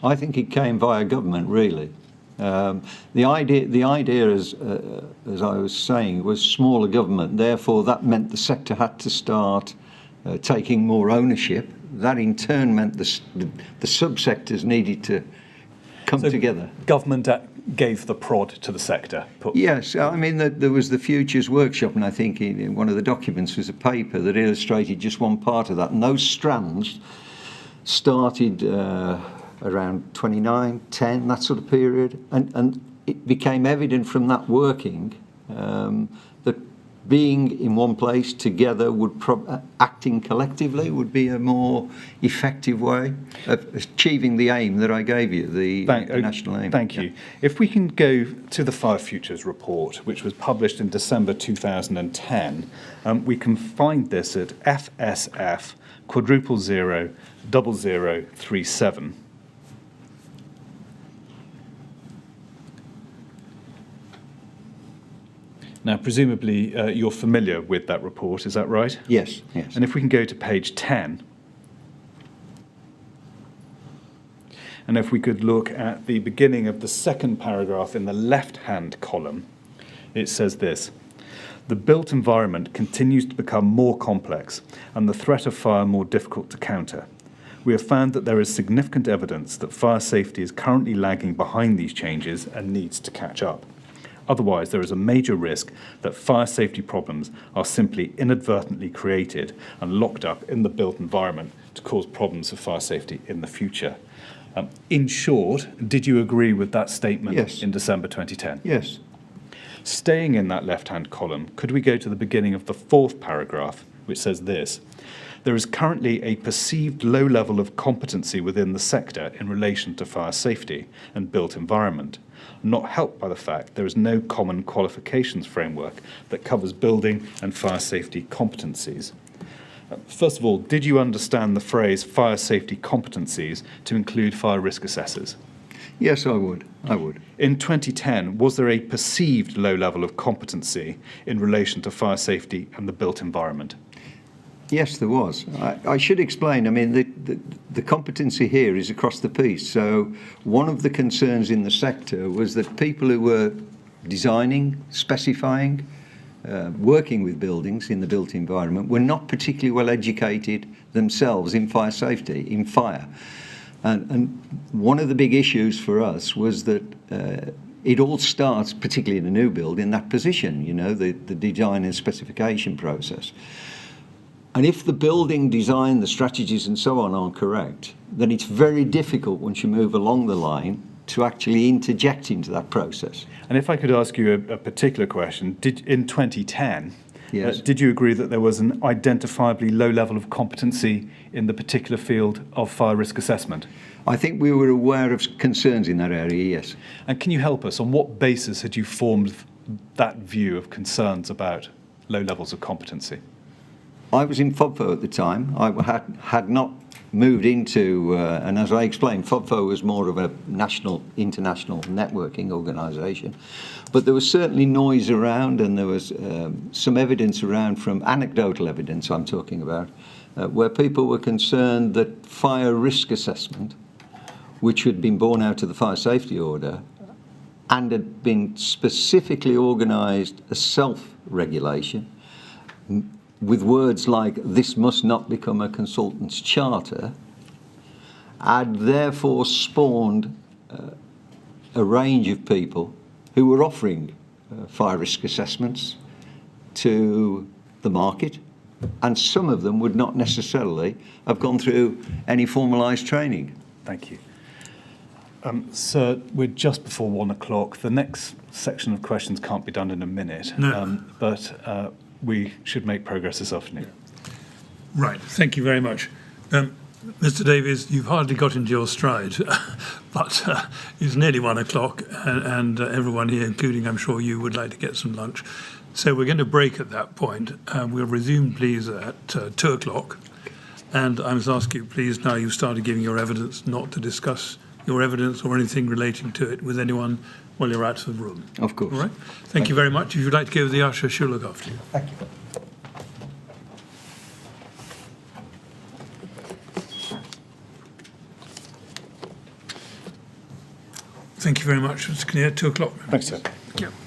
I think it came via government, really. The idea, as I was saying, was smaller government. Therefore, that meant the sector had to start taking more ownership. That, in turn, meant the subsectors needed to come together. Government gave the prod to the sector. Yes, I mean, there was the Futures Workshop, and I think in one of the documents was a paper that illustrated just one part of that. And those strands started around 29, 10, that sort of period. And it became evident from that working that being in one place together acting collectively would be a more effective way of achieving the aim that I gave you, the national aim. Thank you. If we can go to the Fire Futures Report, which was published in December 2010, we can find this at FSF 0000037. Now, presumably, you're familiar with that report, is that right? Yes, yes. And if we can go to page 10, and if we could look at the beginning of the second paragraph in the left-hand column, it says this: the built environment continues to become more complex and the threat of fire more difficult to counter. We have found that there is significant evidence that fire safety is currently lagging behind these changes and needs to catch up. Otherwise, there is a major risk that fire safety problems are simply inadvertently created and locked up in the built environment to cause problems of fire safety in the future. In short, did you agree with that statement? Yes. In December 2010? Yes. Staying in that left-hand column, could we go to the beginning of the fourth paragraph, which says this: there is currently a perceived low level of competency within the sector in relation to fire safety and built environment, not helped by the fact there is no common qualifications framework that covers building and fire safety competencies. First of all, did you understand the phrase fire safety competencies to include fire risk assessors? Yes, I would. In 2010, was there a perceived low level of competency in relation to fire safety and the built environment? Yes, there was. I should explain, I mean, the competency here is across the piece. So one of the concerns in the sector was that people who were designing, specifying, working with buildings in the built environment were not particularly well educated themselves in fire safety, in fire. And one of the big issues for us was that it all starts, particularly in a new build, in that position, you know, the design and specification process. And if the building design, the strategies and so on aren't correct, then it's very difficult once you move along the line to actually interject into that process. And if I could ask you a particular question, in 2010, Yes. did you agree that there was an identifiably low level of competency in the particular field of fire risk assessment? I think we were aware of concerns in that area, yes. And can you help us? On what basis had you formed that view of concerns about low levels of competency? I was in FOBFO at the time. I had not moved into, and as I explained, FOBFO was more of a national, international networking organisation. But there was certainly noise around, and there was some evidence around, from anecdotal evidence I'm talking about, where people were concerned that fire risk assessment, which had been borne out of the fire safety order and had been specifically organised as self-regulation, with words like "this must not become a consultant's charter," had therefore spawned a range of people who were offering fire risk assessments to the market, and some of them would not necessarily have gone through any formalised training. Thank you. Sir, we're just before 1 o'clock. The next section of questions can't be done in a minute, but we should make progress this afternoon. Right, thank you very much. Mr. Davies, you've hardly got into your stride, but it's nearly 1 o'clock, and everyone here, including I'm sure you, would like to get some lunch. So we're going to break at that point. We'll resume, please, at 2 o'clock. And I must ask you, please, now you've started giving your evidence, not to discuss your evidence or anything relating to it with anyone while you're out of the room. Of course. All right? Thank you very much. If you'd like to go with the usher, she'll look after you. Thank you. Thank you very much, Mr. Kinnear. 2 o'clock. Thanks, sir. Thank you.